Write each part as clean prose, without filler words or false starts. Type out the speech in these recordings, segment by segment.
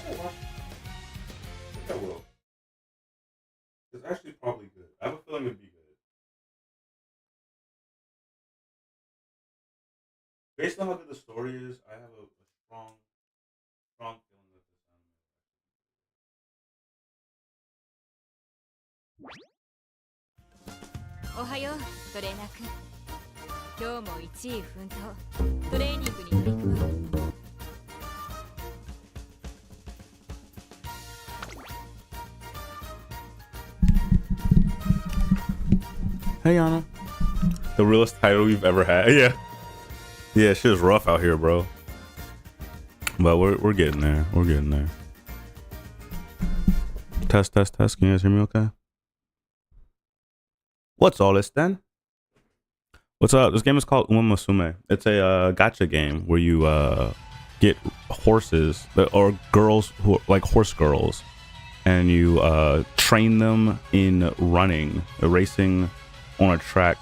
I watch it. I think I will. It's actually probably good. I have a feeling it'd be good. Based on how good the story is, I have a strong, strong feeling that this anime. おはようトレーナー君。今日も一位奮闘トレーニングに取り組む。 Hey Anna. The realest title we've ever had. Yeah. Yeah, shit is rough out here, bro. But we're getting there. We're getting there. Test, test, test. Can you guys hear me okay? What's all this then? What's up? This game is called Uma Musume. It's a gacha game where you get horses or girls who are like horse girls, and you train them in running, racing on a track.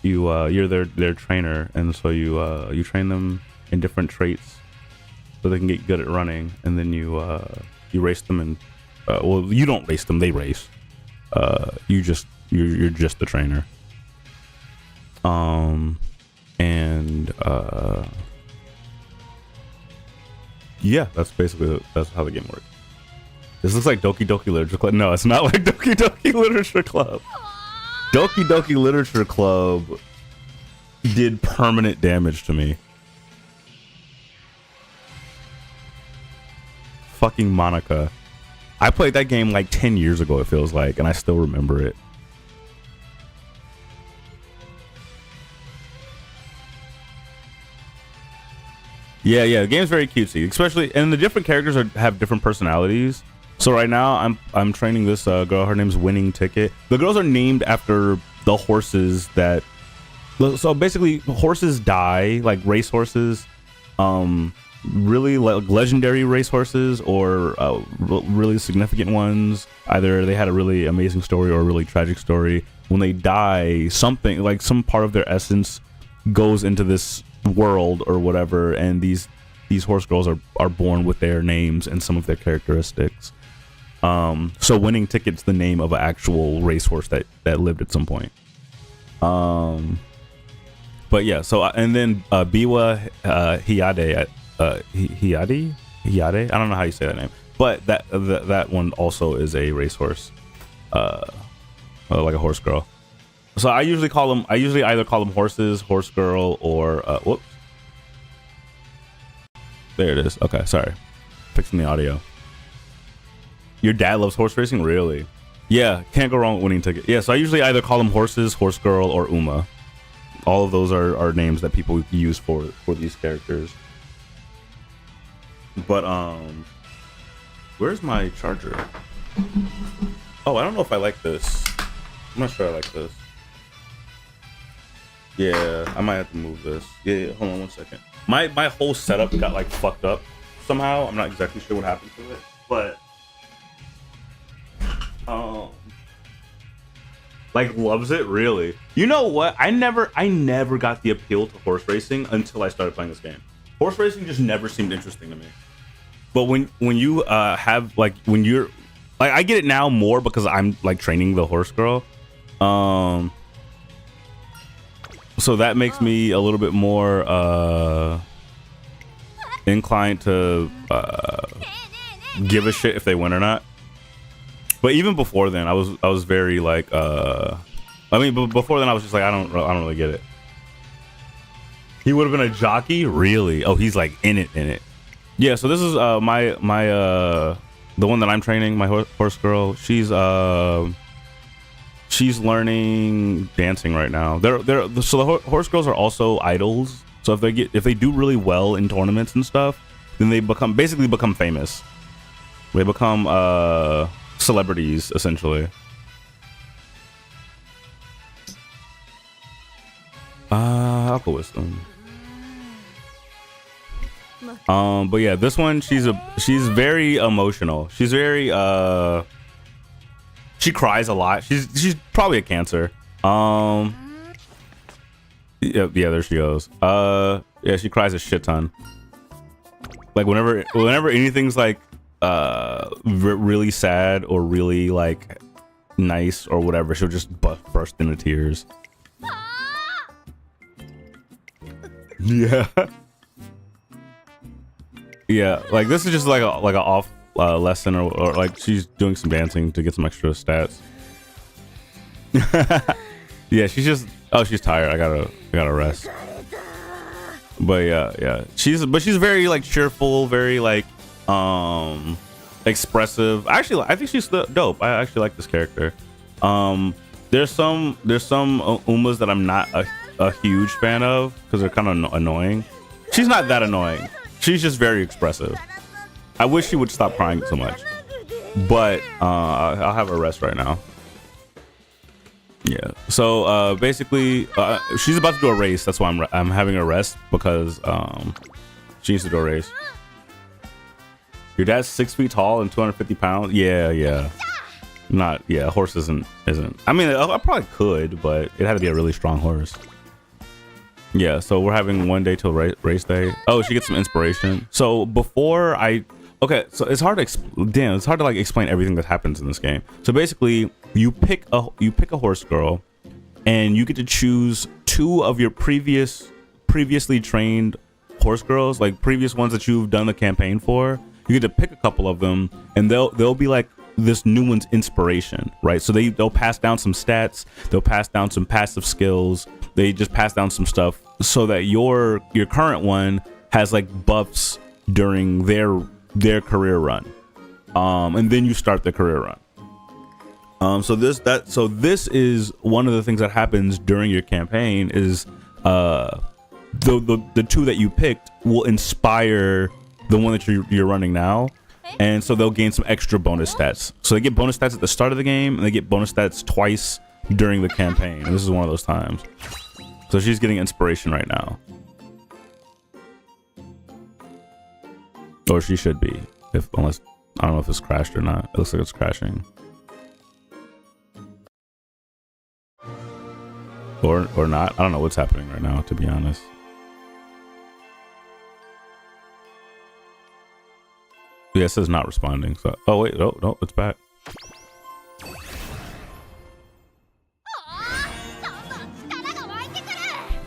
You're their trainer, and so you train them in different traits so they can get good at running, and then you race them and well, you don't race them, they race. You're just the trainer. And yeah, that's how the game works. This looks like Doki Doki Literature Club. No, it's not like Doki Doki Literature Club. Doki Doki Literature Club did permanent damage to me. Fucking Monica. I played that game like 10 years ago, it feels like, and I still remember it. Yeah, the game's very cutesy, especially, and the different characters have different personalities. So right now, I'm training this girl. Her name's Winning Ticket. The girls are named after the horses that. So basically, horses die, like race horses, really like legendary race horses, or really significant ones. Either they had a really amazing story or a really tragic story. When they die, something like some part of their essence goes into this world or whatever, and these horse girls are born with their names and some of their characteristics. So Winning Ticket's the name of an actual racehorse that lived at some point. But yeah, so and then Biwa Hiyade, Hiyade, I don't know how you say that name, but that one also is a racehorse, like a horse girl. So I usually either call them horses, horse girl, or whoops. There it is. Okay, sorry. Fixing the audio. Your dad loves horse racing? Really? Yeah, can't go wrong with Winning Ticket. Yeah, so I usually either call them horses, horse girl, or Uma. All of those are names that people use for these characters. But where's my charger? Oh, I don't know if I like this. I'm not sure I like this. Yeah, I might have to move this. Yeah, hold on one second. My whole setup got like fucked up somehow. I'm not exactly sure what happened to it, but like loves it really. You know what? I never got the appeal to horse racing until I started playing this game. Horse racing just never seemed interesting to me. But when you have like when you're like I get it now more because I'm like training the horse girl. So that makes me a little bit more inclined to give a shit if they win or not. But even before then, I was very like I mean, but before then I was just like I don't really get it. He would have been a jockey, really? Oh, he's like in it. Yeah. So this is my the one that I'm training, my horse girl. She's learning dancing right now. So the horse girls are also idols. So if they do really well in tournaments and stuff, then they basically become famous. They become celebrities essentially. I'll go with them. But yeah, this one she's very emotional. She's very she cries a lot. She's probably a Cancer. Yeah, there she goes. Yeah, she cries a shit ton. Like whenever anything's like really sad or really like nice or whatever, she'll just burst into tears. Yeah. Yeah, like this is just like a off lesson or like she's doing some dancing to get some extra stats. Yeah, she's just she's tired. I gotta rest. But yeah, she's very like cheerful, very like expressive. Actually, I think she's dope. I actually like this character. There's some Umas that I'm not a huge fan of because they're kind of annoying. She's not that annoying. She's just very expressive. I wish she would stop crying so much. But I'll have her rest right now. Yeah. So basically, she's about to do a race. That's why I'm having her rest because she needs to do a race. Your dad's 6 feet tall and 250 pounds. Yeah. Not a horse isn't. I mean, I probably could, but it had to be a really strong horse. Yeah. So we're having one day till race day. Oh, she gets some inspiration. So before so it's hard to it's hard to like explain everything that happens in this game. So basically, you pick a horse girl, and you get to choose 2 of your previously trained horse girls, like previous ones that you've done the campaign for. You get to pick a couple of them, and they'll be like this new one's inspiration, right? So they'll pass down some stats, they'll pass down some passive skills, they just pass down some stuff so that your current one has like buffs during their career run, and then you start the career run. So this is one of the things that happens during your campaign is the 2 that you picked will inspire the one that you're running now, and so they'll gain some extra bonus stats. So they get bonus stats at the start of the game, and they get bonus stats twice during the campaign. And this is one of those times. So she's getting inspiration right now. Or she should be, unless I don't know if it's crashed or not. It looks like it's crashing. Or not. I don't know what's happening right now, to be honest. Yeah, it says not responding. So, oh wait, no, it's back.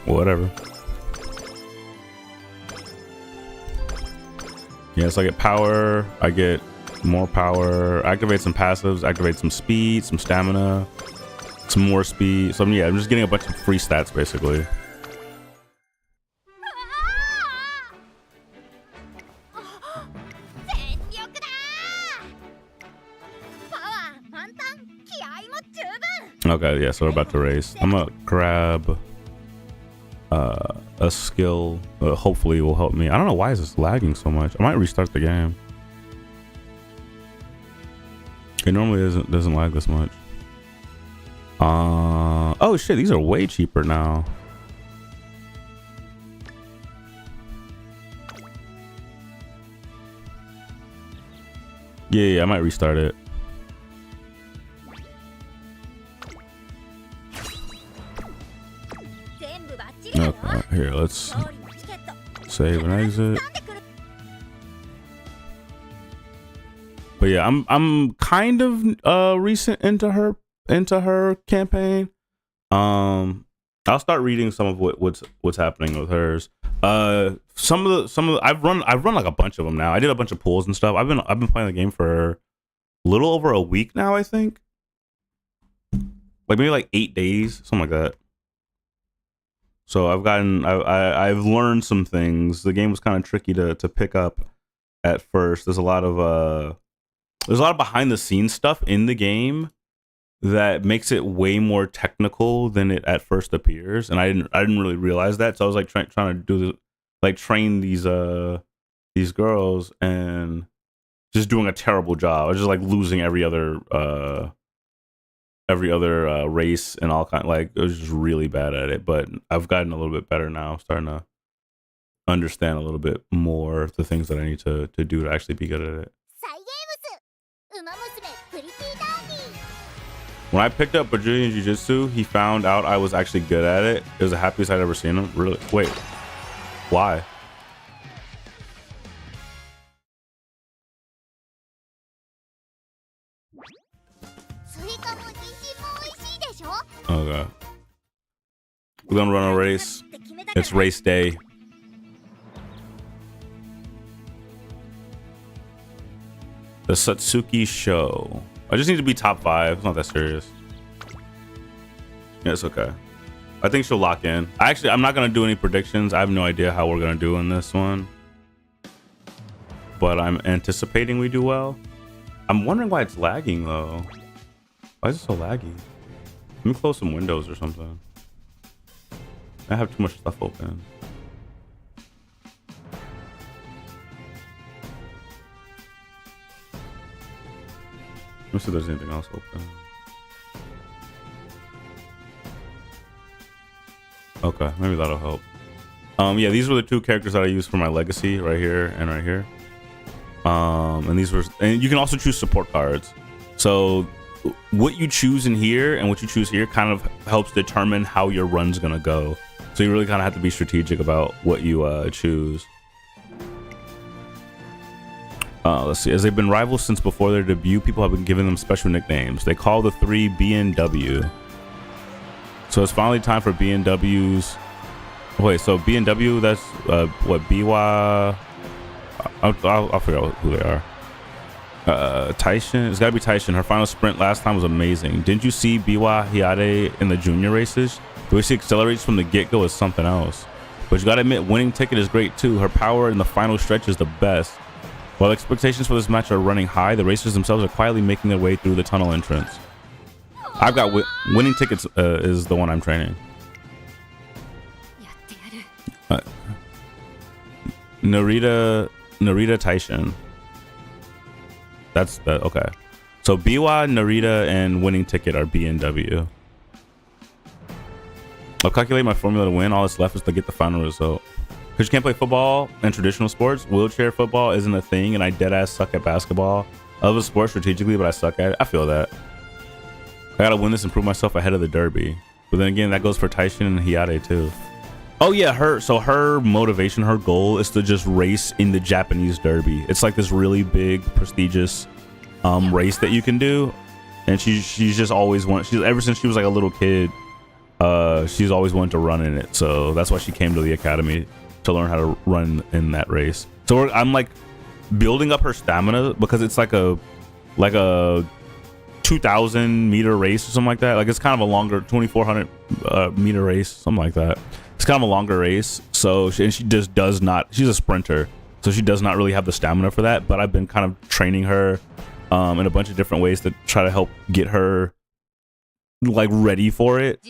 Whatever. Yeah, so I get power, I get more power, activate some passives, activate some speed, some stamina, some more speed. So yeah, I'm just getting a bunch of free stats basically. Okay, yeah, so we're about to race. I'm gonna grab a skill hopefully will help me. I don't know why is this lagging so much. I might restart the game. It normally doesn't lag this much. Oh shit, these are way cheaper now. Yeah, I might restart it. Okay, here, let's save and exit. But yeah, I'm kind of recent into her campaign. I'll start reading some of what's happening with hers. Some of the I've run like a bunch of them now. I did a bunch of pulls and stuff. I've been playing the game for a little over a week now, I think. Like maybe like 8 days, something like that. So I've learned some things. The game was kind of tricky to pick up at first. There's a lot of behind the scenes stuff in the game that makes it way more technical than it at first appears, and I didn't really realize that. So I was like trying to train these girls and just doing a terrible job. I was just like losing every other race and all kind. Like I was just really bad at it, but I've gotten a little bit better now. I'm starting to understand a little bit more the things that I need to do to actually be good at it. When I picked up Brazilian Jiu-Jitsu, he found out I was actually good at it. It was the happiest I'd ever seen him. Really? Wait. Why? Okay. We're gonna run a race. It's race day. The Satsuki Show. I just need to be top 5. It's not that serious. Yeah, it's okay. I think she'll lock in. I'm not gonna do any predictions. I have no idea how we're gonna do in this one, but I'm anticipating we do well. I'm wondering why it's lagging though. Why is it so laggy? Let me close some windows or something. I have too much stuff open. Let me see if there's anything else open. Okay, maybe that'll help. Yeah, these were the 2 characters that I used for my legacy, right here and right here. And you can also choose support cards. So what you choose in here and what you choose here kind of helps determine how your run's gonna go. So you really kind of have to be strategic about what you choose. Let's see. As they've been rivals since before their debut, people have been giving them special nicknames. They call the 3 BNW. So it's finally time for BNW's. Wait, so BNW, that's what, BY? I'll figure out who they are. Taishin, it's gotta be Taishin. Her final sprint last time was amazing. Didn't you see Biwa Hiade in the junior races? The way she accelerates from the get-go is something else. But you gotta admit, Winning Ticket is great too. Her power in the final stretch is the best. While expectations for this match are running high, the racers themselves are quietly making their way through the tunnel entrance. I've got Winning Tickets is the one I'm training. Narita Taishin. That's the okay. So Biwa, Narita, and Winning Ticket are BNW. I'll calculate my formula to win. All that's left is to get the final result. Because you can't play football and traditional sports, wheelchair football isn't a thing, and I deadass suck at basketball. I love the sport strategically, but I suck at it. I feel that. I gotta win this and prove myself ahead of the derby. But then again, that goes for Taishin and Hiade too. Oh yeah, her motivation, her goal is to just race in the Japanese derby. It's like this really big, prestigious race that you can do, and she's just always ever since she was like a little kid, she's always wanted to run in it. So that's why she came to the academy to learn how to run in that race. So I'm like building up her stamina because it's like a 2,000 meter race or something like that. Like it's kind of a longer 2,400 meter race, something like that. It's kind of a longer race. So she just does not. She's a sprinter, so she does not really have the stamina for that. But I've been kind of training her in a bunch of different ways to try to help get her like ready for it.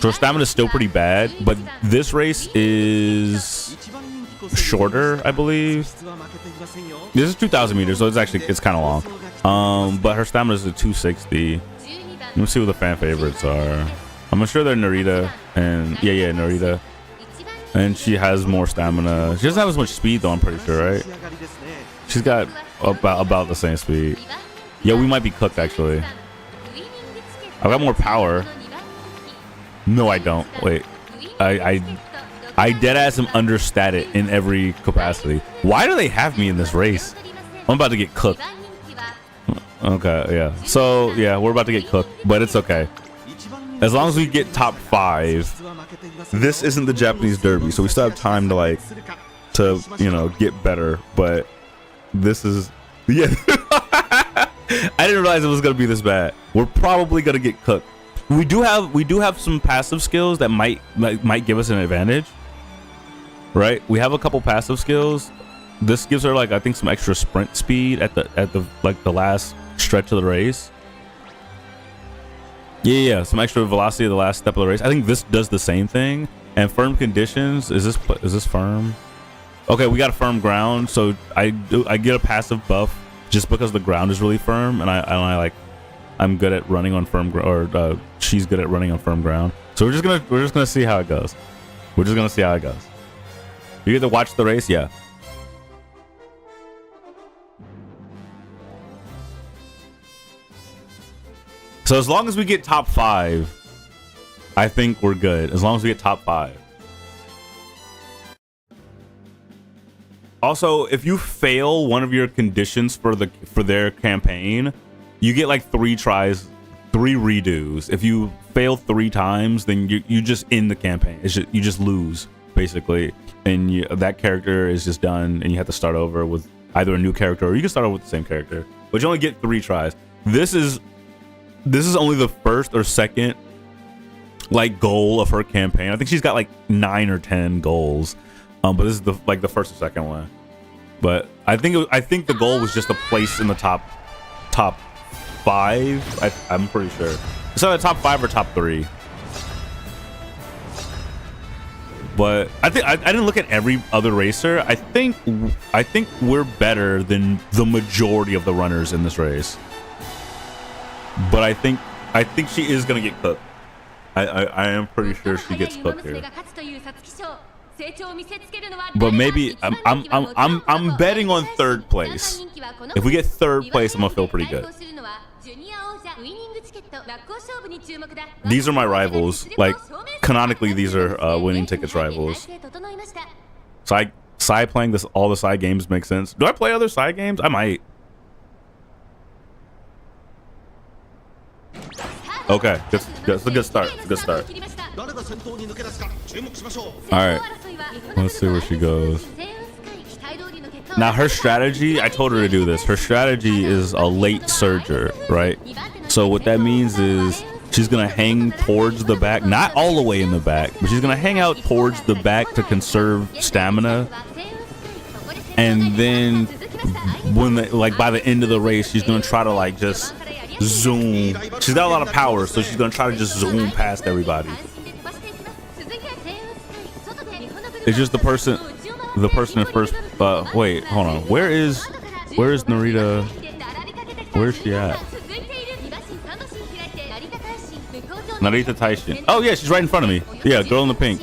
So her stamina is still pretty bad, but this race is shorter, I believe. This is 2,000 meters, so it's kind of long. But her stamina is at 260. Let me see what the fan favorites are. I'm sure they're Narita and yeah, Narita. And she has more stamina. She doesn't have as much speed though, I'm pretty sure, right? She's got about the same speed. Yeah, we might be cooked actually. I've got more power. No, I don't. Wait. I deadass am understated in every capacity. Why do they have me in this race? I'm about to get cooked. Okay, yeah. So, yeah, we're about to get cooked, but it's okay. As long as we get top 5, this isn't the Japanese derby, so we still have time to you know, get better, but this is, yeah. I didn't realize it was going to be this bad. We're probably going to get cooked. We do have some passive skills that might give us an advantage. Right? We have a couple passive skills. This gives her like I think some extra sprint speed at the like the last stretch of the race. Yeah, some extra velocity at the last step of the race. I think this does the same thing. And firm conditions, is this firm? Okay, we got a firm ground, so I get a passive buff just because the ground is really firm, and I'm good at running on firm ground, or she's good at running on firm ground. So we're just gonna see how it goes. We're just gonna see how it goes. You get to watch the race, yeah. So as long as we get top 5, I think we're good. As long as we get top 5. Oh, Also, if you fail one of your conditions for their campaign, you get like 3 tries, 3 redos. If you fail 3 times, then you just end the campaign. You just lose basically, and that character is just done, and you have to start over with either a new character or you can start over with the same character. But you only get 3 tries. This is only the first or second like goal of her campaign. I think she's got like 9 or 10 goals. But this is the first or second one. But I think the goal was just a place in the top 5. I'm pretty sure. It's either top 5 or top 3. But I didn't look at every other racer. I think we're better than the majority of the runners in this race. But I think she is gonna get cooked. I am pretty sure she gets cooked here. But maybe I'm betting on 3rd place. If we get 3rd place, I'm gonna feel pretty good. These are my rivals. Like canonically, these are winning tickets rivals. Side playing all the side games makes sense. Do I play other side games? I might. Okay, that's a good start. It's a good start. Alright, let's see where she goes. Now her strategy, I told her to do this. Her strategy is a late surger, right? So what that means is she's gonna hang towards the back, not all the way in the back, but she's gonna hang out towards the back to conserve stamina. And then when by the end of the race, she's gonna try to like just zoom. She's got a lot of power, so she's gonna try to just zoom past everybody. It's just the person in first. Wait, hold on. Where is Narita? Where's she at? Narita Taishin. Oh yeah, she's right in front of me. Yeah, girl in the pink.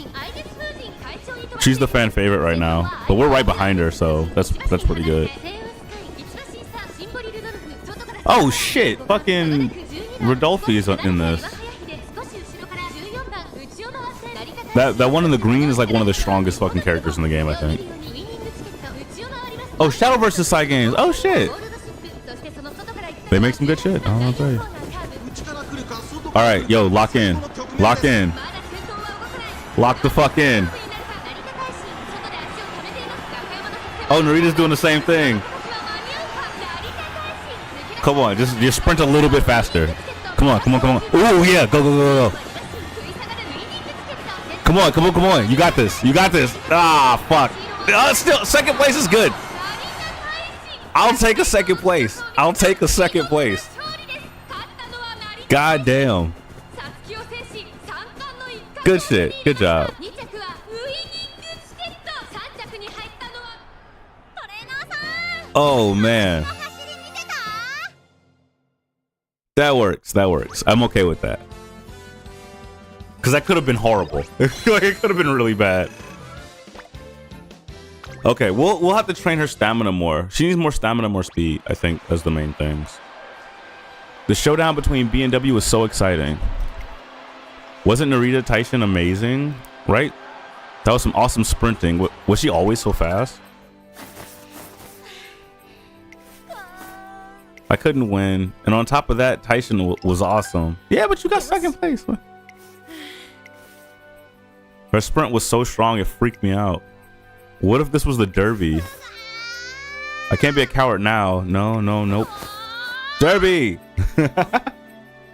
She's the fan favorite right now, but we're right behind her, so that's pretty good. Oh shit! Fucking Rodolphe is in this. That one in the green is like one of the strongest fucking characters in the game, I think. Oh, Shadow versus Side Games. Oh shit! They make some good shit. I don't know what to tell you. All right, yo, lock in, lock in, lock the fuck in. Oh, Narita's doing the same thing. Come on, just sprint a little bit faster. Come on, come on, come on. Oh yeah, go, go, go, go. Come on, come on, come on. You got this. You got this. Ah, fuck. Still, 2nd place is good. I'll take a 2nd place. I'll take a 2nd place. God damn. Good shit. Good job. Oh man. That works. That works. I'm okay with that. Because that could have been horrible. It could have been really bad. Okay, we'll have to train her stamina more. She needs more stamina, more speed, I think, as the main things. The showdown between B and W was so exciting. Wasn't Narita Taishin amazing? Right? That was some awesome sprinting. Was she always so fast? I couldn't win. And on top of that, Taishin was awesome. Yeah, but you got 2nd place. Her sprint was so strong, it freaked me out. What if this was the Derby? I can't be a coward now. No, no, nope. Derby!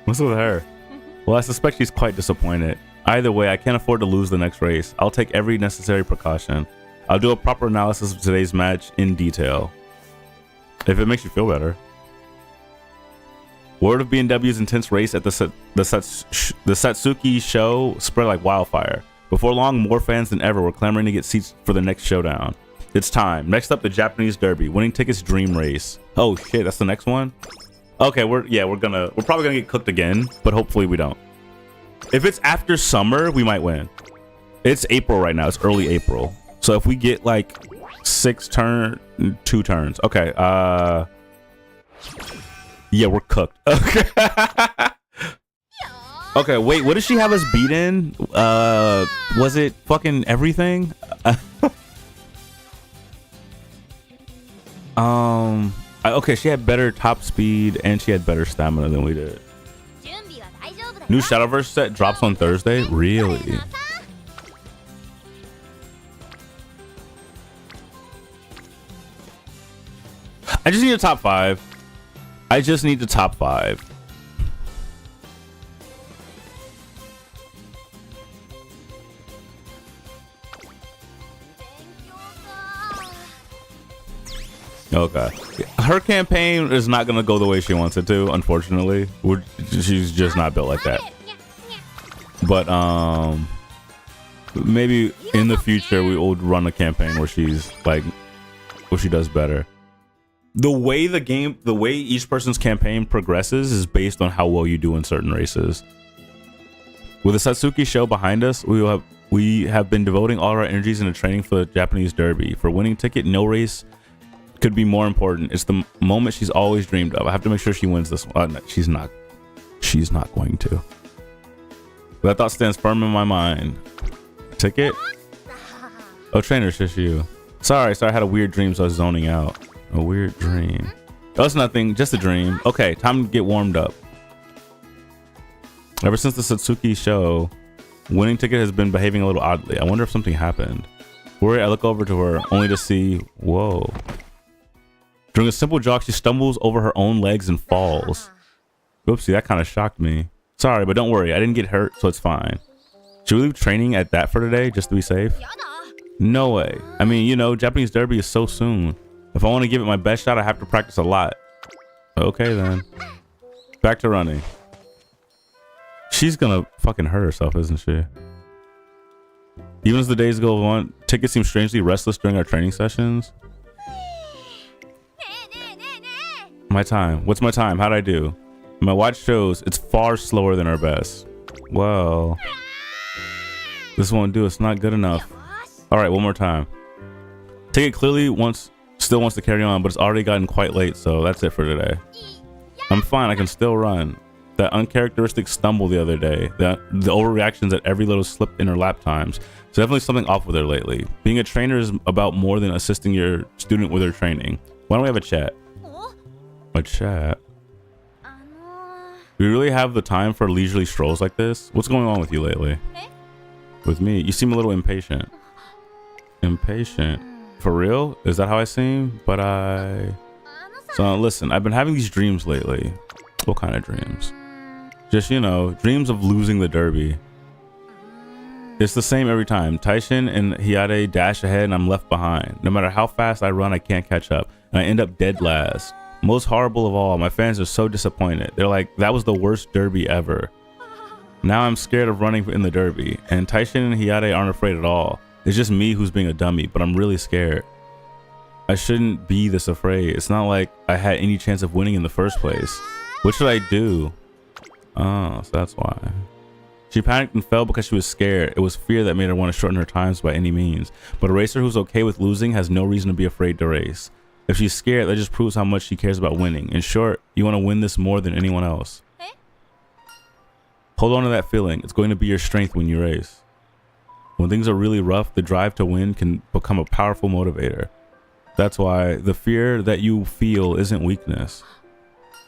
What's with her? Well, I suspect she's quite disappointed. Either way, I can't afford to lose the next race. I'll take every necessary precaution. I'll do a proper analysis of today's match in detail. If it makes you feel better. Word of B&W's intense race at the Satsuki show spread like wildfire. Before long, more fans than ever were clamoring to get seats for the next showdown. It's time. Next up, the Japanese Derby. Winning tickets dream race. Oh shit, that's the next one? Okay, we're probably gonna get cooked again, but hopefully we don't. If it's after summer, we might win. It's April right now. It's early April. So if we get like 2 turns. Okay, yeah, we're cooked. Okay. Okay, wait, what did she have us beat in? Was it fucking everything? Okay, she had better top speed and she had better stamina than we did. 準備は大丈夫だよ New Shadowverse set drops on Thursday? Really? I just need a top 5. I just need the top 5. Okay. Her campaign is not going to go the way she wants it to, unfortunately. She's just not built like that. But maybe in the future we will run a campaign where she's like, where she does better. The way each person's campaign progresses is based on how well you do in certain races. With the Satsuki show behind us, we have been devoting all our energies into training for the Japanese Derby. For winning ticket, no race could be more important. It's the moment she's always dreamed of. I have to make sure she wins this one. No, she's not going to. But that thought stands firm in my mind. Ticket? Oh, trainer, shush you. Sorry, I had a weird dream, so I was zoning out. A weird dream. Oh, it's nothing, just a dream. Okay, time to get warmed up. Ever since the Satsuki show, winning ticket has been behaving a little oddly. I wonder if something happened. Worried, I look over to her, only to see, whoa. During a simple jog, she stumbles over her own legs and falls. Oopsie, that kind of shocked me. Sorry, but don't worry, I didn't get hurt, so it's fine. Should we leave training at that for today, just to be safe? No way. I mean, you know, Japanese Derby is so soon. If I want to give it my best shot, I have to practice a lot. Okay, then. Back to running. She's gonna fucking hurt herself, isn't she? Even as the days go on, Ticket seems strangely restless during our training sessions. My time. What's my time? How'd I do? My watch shows it's far slower than our best. Well, this won't do. It's not good enough. All right, one more time. Ticket clearly still wants to carry on, but it's already gotten quite late, so that's it for today. I'm fine. I can still run. That uncharacteristic stumble the other day, the overreactions at every little slip in her lap times. So definitely something off with her lately. Being a trainer is about more than assisting your student with their training. Why don't we have a chat? A chat? Do we really have the time for leisurely strolls like this? What's going on with you lately? With me? You seem a little impatient. Impatient? For real? Is that how I seem? So listen, I've been having these dreams lately. What kind of dreams? Just, you know, dreams of losing the derby. It's the same every time. Taishin and Hyade dash ahead and I'm left behind. No matter how fast I run, I can't catch up. And I end up dead last. Most horrible of all, my fans are so disappointed. They're like, that was the worst derby ever. Now I'm scared of running in the derby. And Taishin and Hyade aren't afraid at all. It's just me who's being a dummy, but I'm really scared. I shouldn't be this afraid. It's not like I had any chance of winning in the first place. What should I do? Oh, so that's why. She panicked and fell because she was scared. It was fear that made her want to shorten her times by any means. But a racer who's okay with losing has no reason to be afraid to race. If she's scared, that just proves how much she cares about winning. In short, you want to win this more than anyone else. Hold on to that feeling. It's going to be your strength when you race. When things are really rough, the drive to win can become a powerful motivator. That's why the fear that you feel isn't weakness.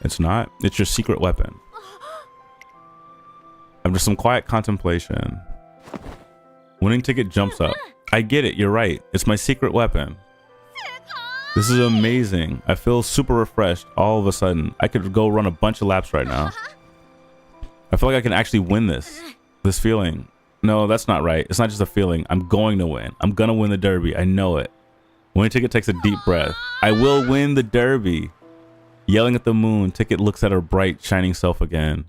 It's not. It's your secret weapon. After some quiet contemplation, winning ticket jumps up. I get it. You're right. It's my secret weapon. This is amazing. I feel super refreshed all of a sudden. I could go run a bunch of laps right now. I feel like I can actually win this feeling. No, that's not right. It's not just a feeling. I'm going to win. I'm going to win the derby. I know it. Winning ticket takes a deep breath. I will win the derby. Yelling at the moon, Ticket looks at her bright, shining self again.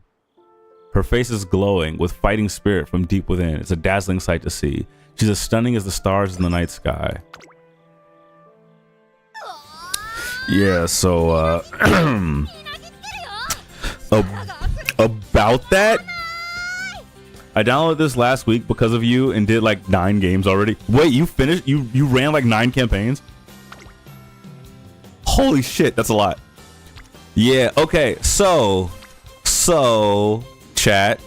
Her face is glowing with fighting spirit from deep within. It's a dazzling sight to see. She's as stunning as the stars in the night sky. Yeah, so, about that? I downloaded this last week because of you and did like 9 games already. Wait, you finished? You ran like 9 campaigns? Holy shit, that's a lot. Yeah, okay, so chat,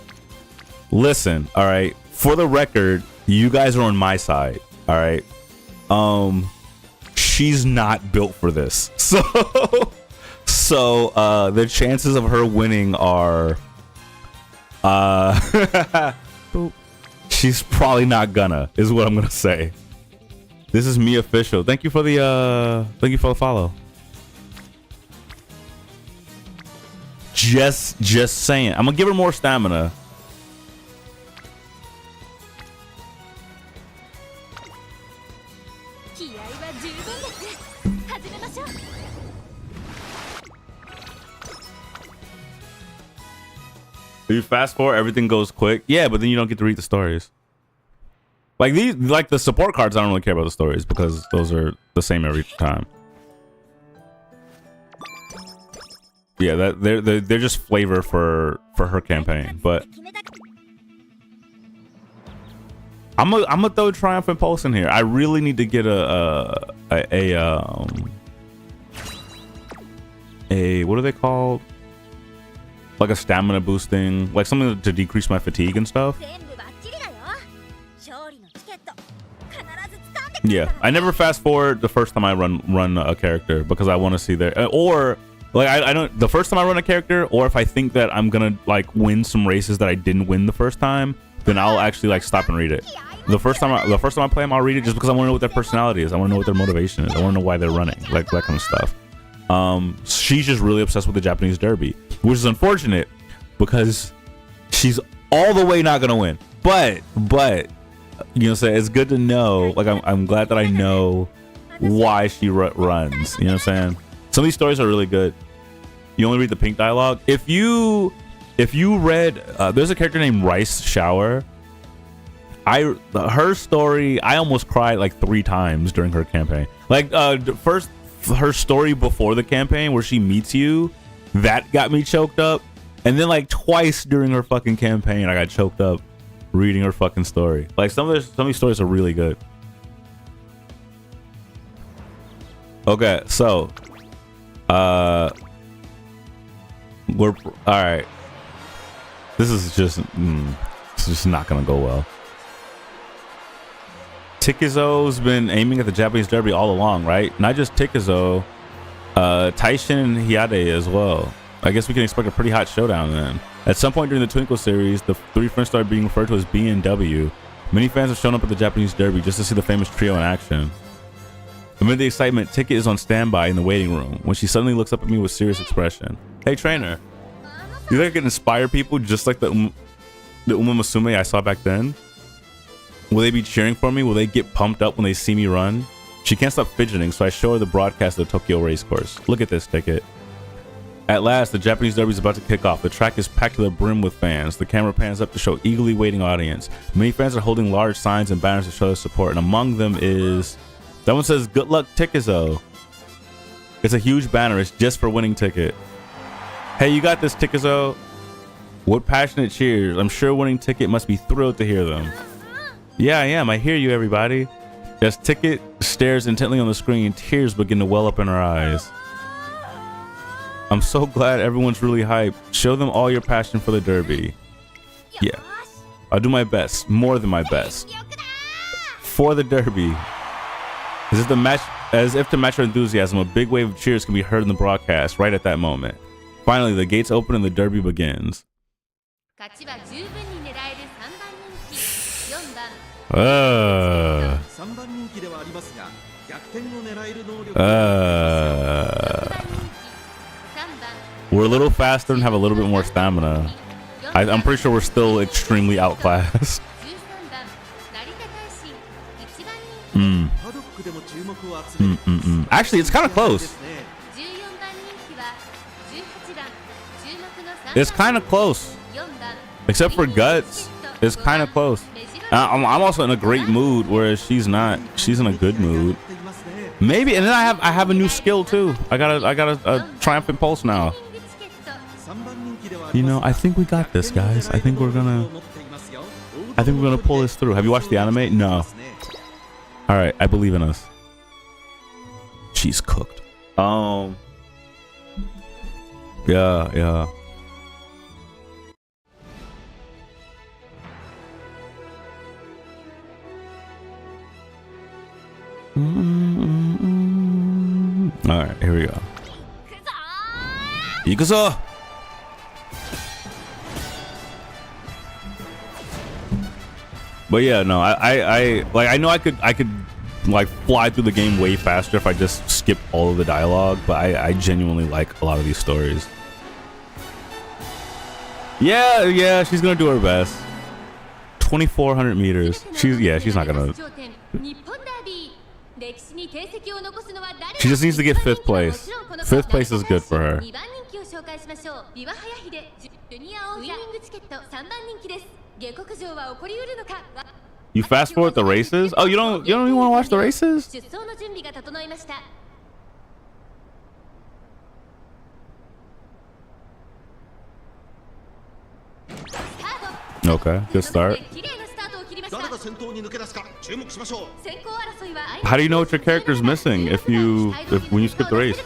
listen, all right, for the record, you guys are on my side, all right? she's not built for this. So the chances of her winning are she's probably not gonna, is what I'm gonna say. This is me official. Thank you for the follow. Just saying. I'm gonna give her more stamina. If you fast forward, everything goes quick. Yeah, but then you don't get to read the stories. Like the support cards, I don't really care about the stories because those are the same every time. Yeah, that they're just flavor for her campaign. But I'm gonna throw Triumphant Pulse in here. I really need to get a what are they called? Like a stamina boosting, like something to decrease my fatigue and stuff. Yeah, I never fast forward the first time I run a character because I want to see their or like I don't the first time I run a character, or if I think that I'm gonna like win some races that I didn't win the first time, then I'll actually like stop and read it. The first time I play them, I'll read it just because I want to know what their personality is. I want to know what their motivation is. I want to know why they're running, like that kind of stuff. She's just really obsessed with the Japanese Derby, which is unfortunate because she's all the way not gonna win. But you know, say it's good to know. Like I'm glad that I know why she runs. You know what I'm saying? Some of these stories are really good. You only read the pink dialogue. If you read, there's a character named Rice Shower. Her story, I almost cried like 3 times during her campaign. Like first. Her story before the campaign where she meets you, that got me choked up, and then like twice during her fucking campaign I got choked up reading her fucking story. Like some of these stories are really good. Okay, so we're all right. This is just not gonna go well. Tikizo's been aiming at the Japanese Derby all along, right? Not just Tikizo, Taishin and Hyade as well. I guess we can expect a pretty hot showdown then. At some point during the Twinkle series, the 3 friends started being referred to as B&W. Many fans have shown up at the Japanese Derby just to see the famous trio in action. Amid the excitement, Ticket is on standby in the waiting room when she suddenly looks up at me with serious expression. Hey trainer, you think I can inspire people just like the Uma Musume I saw back then? Will they be cheering for me? Will they get pumped up when they see me run? She can't stop fidgeting, so I show her the broadcast of the Tokyo racecourse. Look at this, Ticket. At last, the Japanese Derby is about to kick off. The track is packed to the brim with fans. The camera pans up to show eagerly waiting audience. Many fans are holding large signs and banners to show their support, and among them is... That one says, "Good luck, Tikizo." It's a huge banner. It's just for winning Ticket. Hey, you got this, Tikizo. What passionate cheers. I'm sure winning Ticket must be thrilled to hear them. Yeah, I am. I hear you, everybody. As Ticket stares intently on the screen, tears begin to well up in her eyes. I'm so glad everyone's really hyped. Show them all your passion for the Derby. Yeah. I'll do my best. More than my best. For the Derby. As if to match her enthusiasm, a big wave of cheers can be heard in the broadcast right at that moment. Finally, the gates open and the Derby begins. We're a little faster and have a little bit more stamina. I'm pretty sure we're still extremely outclassed. Actually, it's kind of close. It's kind of close. Except for Guts, it's kind of close. I'm also in a great mood, whereas she's not. She's in a good mood. Maybe, and then I have a new skill too. I got a Triumphant Pulse now. You know, I think we got this, guys. I think we're gonna pull this through. Have you watched the anime? No. All right, I believe in us. She's cooked. Yeah. Here we go. Ikuzo! But yeah, no, I like, I know I could like fly through the game way faster if I just skip all of the dialogue, but I genuinely like a lot of these stories. Yeah, she's gonna do her best. 2,400 meters. She's not gonna. She just needs to get 5th place. 5th place is good for her. You fast forward the races? Oh, you don't even want to watch the races? Okay, good start. How do you know what your character's missing when you skip the race?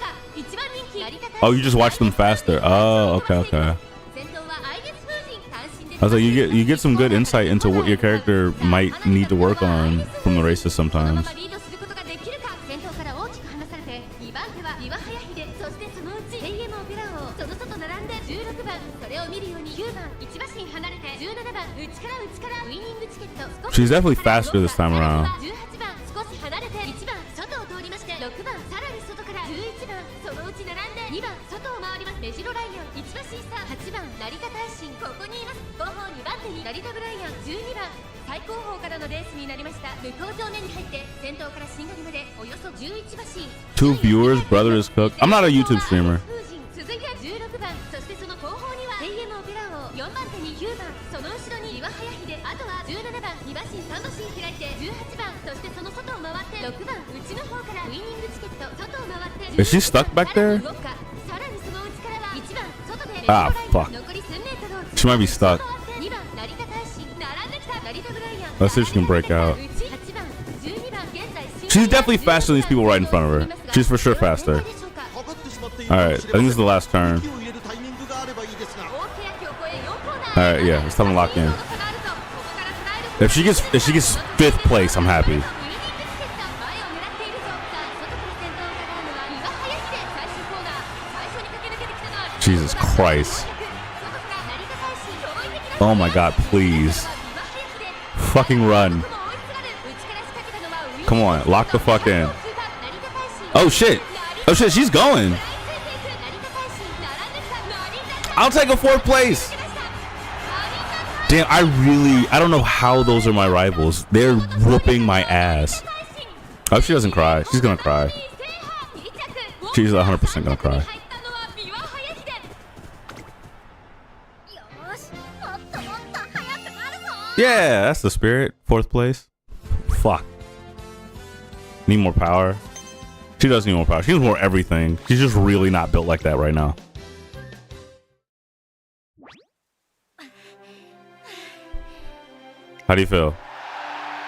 Oh, you just watch them faster. Oh, okay. I was like, you get some good insight into what your character might need to work on from the races sometimes. She's definitely faster this time around. Two viewers, brother is cooked. I'm not a YouTube streamer. Is she stuck back there? Ah, fuck. She might be stuck. Let's see if she can break out. She's definitely faster than these people right in front of her. She's for sure faster. Alright, I think this is the last turn. Alright, yeah, it's time to lock in. If she gets 5th place, I'm happy. Jesus Christ. Oh my god, please. Fucking run. Come on, lock the fuck in. Oh shit. Oh shit, she's going. I'll take a 4th place. Damn, I don't know how those are my rivals. They're whooping my ass. I hope she doesn't cry. She's gonna cry. She's 100% gonna cry. Yeah, that's the spirit. 4th place. Fuck. Need more power. She does need more power. She needs more everything. She's just really not built like that right now. How do you feel?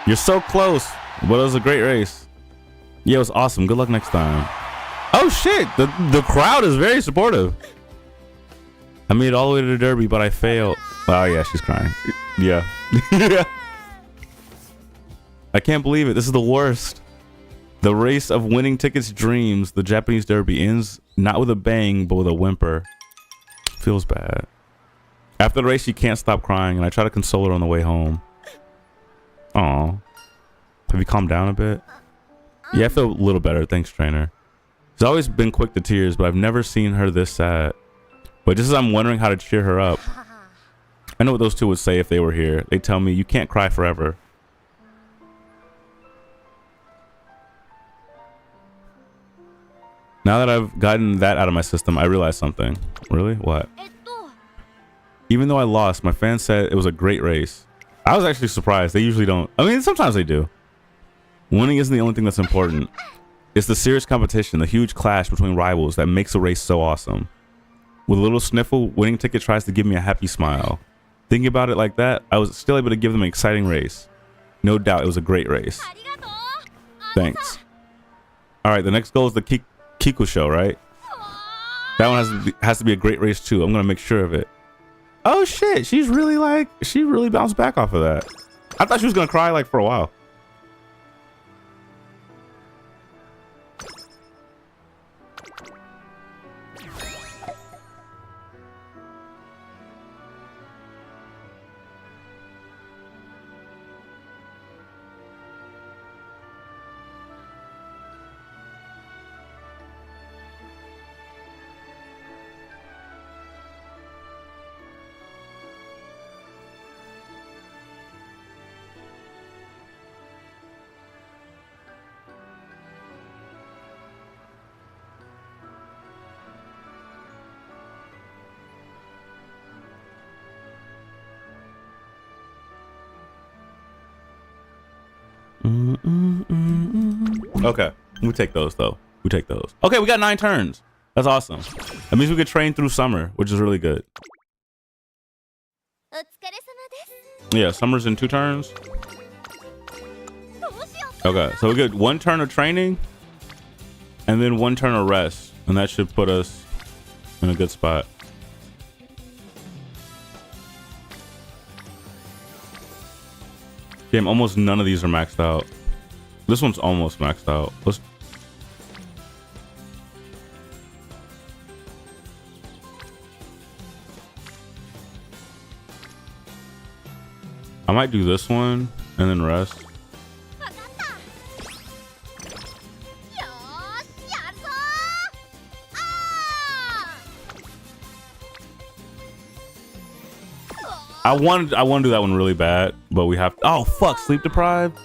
You're so close, but it was a great race. Yeah, it was awesome. Good luck next time. Oh shit, the crowd is very supportive. I made it all the way to the Derby, but I failed. Oh yeah, she's crying. Yeah. I can't believe it. This is the worst. The race of winning tickets dreams, the Japanese Derby, ends not with a bang, but with a whimper. Feels bad. After the race, she can't stop crying, and I try to console her on the way home. Aw. Have you calmed down a bit? Yeah, I feel a little better. Thanks, trainer. She's always been quick to tears, but I've never seen her this sad. But just as I'm wondering how to cheer her up, I know what those two would say if they were here. They'd tell me, you can't cry forever. Now that I've gotten that out of my system, I realized something. Really? What? Even though I lost, my fans said it was a great race. I was actually surprised. They usually don't. I mean, sometimes they do. Winning isn't the only thing that's important. It's the serious competition, the huge clash between rivals that makes a race so awesome. With a little sniffle, winning ticket tries to give me a happy smile. Thinking about it like that, I was still able to give them an exciting race. No doubt it was a great race. Thanks. Alright, the next goal is the Kiku show, right? That one has to be a great race too. I'm gonna make sure of it. Oh shit, she really bounced back off of that. I thought she was gonna cry like for a while. Okay, we take those though. We take those. Okay, we got 9 turns. That's awesome. That means we could train through summer, which is really good. Yeah, summer's in 2 turns. Okay, so we get 1 turn of training and then 1 turn of rest, and that should put us in a good spot. Damn, almost none of these are maxed out. This one's almost maxed out. I might do this one and then rest. I want to do that one really bad, but we have to, oh fuck, sleep deprived.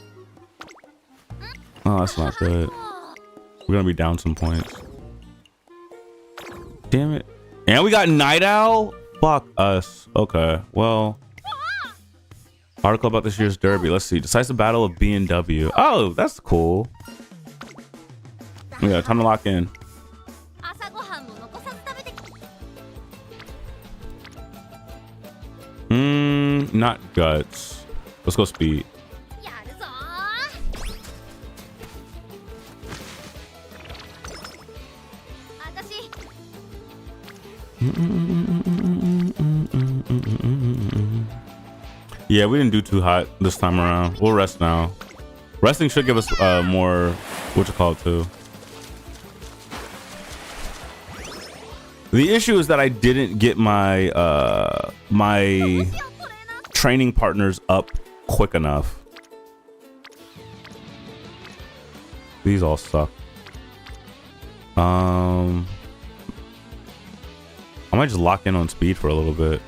Oh, that's not good. We're gonna be down some points. Damn it. And we got Night Owl? Fuck us. Okay, well. Article about this year's derby. Let's see. Decisive battle of B&W. Oh, that's cool. Yeah, time to lock in. Not guts. Let's go speed. Yeah, we didn't do too hot this time around. We'll rest now. Resting should give us more, what you call it too. The issue is that I didn't get my my training partners up quick enough. These all suck. I might just lock in on speed for a little bit.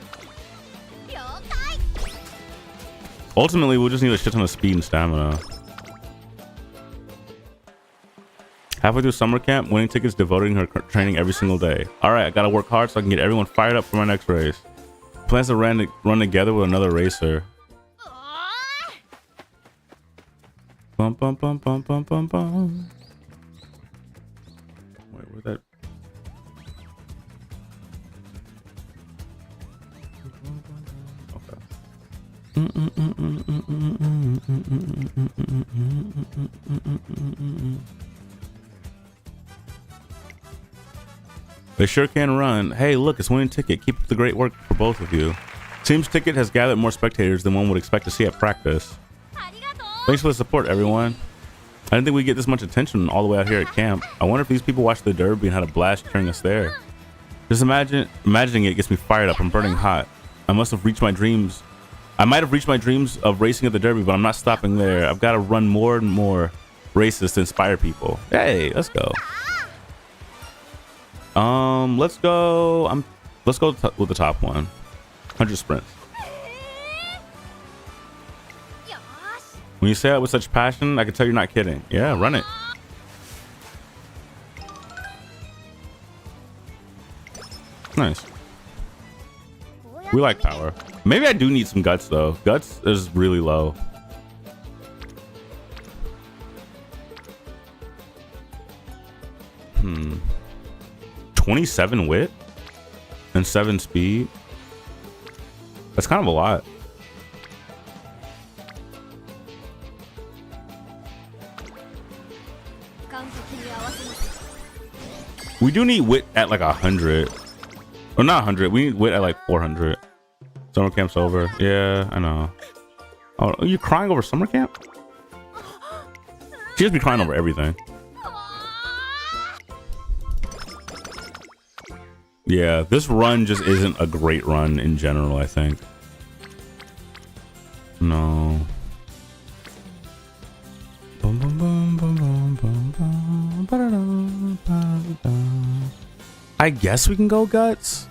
Ultimately, we'll just need a shit ton of speed and stamina. Halfway through summer camp, winning tickets devoting her training every single day. All right, I gotta work hard so I can get everyone fired up for my next race. Plans to run together with another racer. Bum bum bum bum bum bum bum. Wait, where's that? They sure can run. Hey, look, it's winning ticket. Keep up the great work for both of you. Seems ticket has gathered more spectators than one would expect to see at practice. Thanks for the support, everyone. I didn't think we'd get this much attention all the way out here at camp. I wonder if these people watched the derby and had a blast cheering us there. Just imagining it gets me fired up. I'm burning hot. I must have reached my dreams. I might have reached my dreams of racing at the derby, but I'm not stopping there. I've got to run more and more races to inspire people. Hey, let's go. Let's go. Let's go with the top one. 100 sprints. When you say that with such passion, I can tell you're not kidding. Yeah, run it. Nice. We like power. Maybe I do need some guts though. Guts is really low. Hmm. 27 wit and 7 speed. That's kind of a lot. We do need wit at like 100. Or not 100. We need wit at like 400. Summer camp's over. Yeah, I know. Oh, are you crying over summer camp? She just be crying over everything. Yeah, this run just isn't a great run in general, I think. No. I guess we can go guts.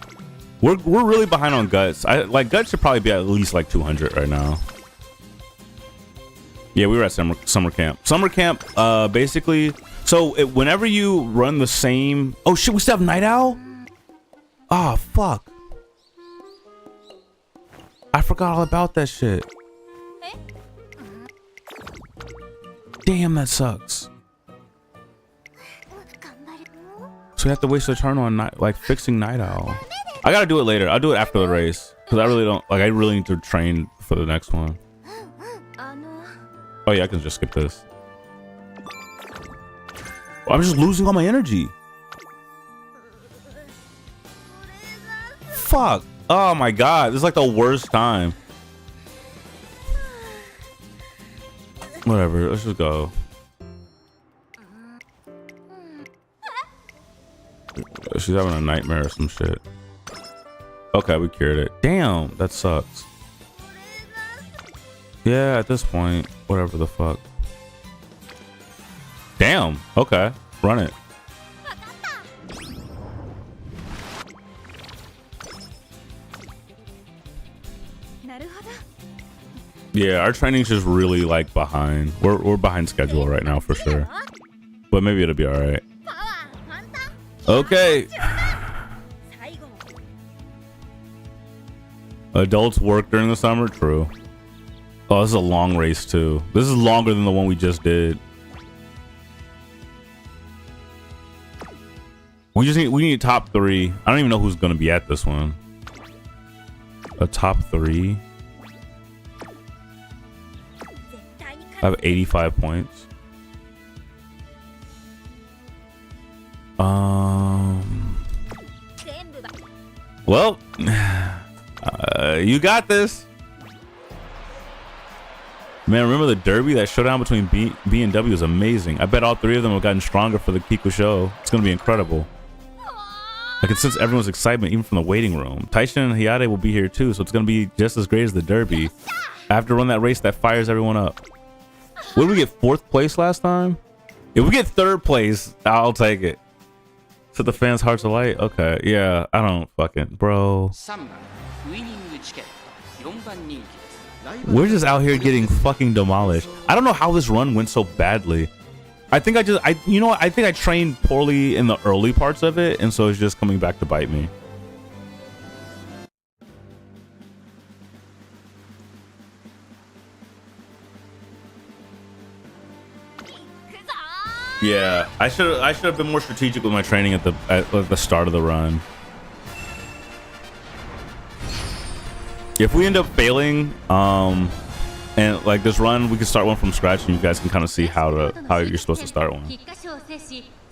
We're really behind on guts. Guts should probably be at least like 200 right now. Yeah, we were at summer camp. Summer camp, basically. So whenever you run the same. Oh shit, we still have Night Owl. Oh fuck. I forgot all about that shit. Damn, that sucks. So we have to waste a turn on like fixing Night Owl. I gotta do it later. I'll do it after the race because I really don't like. I really need to train for the next one. Oh yeah, I can just skip this. I'm just losing all my energy. Fuck. Oh my god, this is like the worst time. Whatever, let's just go. She's having a nightmare or some shit. Okay, we cured it. Damn, that sucks. Yeah, at this point, whatever the fuck. Damn, okay, run it. Yeah, our training's just really like behind. We're behind schedule right now for sure. But maybe it'll be alright. Okay. Adults work during the summer? True. Oh, this is a long race too. This is longer than the one we just did. We need top 3. I don't even know who's gonna be at this one. A top 3. I have 85 points. Well, you got this. Man, remember the Derby? That showdown between B and W is amazing. I bet all 3 of them have gotten stronger for the Kiku show. It's going to be incredible. I can sense everyone's excitement even from the waiting room. Taishin and Hayate will be here too, so it's going to be just as great as the Derby. I have to run that race that fires everyone up. What did we get? 4th place last time? If we get 3rd place, I'll take it. So the fans' hearts alight? Okay, yeah, I don't fucking, bro. We're just out here getting fucking demolished. I don't know how this run went so badly. I think you know what? I think I trained poorly in the early parts of it, and so it's just coming back to bite me. Yeah, I should have been more strategic with my training at the start of the run. If we end up failing, and like this run, we can start one from scratch, and you guys can kind of see how you're supposed to start one.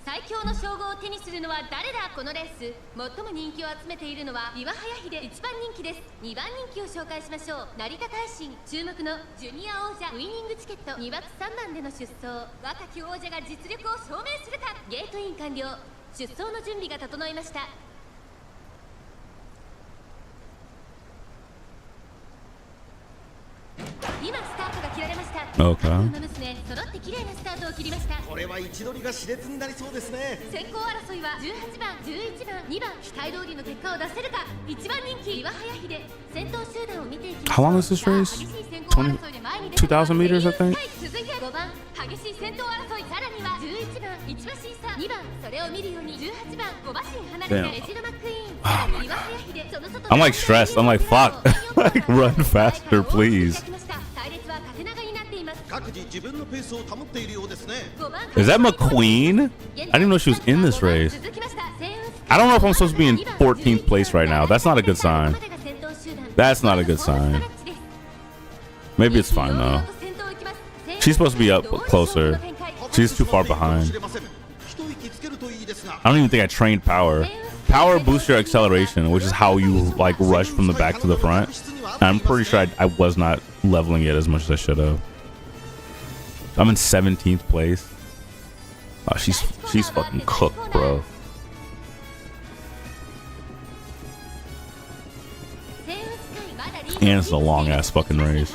最強の称号を手にするのは誰だ。このレース最も人気を集めているのは岩早秀。1番人気です。2番人気を紹介しましょう。成田大臣注目のジュニア王者ウイニングチケット2枠3番での出走。若き王者が実力を証明するか。ゲートイン完了。出走の準備が整いました。今スタートが切られました。Okay. 揃って綺麗なスタートを切りました。これは位置取りが熾烈になりそうですね。先行争いは18番、11番、2番期待通りの結果を出せるか。1番人気岩早秀。先頭集団を見ていきます。 How long is this race? 2,000 meters, I think. 続いて5番激しい先頭争い。さらには11番1馬審査、2番それを見るように18番5馬身離れてレジドマックイーン。さらに岩早秀。その外 I'm like stressed. I'm like fuck. Like run faster, please. Is that McQueen? I didn't even know she was in this race. I don't know if I'm supposed to be in 14th place right now. That's not a good sign. That's not a good sign. Maybe it's fine though. She's supposed to be up closer. She's too far behind. I don't even think I trained power. Power boosts your acceleration, which is how you like rush from the back to the front. And I'm pretty sure I was not leveling it as much as I should have. I'm in 17th place. Oh, she's fucking cooked, bro. And it's a long ass fucking race.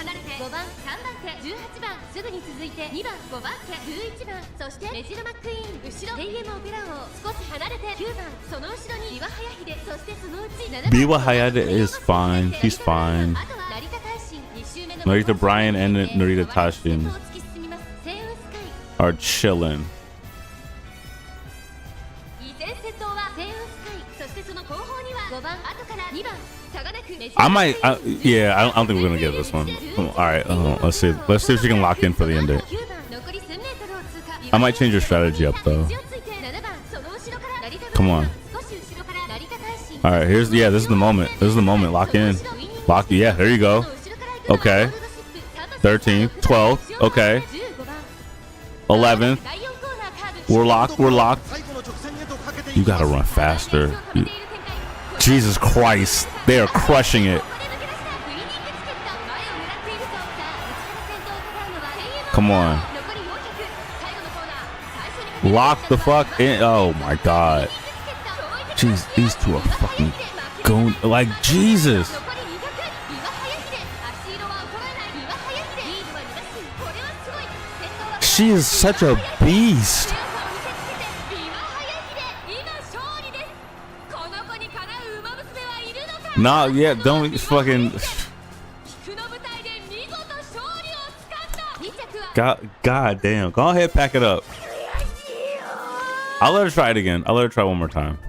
Biwa Hayate is fine. She's fine. Narita Bryan and Narita Tashin are chilling. I might, yeah, I don't think we're gonna get this one. All right, let's see if she can lock in for the ending. I might change your strategy up though. Come on. All right, here's this is the moment. This is the moment. Lock in. Lock. Yeah, there you go. Okay. 13, 12. Okay. 11. We're locked. We're locked. You gotta run faster. Jesus Christ, they are crushing it. Come on. Lock the fuck in. Oh my god. Jeez, these two are fucking going like Jesus. She is such a beast. Nah, yeah, don't fucking. God damn. Go ahead, pack it up. I'll let her try it again. I'll let her try one more time.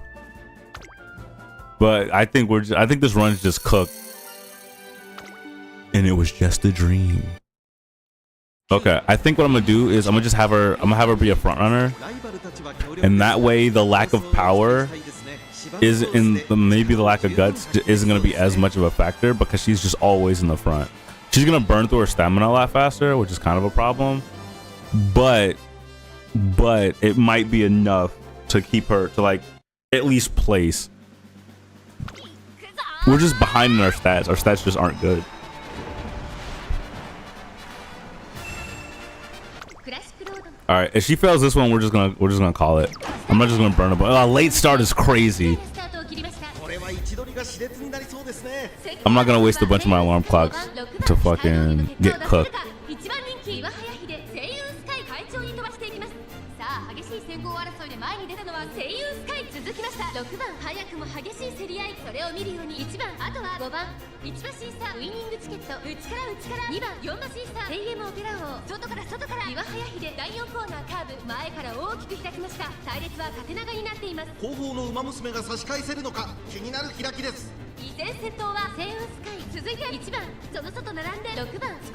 But I think I think this run's just cooked. And it was just a dream. Okay, I think what I'm gonna do is I'm gonna have her be a front runner. And that way the lack of power is maybe the lack of guts isn't gonna be as much of a factor because she's just always in the front. She's gonna burn through her stamina a lot faster, which is kind of a problem. But it might be enough to keep her to like at least place. We're just behind in our stats. Our stats just aren't good. All right, if she fails this one, we're just gonna call it. I'm not just gonna burn a late start is crazy. I'm not gonna waste a bunch of my alarm clocks to fucking get cooked.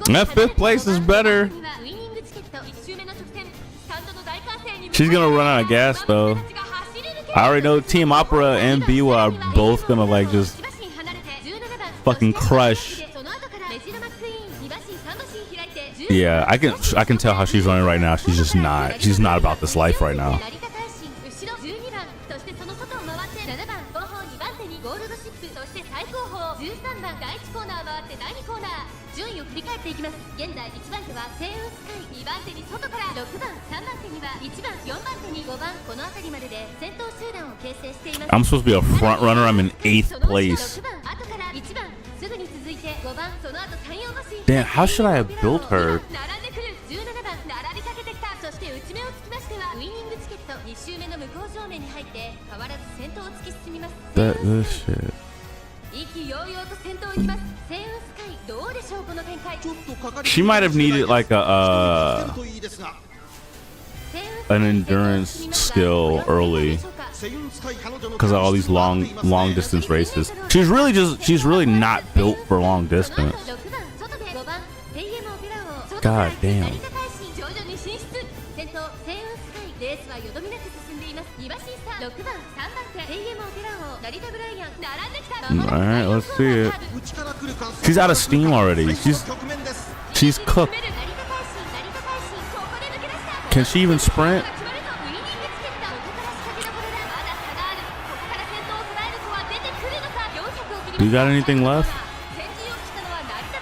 That fifth place is better. She's gonna run out of gas though. I already know Team Opera and Biwa are both gonna like just fucking crush. Yeah, I can tell how she's running right now. She's just not. She's not about this life right now. I'm supposed to be a front runner. I'm in 8th place. Damn, how should I have built her? This shit. She might have needed like an endurance skill early because of all these long distance races. She's really not built for long distance. God damn. Alright, let's see it. She's out of steam already. She's cooked. Can she even sprint? Do you got anything left?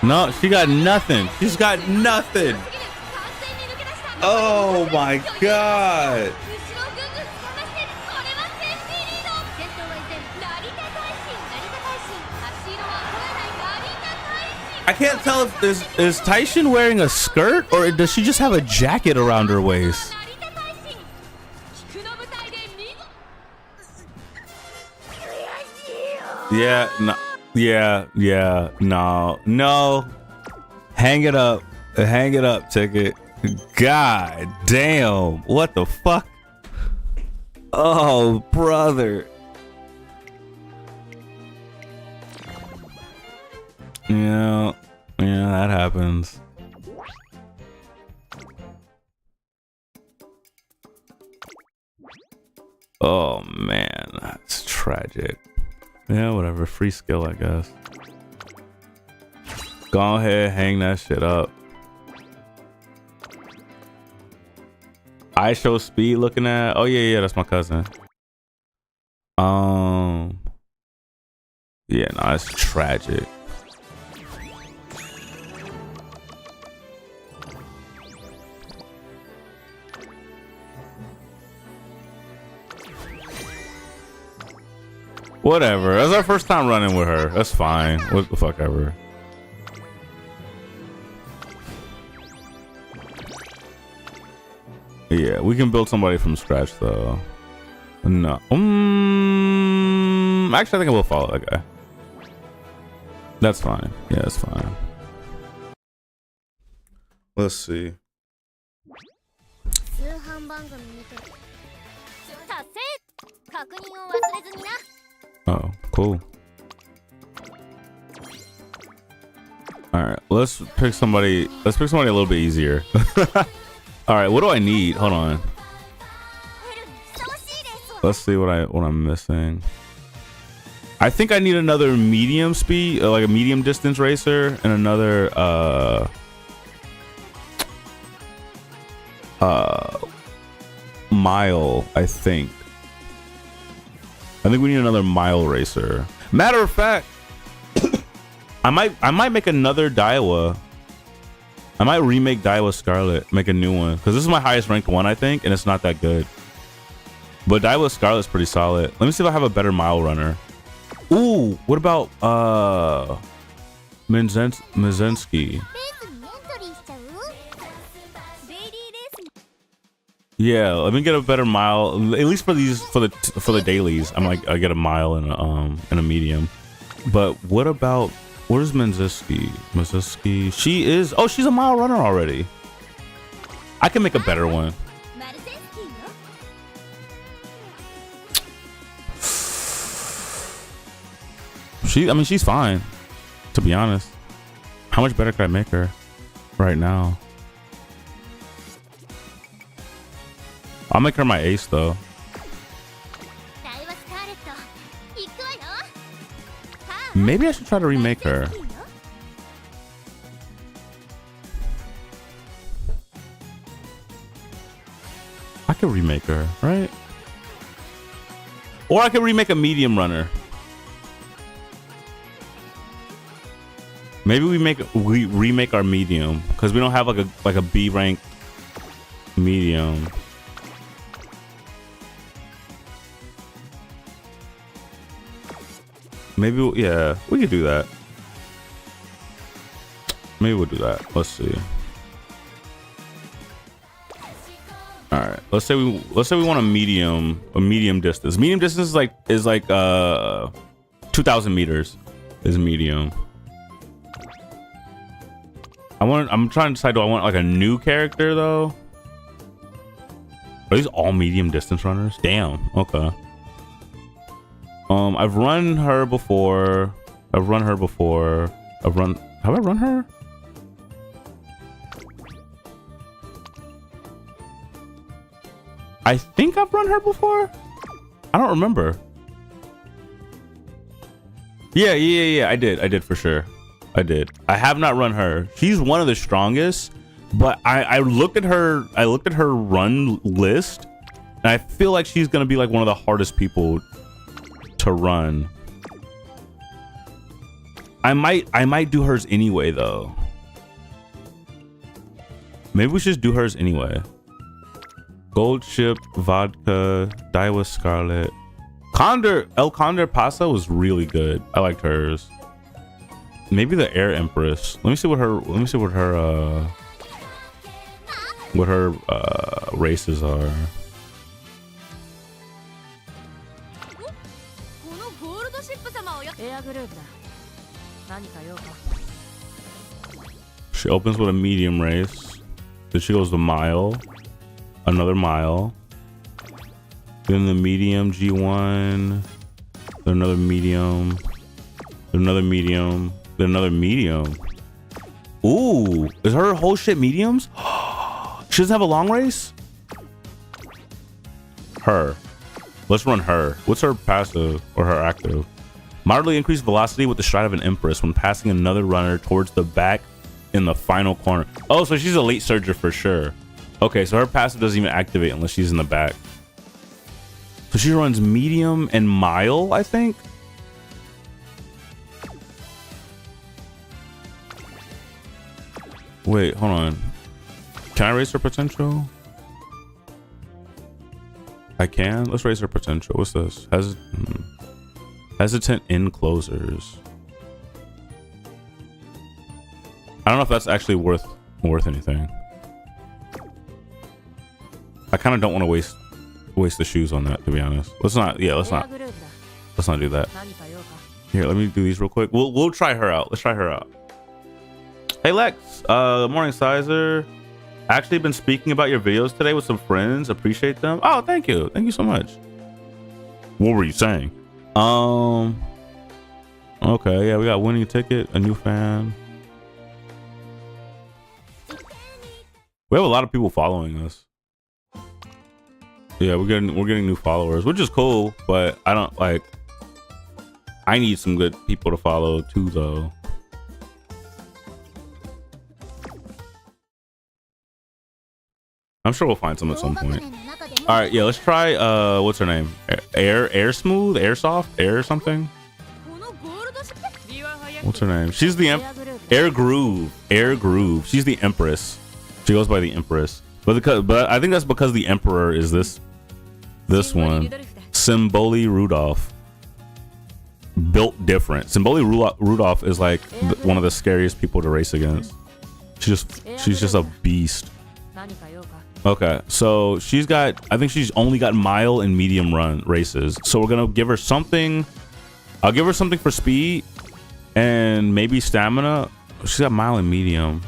No, she got nothing. She's got nothing. Oh my god. I can't tell if is Taishin wearing a skirt or does she just have a jacket around her waist? Yeah, no, no. Hang it up, Ticket. God damn, what the fuck? Oh, brother. Yeah, that happens. Oh man, that's tragic. Yeah, whatever. Free skill, I guess. Go ahead, hang that shit up. I show speed looking at. Oh yeah, that's my cousin. Yeah, no, that's tragic. Whatever. That's our first time running with her. That's fine. What the fuck ever. Yeah, we can build somebody from scratch though. No. Actually, I think I will follow that guy. That's fine. Yeah, that's fine. Let's see. Oh, cool. All right, let's pick somebody. Let's pick somebody a little bit easier. All right, what do I need? Hold on. Let's see what I'm missing. I think I need another medium speed, like a medium distance racer, and another mile. I think we need another mile racer. Matter of fact, I might make another Daiwa. I might remake Daiwa Scarlet, make a new one, because this is my highest ranked one, I think, and it's not that good. But Daiwa Scarlet's pretty solid. Let me see if I have a better mile runner. Ooh, what about Mizensky? Yeah, let me get a better mile, at least for these, for the dailies. I get a mile and a medium. But what about, where's Mizuski? She's a mile runner already. I can make a better one. She's fine, to be honest. How much better could I make her right now? I'll make her my ace though. Maybe I should try to remake her. I could remake her, right? Or I could remake a medium runner. Maybe we remake our medium, because we don't have like a B rank medium. Maybe yeah, we could do that. Maybe we'll do that. Let's see. All right. Let's say we want a medium distance. Medium distance is like 2,000 meters is medium. I'm trying to decide, do I want like a new character though? Are these all medium distance runners? Damn. Okay. I've run her before. Have I run her? I think I've run her before. I don't remember. Yeah. I did for sure. I did. I have not run her. She's one of the strongest, but I looked at her run list, and I feel like she's gonna be like one of the hardest people to run. I might do hers anyway though. Maybe we should do hers anyway. Gold Ship, Vodka, Daiwa Scarlet. El Condor Pasa was really good. I liked hers. Maybe the Air Empress. Let me see what her races are. She opens with a medium race. Then she goes the mile. Another mile. Then the medium G1. Then another medium. Then another medium. Then another medium. Ooh, is her whole shit mediums? She doesn't have a long race? Her. Let's run her. What's her passive or her active? Moderately increased velocity with the stride of an Empress when passing another runner towards the back in the final corner. Oh, so she's a late surger for sure. Okay, so her passive doesn't even activate unless she's in the back. So she runs medium and mile, I think. Wait, hold on. Can I raise her potential? I can. Let's raise her potential. What's this? Hesitant in closers. I don't know if that's actually worth anything. I kind of don't want to waste the shoes on that, to be honest. Let's not do that. Here, let me do these real quick. We'll try her out. Let's try her out. Hey Lex, morning Sizer. Actually been speaking about your videos today with some friends. Appreciate them. Oh, thank you so much. What were you saying? Okay, yeah, we got winning ticket, a new fan. We have a lot of people following us. Yeah, we're getting new followers, which is cool, but I need some good people to follow too though. I'm sure we'll find some at some point. All right, yeah, let's try what's her name? Air Smooth, Airsoft, Air something. What's her name? She's the Air Groove. She's the Empress. She goes by the Empress. But I think that's because the Emperor is this one. Symboli Rudolph. Built different. Symboli Rudolph is like one of the scariest people to race against. She's just a beast. Okay, so I think she's only got mile and medium run races. So we're gonna give her something. I'll give her something for speed and maybe stamina. She's got mile and medium.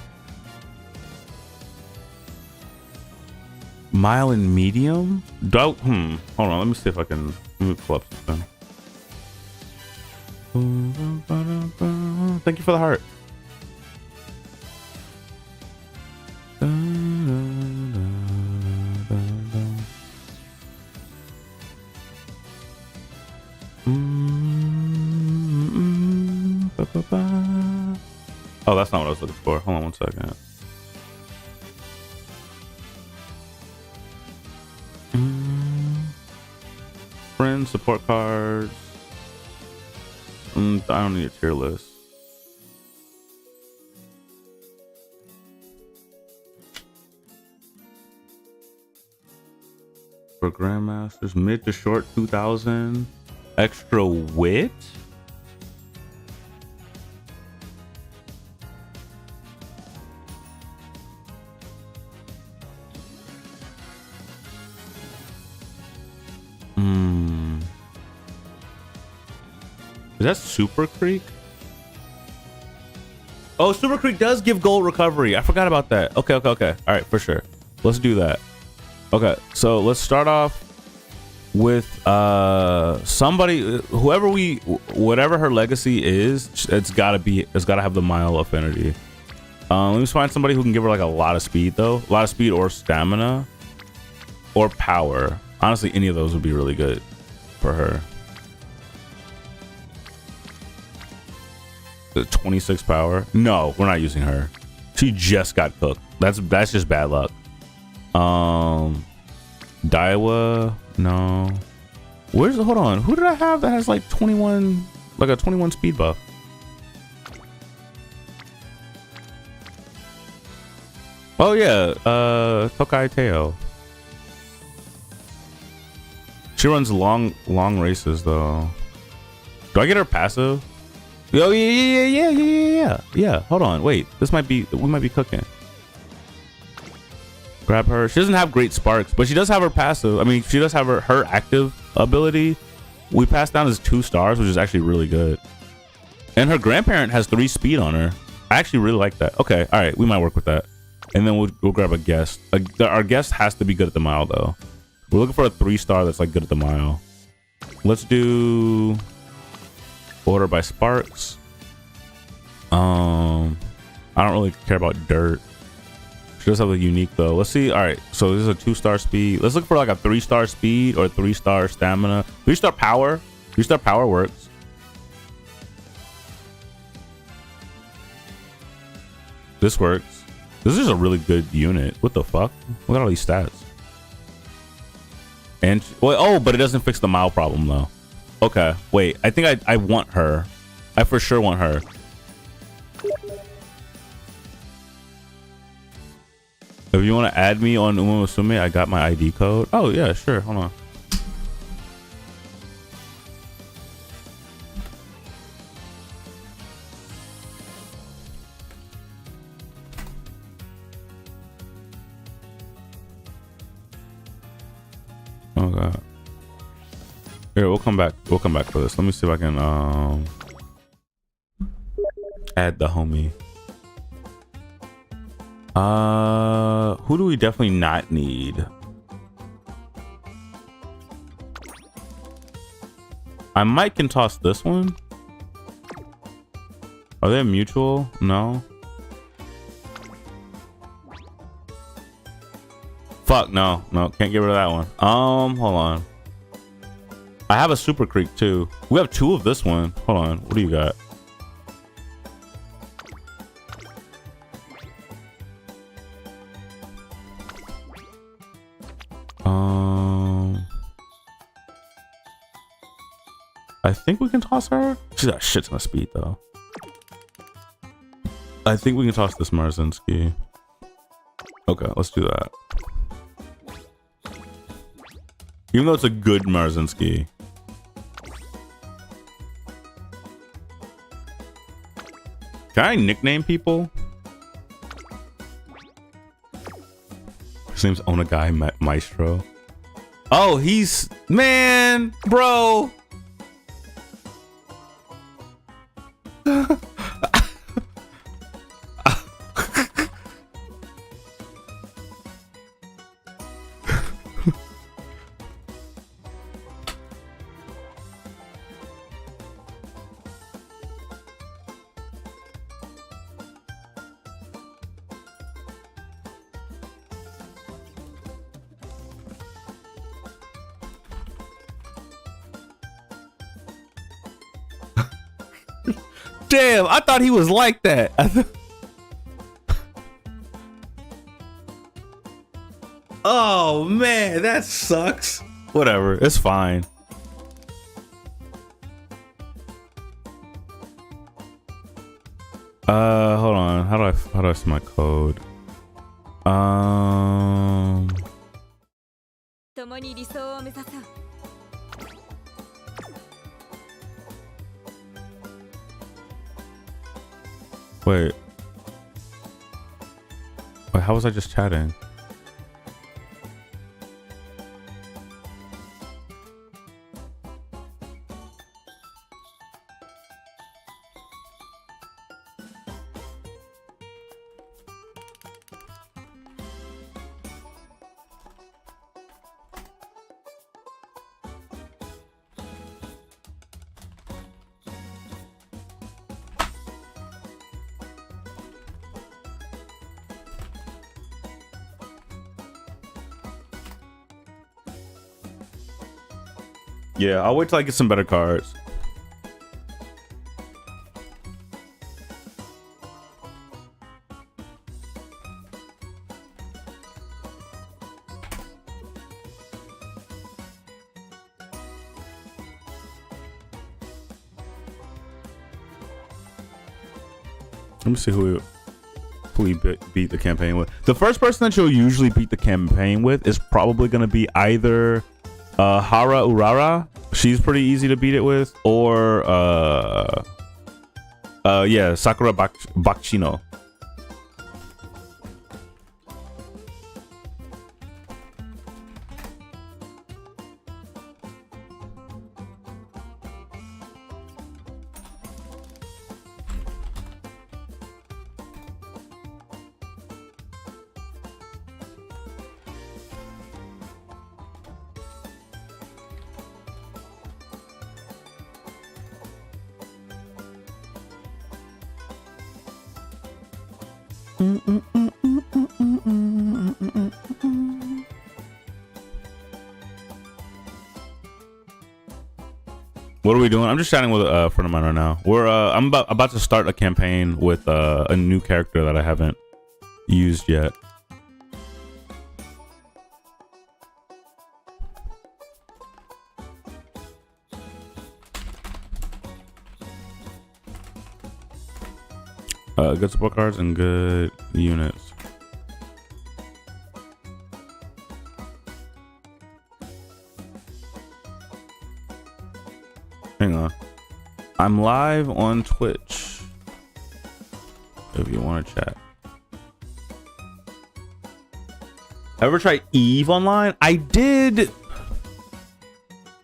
Mile and medium? Hold on, let me see if I can pull up something. Thank you for the heart. Oh, that's not what I was looking for. Hold on one second. Friends, support cards. I don't need a tier list. For Grandmasters, mid to short 2000. Extra wit? Is that Super Creek? Oh, Super Creek does give gold recovery. I forgot about that. Okay. All right, for sure. Let's do that. Okay, so let's start off with somebody, whatever her legacy is, it's gotta have the mile affinity. Let me find somebody who can give her like a lot of speed though. A lot of speed or stamina or power. Honestly, any of those would be really good for her. The 26 power. No, we're not using her. She just got cooked. That's just bad luck. Daiwa, no. Hold on, who did I have that has like 21, like a 21 speed buff? Oh yeah, Tokai Teo. She runs long races though. Do I get her passive? Oh yeah. Hold on, wait. We might be cooking. Grab her. She doesn't have great sparks, but she does have her passive. I mean, she does have her active ability. We passed down as 2 stars, which is actually really good. And her grandparent has 3 speed on her. I actually really like that. Okay, all right, we might work with that. And then we'll grab a guest. Our guest has to be good at the mile though. We're looking for a 3-star that's like good at the mile. Let's do order by sparks. I don't really care about dirt. She does have a unique though. Let's see. All right, so this is a 2-star speed. Let's look for like a 3-star speed or 3-star stamina. 3-star power. 3-star power works. This works. This is a really good unit. What the fuck? Look at all these stats. And well, oh, but it doesn't fix the Mao problem though. Okay, wait. I think I want her. I for sure want her. If you want to add me on Uma Musume, I got my ID code. Oh yeah, sure. Hold on. Oh god. Here, we'll come back. We'll come back for this. Let me see if I can add the homie. Who do we definitely not need? I might can toss this one. Are they mutual? No. Fuck no, no, can't get rid of that one. Hold on. I have a Super Creek too. We have 2 of this one. Hold on, what do you got? I think we can toss her. She's got a shit ton of speed though. I think we can toss this Marzinski. Okay, let's do that. Even though it's a good Marzinski. Can I nickname people? His name's Onagai Maestro. Oh, he's... Man, bro. Damn, I thought he was like that. Oh man, that sucks. Whatever, it's fine. Hold on. How do I see my code? Wait. Wait, how was I just chatting? Yeah, I'll wait till I get some better cards. Let me see who he beat the campaign with. The first person that you'll usually beat the campaign with is probably going to be either Hara Urara. She's pretty easy to beat it with, or yeah, Sakura Bakshino. What are we doing? I'm just chatting with a friend of mine right now. I'm about to start a campaign with a new character that I haven't used yet. Good support cards and good units. Hang on. I'm live on Twitch. If you want to chat. Ever try Eve online? I did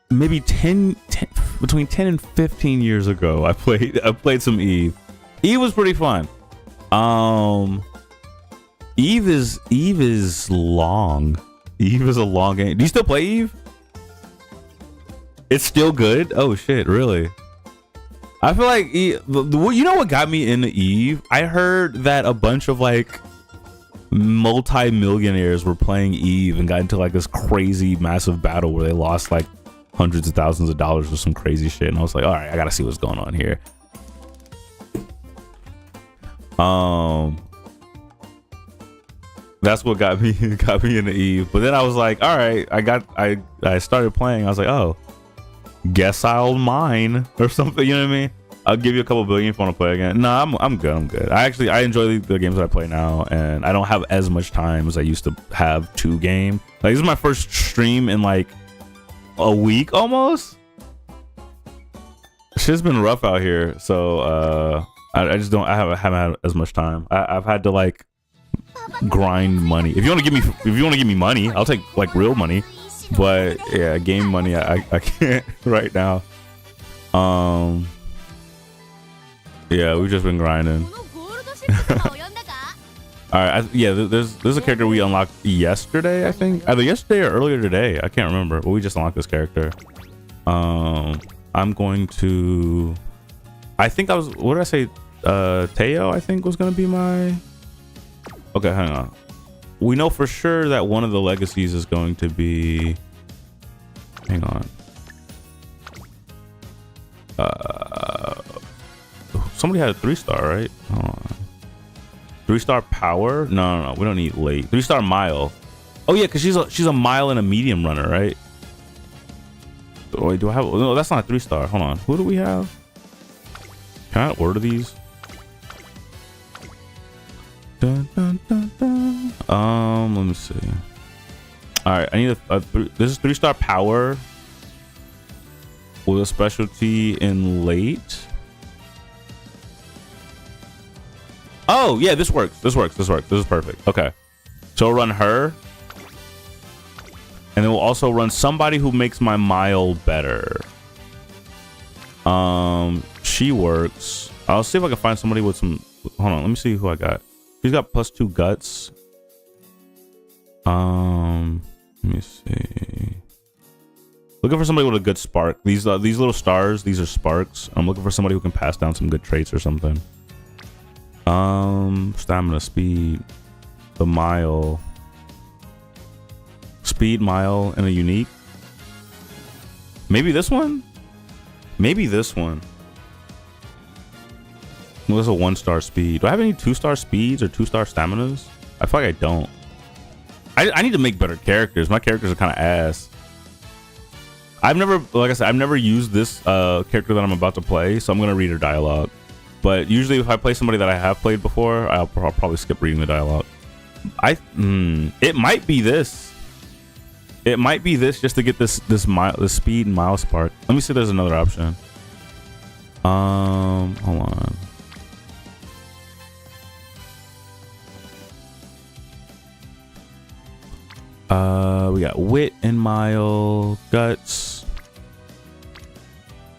maybe between 10 and 15 years ago. I played some Eve. Eve was pretty fun. Eve is long. Eve is a long game. Do you still play Eve? It's still good? Oh shit, really? I feel like you know what got me into Eve? I heard that a bunch of like multi-millionaires were playing Eve and got into like this crazy massive battle where they lost like hundreds of thousands of dollars or some crazy shit, and I was like, all right, I gotta see what's going on here. That's what got me into Eve. But then I was like, all right, I started playing. I was like, oh, guess I'll mine or something. You know what I mean? I'll give you a couple billion if you want to play again. No, I'm good. I enjoy the games that I play now, and I don't have as much time as I used to have to game. Like, this is my first stream in like a week almost. Shit's been rough out here, so I just haven't had as much time. I've had to like grind money. If you want to give me money, I'll take like real money. But yeah, game money I can't right now. Yeah, we've just been grinding. All right, there's a character we unlocked yesterday, I think. Either yesterday or earlier today. I can't remember, but we just unlocked this character. I'm going to. I think what did I say? Teo, I think, was gonna be my. Okay, hang on. We know for sure that one of the legacies is going to be. Hang on. Somebody had a 3-star, right? Hold on. 3-star power? No. We don't need late. 3-star mile. Oh yeah, because she's a mile and a medium runner, right? Wait, do I have? No, that's not a 3-star. Hold on. Who do we have? Can I order these? Dun, dun, dun, dun. Let me see. All right, I need this is 3-star power with a specialty in late. Oh yeah, this works. This is perfect. Okay, so we'll run her, and then we'll also run somebody who makes my mile better. She works. I'll see if I can find somebody with some. Hold on, let me see who I got. She's got +2 guts. Let me see. Looking for somebody with a good spark. These little stars, these are sparks. I'm looking for somebody who can pass down some good traits or something. Stamina, speed, the mile, speed, mile, and a unique. Maybe this one. Well, there's a 1-star speed. Do I have any 2-star speeds or 2-star staminas? I feel like I don't. I need to make better characters. My characters are kind of ass. Like I said, I've never used this character that I'm about to play, so I'm gonna read her dialogue. But usually, if I play somebody that I have played before, I'll probably skip reading the dialogue. It might be this. It might be this just to get this speed and mile spark. Let me see if there's another option. Hold on. We got wit and mile, guts.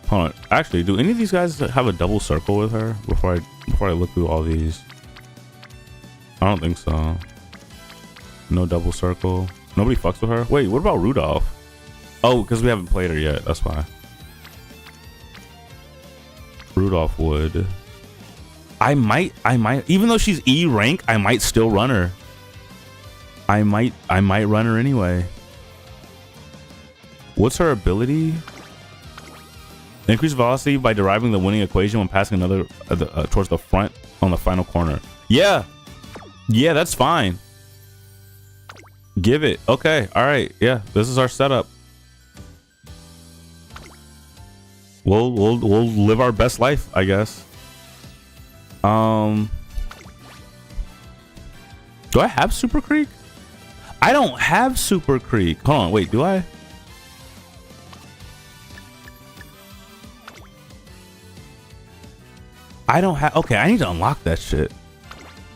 Hold on. Actually, do any of these guys have a double circle with her before I look through all these? I don't think so. No double circle. Nobody fucks with her. Wait, what about Rudolph? Oh, because we haven't played her yet. That's why. Rudolph would. I might. Even though she's E rank, I might still run her. I might run her anyway. What's her ability? Increase velocity by deriving the winning equation when passing another towards the front on the final corner. Yeah, that's fine. Give it. Okay, all right. Yeah, this is our setup. We'll live our best life, I guess. Do I have Super Creek? I don't have Super Creek. Hold on, wait, do I? I don't have. Okay, I need to unlock that shit.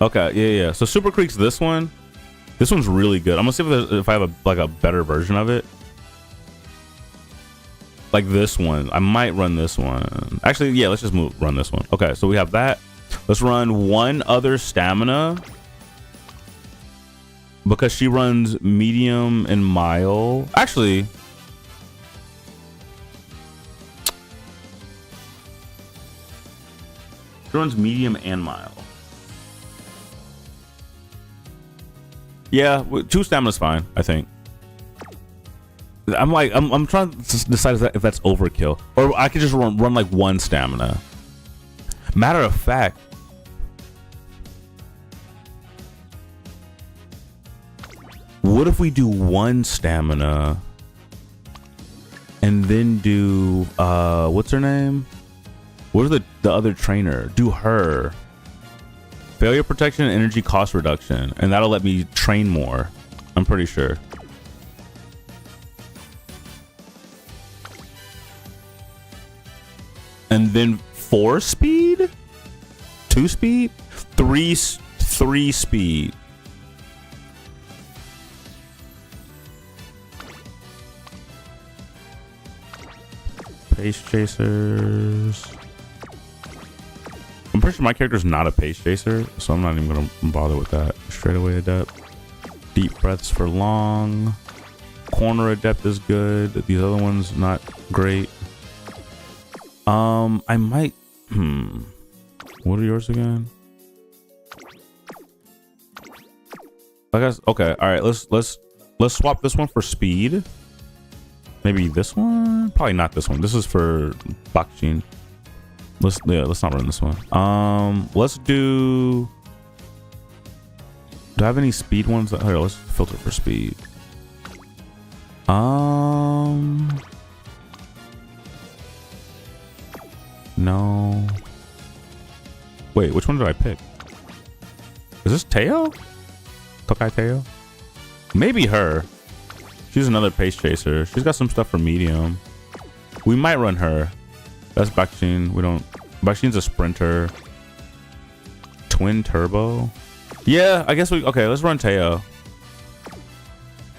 Okay, yeah. So Super Creek's this one. This one's really good. I'm gonna see if I have a better version of it. Like this one. I might run this one. Actually, yeah, let's just run this one. Okay, so we have that. Let's run one other stamina. Because she runs medium and mile. Actually, she runs medium and mile. Yeah, 2 stamina's fine, I think. I'm trying to decide if that's overkill, or I could just run like 1 stamina. Matter of fact, what if we do 1 stamina and then do what's her name? What is the other trainer? Do her. Failure protection and energy cost reduction, and that'll let me train more. I'm pretty sure. And then 4 speed, 2 speed, 3 speed. Pace chasers. I'm pretty sure my character's not a pace chaser, so I'm not even gonna bother with that. Straight away adept. Deep breaths for long. Corner adept is good. These other ones not great. I might. What are yours again? I guess. Okay. All right. Let's swap this one for speed. Maybe this one. Probably not this one. This is for Bakjin. Let's not run this one. Let's do. Do I have any speed ones? Here, let's filter for speed. No. Wait, which one did I pick? Is this Teo? Tokai Teo? Maybe her. She's another pace chaser. She's got some stuff for medium. We might run her. That's Bakjin. We don't. Bakjin's a sprinter. Twin turbo. Yeah, I guess we. Okay, let's run Teo.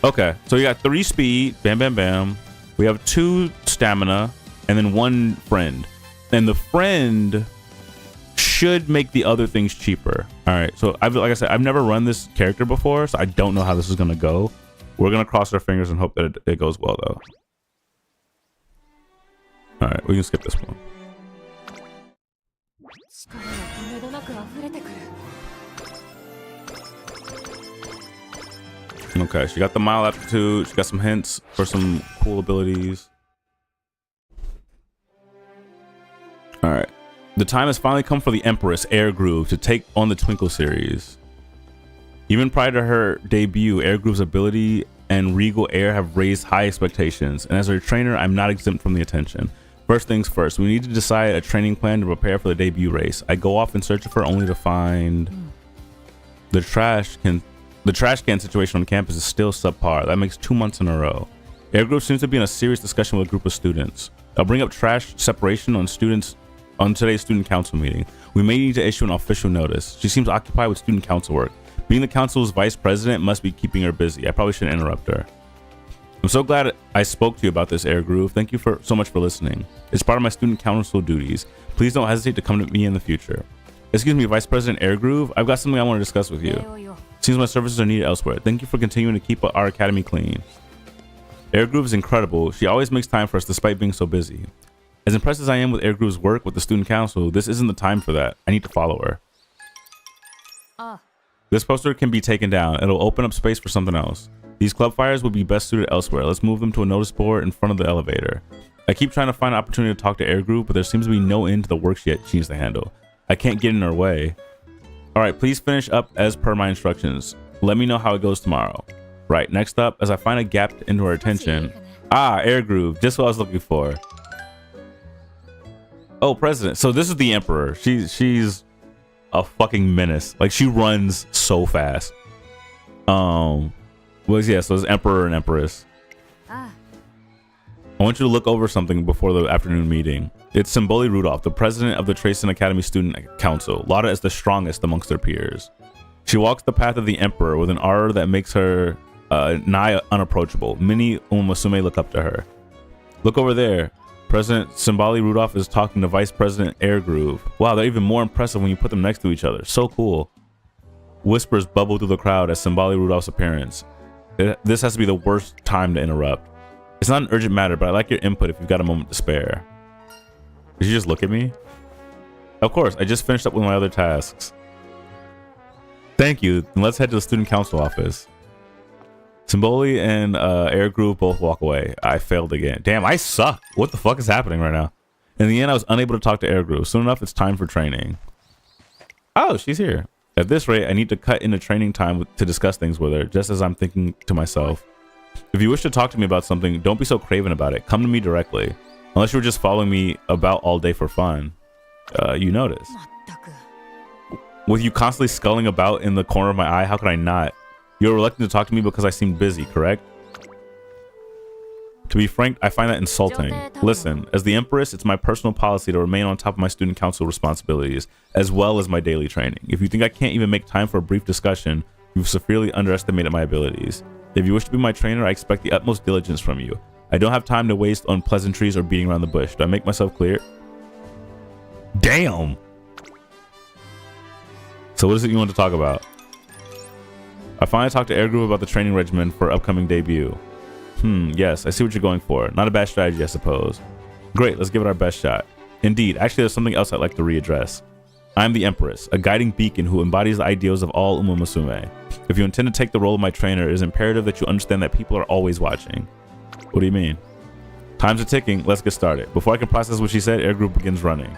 Okay, so we got 3 speed. Bam, bam, bam. We have 2 stamina, and then 1 friend. And the friend should make the other things cheaper. All right, so like I said, I've never run this character before, so I don't know how this is gonna go. We're gonna cross our fingers and hope that it goes well, though. All right, we can skip this one. Okay, she got the mile aptitude. She got some hints for some cool abilities. All right. The time has finally come for the Empress, Air Groove, to take on the Twinkle series. Even prior to her debut, Air Groove's ability and regal air have raised high expectations, and as her trainer, I'm not exempt from the attention. First things first, we need to decide a training plan to prepare for the debut race. I go off in search of her only to find the trash can situation on campus is still subpar. That makes 2 months in a row. Air Groove seems to be in a serious discussion with a group of students. I'll bring up trash separation on today's student council meeting. We may need to issue an official notice. She seems occupied with student council work. Being the council's vice president must be keeping her busy. I probably shouldn't interrupt her. I'm so glad I spoke to you about this, Air Groove. Thank you so much for listening. It's part of my student council duties. Please don't hesitate to come to me in the future. Excuse me, Vice President Air Groove. I've got something I want to discuss with you. Seems my services are needed elsewhere. Thank you for continuing to keep our academy clean. Air Groove is incredible. She always makes time for us despite being so busy. As impressed as I am with Air Groove's work with the student council, this isn't the time for that. I need to follow her. This poster can be taken down. It'll open up space for something else. These club fires would be best suited elsewhere. Let's move them to a notice board in front of the elevator. I keep trying to find an opportunity to talk to Air Group, but there seems to be no end to the work she needs to handle. I can't get in her way. All right, please finish up as per my instructions. Let me know how it goes tomorrow. Right, next up, as I find a gap into her attention. Ah, Air Groove, just what I was looking for. Oh, President. So this is the Emperor. She's a fucking menace. Like, she runs so fast. So it's Emperor and Empress. I want you to look over something before the afternoon meeting. It's Symboli Rudolph, the president of the Tracen Academy Student Council, lauded as the strongest amongst their peers. She walks the path of the Emperor with an aura that makes her nigh unapproachable. Many Umamusume look up to her. Look over there. President Symboli Rudolph is talking to Vice President Air Groove. Wow, they're even more impressive when you put them next to each other. So cool. Whispers bubble through the crowd at Symboli Rudolph's appearance. This has to be the worst time to interrupt. It's not an urgent matter, but I like your input if you've got a moment to spare. Did you just look at me? Of course, I just finished up with my other tasks. Thank you, and let's head to the student council office. Symboli and Air Groove both walk away. I failed again. Damn, I suck. What the fuck is happening right now? In the end, I was unable to talk to Air Groove. Soon enough, it's time for training. Oh, she's here. At this rate, I need to cut into training time to discuss things with her, just as I'm thinking to myself. If you wish to talk to me about something, don't be so craven about it. Come to me directly. Unless you were just following me about all day for fun. You notice. With you constantly sculling about in the corner of my eye, how could I not? You're reluctant to talk to me because I seem busy, correct? To be frank, I find that insulting. Listen, as the Empress, it's my personal policy to remain on top of my student council responsibilities, as well as my daily training. If you think I can't even make time for a brief discussion, you've severely underestimated my abilities. If you wish to be my trainer, I expect the utmost diligence from you. I don't have time to waste on pleasantries or beating around the bush. Do I make myself clear? Damn! So what is it you want to talk about? I finally talked to Air Groove about the training regimen for upcoming debut. Yes, I see what you're going for. Not a bad strategy, I suppose. Great, let's give it our best shot. Indeed, actually there's something else I'd like to readdress. I'm the Empress, a guiding beacon who embodies the ideals of all Umamusume. If you intend to take the role of my trainer, it is imperative that you understand that people are always watching. What do you mean? Time's are ticking, let's get started. Before I can process what she said, Air Group begins running.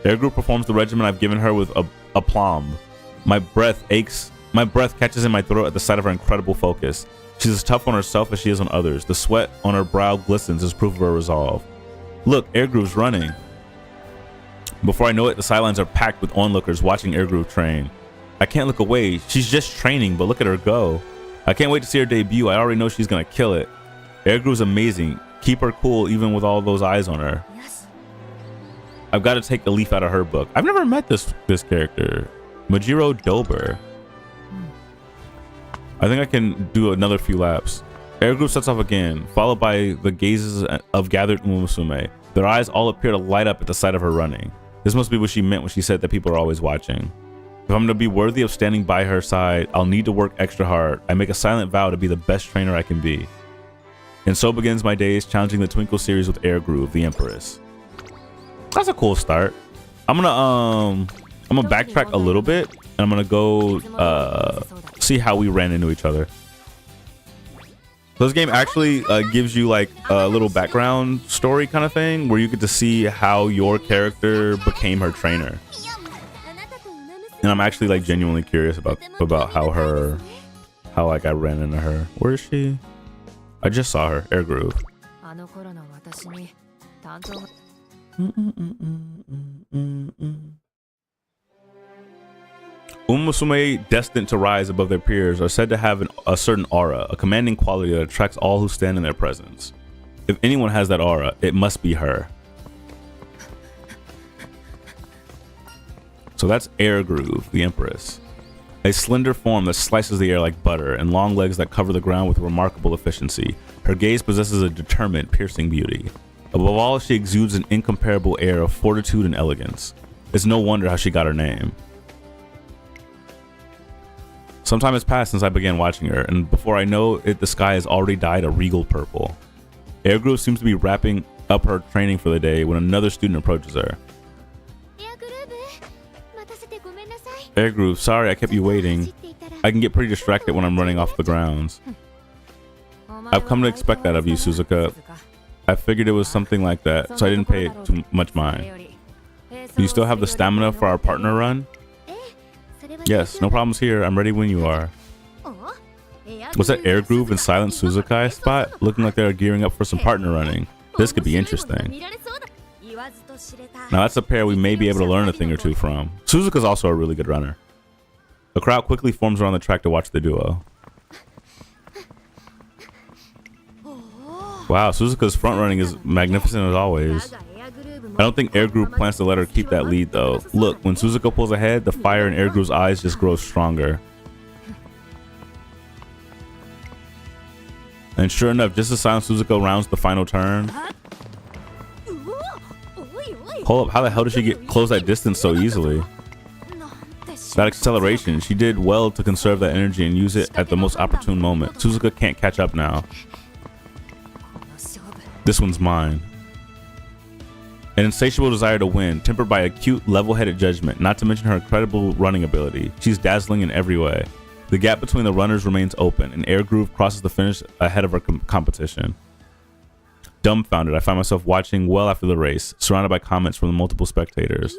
Air Group performs the regimen I've given her with aplomb. My breath aches. My breath catches in my throat at the sight of her incredible focus. She's as tough on herself as she is on others. The sweat on her brow glistens as proof of her resolve. Look, Air Groove's running. Before I know it, the sidelines are packed with onlookers watching Air Groove train. I can't look away. She's just training, but look at her go. I can't wait to see her debut. I already know she's gonna kill it. Air Groove's amazing. Keep her cool even with all those eyes on her. Yes. I've got to take a leaf out of her book. I've never met this character. Majiro Dober. I think I can do another few laps. Air Group sets off again, followed by the gazes of gathered Umamusume. Their eyes all appear to light up at the sight of her running. This must be what she meant when she said that people are always watching. If I'm to be worthy of standing by her side, I'll need to work extra hard. I make a silent vow to be the best trainer I can be. And so begins my days challenging the Twinkle series with Air Groove, the Empress. That's a cool start. I'm gonna backtrack a little bit, and I'm gonna go see how we ran into each other. So this game actually gives you like a little background story kind of thing where you get to see how your character became her trainer. And I'm actually like genuinely curious about how like I ran into her. Where is she? I just saw her. Air Groove. Umamusume destined to rise above their peers are said to have a certain aura, a commanding quality that attracts all who stand in their presence. If anyone has that aura, it must be her. So that's Air Groove, the Empress. A slender form that slices the air like butter and long legs that cover the ground with remarkable efficiency. Her gaze possesses a determined, piercing beauty. Above all, she exudes an incomparable air of fortitude and elegance. It's no wonder how she got her name. Some time has passed since I began watching her, and before I know it, the sky has already dyed a regal purple. Air Groove seems to be wrapping up her training for the day when another student approaches her. Air Groove, sorry I kept you waiting. I can get pretty distracted when I'm running off the grounds. I've come to expect that of you, Suzuka. I figured it was something like that, so I didn't pay it too much mind. Do you still have the stamina for our partner run? Yes, no problems here. I'm ready when you are. What's that Air Groove and Silent Suzukai spot? Looking like they're gearing up for some partner running. This could be interesting. Now that's a pair we may be able to learn a thing or two from. Suzuka's also a really good runner. A crowd quickly forms around the track to watch the duo. Wow, Suzuka's front running is magnificent as always. I don't think Air Groove plans to let her keep that lead though. Look, when Suzuka pulls ahead, the fire in Air Groove's eyes just grows stronger. And sure enough, just as Silent Suzuka rounds the final turn. Hold up, how the hell did she close that distance so easily? That acceleration, she did well to conserve that energy and use it at the most opportune moment. Suzuka can't catch up now. This one's mine. An insatiable desire to win, tempered by acute, level-headed judgment, not to mention her incredible running ability. She's dazzling in every way. The gap between the runners remains open, and Air Groove crosses the finish ahead of her competition. Dumbfounded, I find myself watching well after the race, surrounded by comments from the multiple spectators.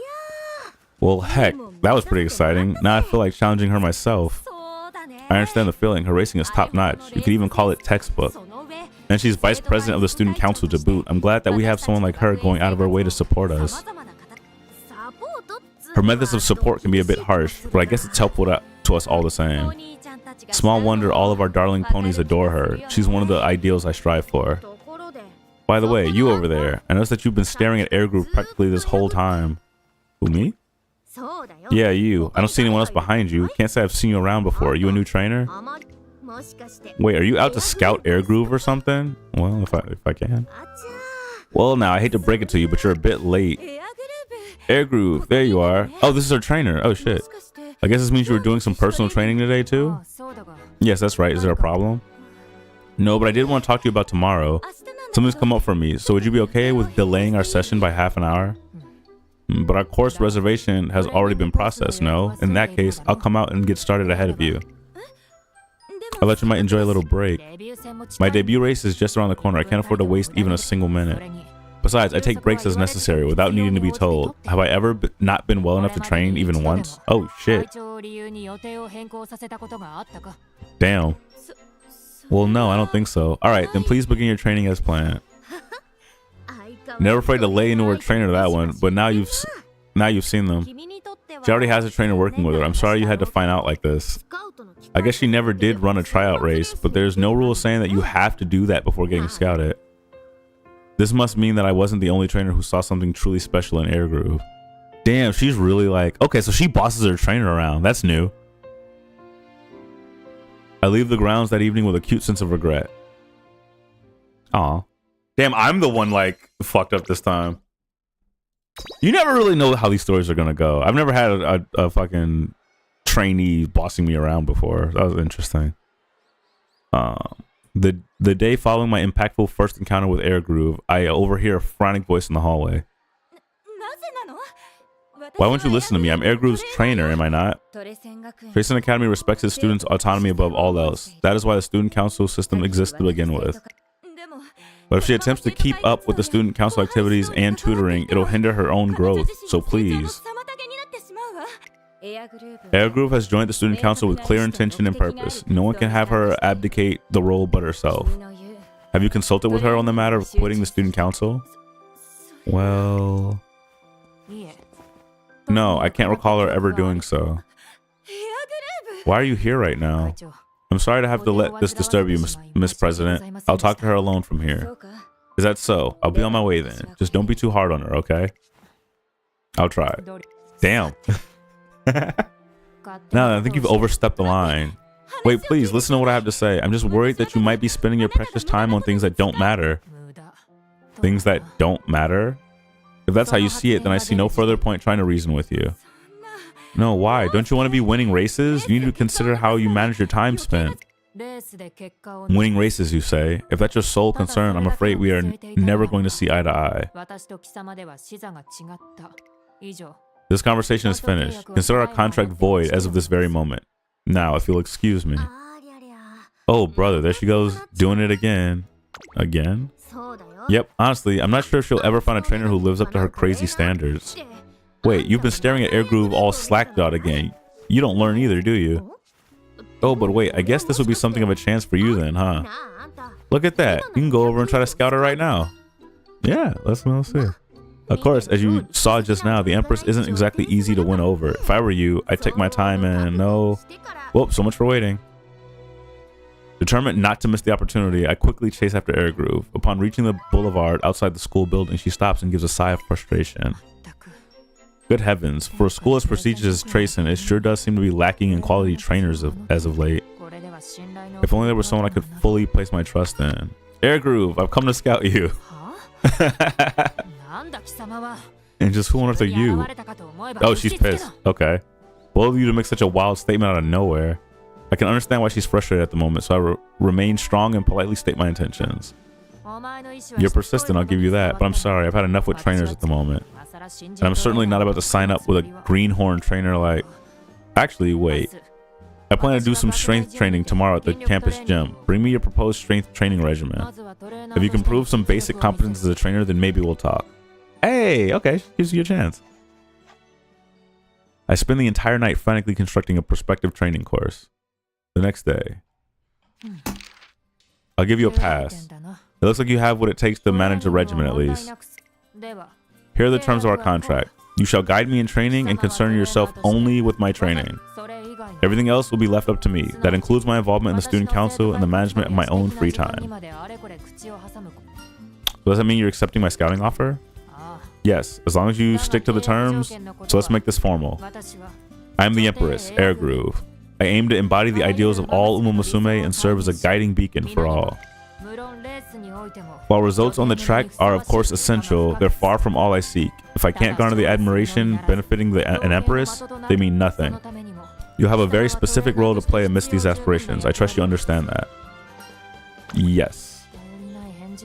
Well, heck, that was pretty exciting. Now I feel like challenging her myself. I understand the feeling. Her racing is top-notch. You could even call it textbook. And she's vice president of the student council to boot. I'm glad that we have someone like her going out of her way to support us. Her methods of support can be a bit harsh, but I guess it's helpful to us all the same. Small wonder all of our darling ponies adore her. She's one of the ideals I strive for. By the way, you over there, I noticed that you've been staring at Air Groove practically this whole time. Who, me? Yeah, you. I don't see anyone else behind you. Can't say I've seen you around before. Are you a new trainer? Wait, are you out to scout Air Groove or something? Well, if I can. Well, now, I hate to break it to you, but you're a bit late. Air Groove, there you are. Oh, this is our trainer. Oh, shit. I guess this means you were doing some personal training today, too? Yes, that's right. Is there a problem? No, but I did want to talk to you about tomorrow. Something's come up for me, so would you be okay with delaying our session by half an hour? But our course reservation has already been processed, no? In that case, I'll come out and get started ahead of you. I thought you might enjoy a little break. My debut race is just around the corner. I can't afford to waste even a single minute. Besides, I take breaks as necessary without needing to be told. Have I ever not been well enough to train even once? Oh, shit. Damn. Well, no, I don't think so. Alright, then please begin your training as planned. Never afraid to lay into her trainer that one, but now you've seen them. She already has a trainer working with her. I'm sorry you had to find out like this. I guess she never did run a tryout race, but there's no rule saying that you have to do that before getting scouted. This must mean that I wasn't the only trainer who saw something truly special in Air Groove. Damn, she's really like... Okay, so she bosses her trainer around. That's new. I leave the grounds that evening with a cute sense of regret. Aw. Damn, I'm the one, like, fucked up this time. You never really know how these stories are gonna go. I've never had a fucking trainee bossing me around before. That was interesting. The day following my impactful first encounter with Air Groove, I overhear a frantic voice in the hallway. Why won't you listen to me? I'm Air Groove's trainer, am I not? Tracing Academy respects its students' autonomy above all else. That is why the student council system exists to begin with. But if she attempts to keep up with the student council activities and tutoring, it'll hinder her own growth, so please. Air Groove has joined the student council with clear intention and purpose. No one can have her abdicate the role but herself. Have you consulted with her on the matter of quitting the student council? Well... No, I can't recall her ever doing so. Why are you here right now? I'm sorry to have to let this disturb you, Miss President. I'll talk to her alone from here. Is that so? I'll be on my way then. Just don't be too hard on her, okay? I'll try. Damn. No, I think you've overstepped the line. Wait, please, listen to what I have to say. I'm just worried that you might be spending your precious time on things that don't matter. Things that don't matter? If that's how you see it, then I see no further point trying to reason with you. No, why? Don't you want to be winning races? You need to consider how you manage your time spent. Winning races, you say? If that's your sole concern, I'm afraid we are never going to see eye to eye. This conversation is finished. Consider our contract void as of this very moment. Now, if you'll excuse me. Oh, brother, there she goes doing it again. Again? そうだよ Yep, honestly, I'm not sure if she'll ever find a trainer who lives up to her crazy standards. Wait, you've been staring at Air Groove all slack-jawed again. You don't learn either, do you? Oh, but wait, I guess this would be something of a chance for you then, huh? なああんた Look at that. You can go over and try to scout her right now. Yeah, let's see. Of course, as you saw just now, the Empress isn't exactly easy to win over. If I were you, I'd take my time and no... Whoop, so much for waiting. Determined not to miss the opportunity, I quickly chase after Air Groove. Upon reaching the boulevard outside the school building, she stops and gives a sigh of frustration. Good heavens, for a school as prestigious as Trayson, it sure does seem to be lacking in quality trainers as of late. If only there was someone I could fully place my trust in. Air Groove, I've come to scout you. And just who on earth are you? Oh, she's pissed. Okay. Both of you to make such a wild statement out of nowhere. I can understand why she's frustrated at the moment, so I remain strong and politely state my intentions. You're persistent, I'll give you that, but I'm sorry, I've had enough with trainers at the moment. And I'm certainly not about to sign up with a greenhorn trainer like... Actually, wait. I plan to do some strength training tomorrow at the campus gym. Bring me your proposed strength training regimen. If you can prove some basic competence as a trainer, then maybe we'll talk. Hey, okay, gives you a chance. I spend the entire night frantically constructing a prospective training course. The next day, I'll give you a pass. It looks like you have what it takes to manage a regiment at least. Here are the terms of our contract. You shall guide me in training and concern yourself only with my training. Everything else will be left up to me. That includes my involvement in the student council and the management of my own free time. So does that mean you're accepting my scouting offer? Yes, as long as you stick to the terms. So let's make this formal. I am the Empress, Air Groove. I aim to embody the ideals of all Umamusume and serve as a guiding beacon for all. While results on the track are of course essential, they're far from all I seek. If I can't garner the admiration benefiting an Empress, they mean nothing. You'll have a very specific role to play amidst these aspirations. I trust you understand that. Yes.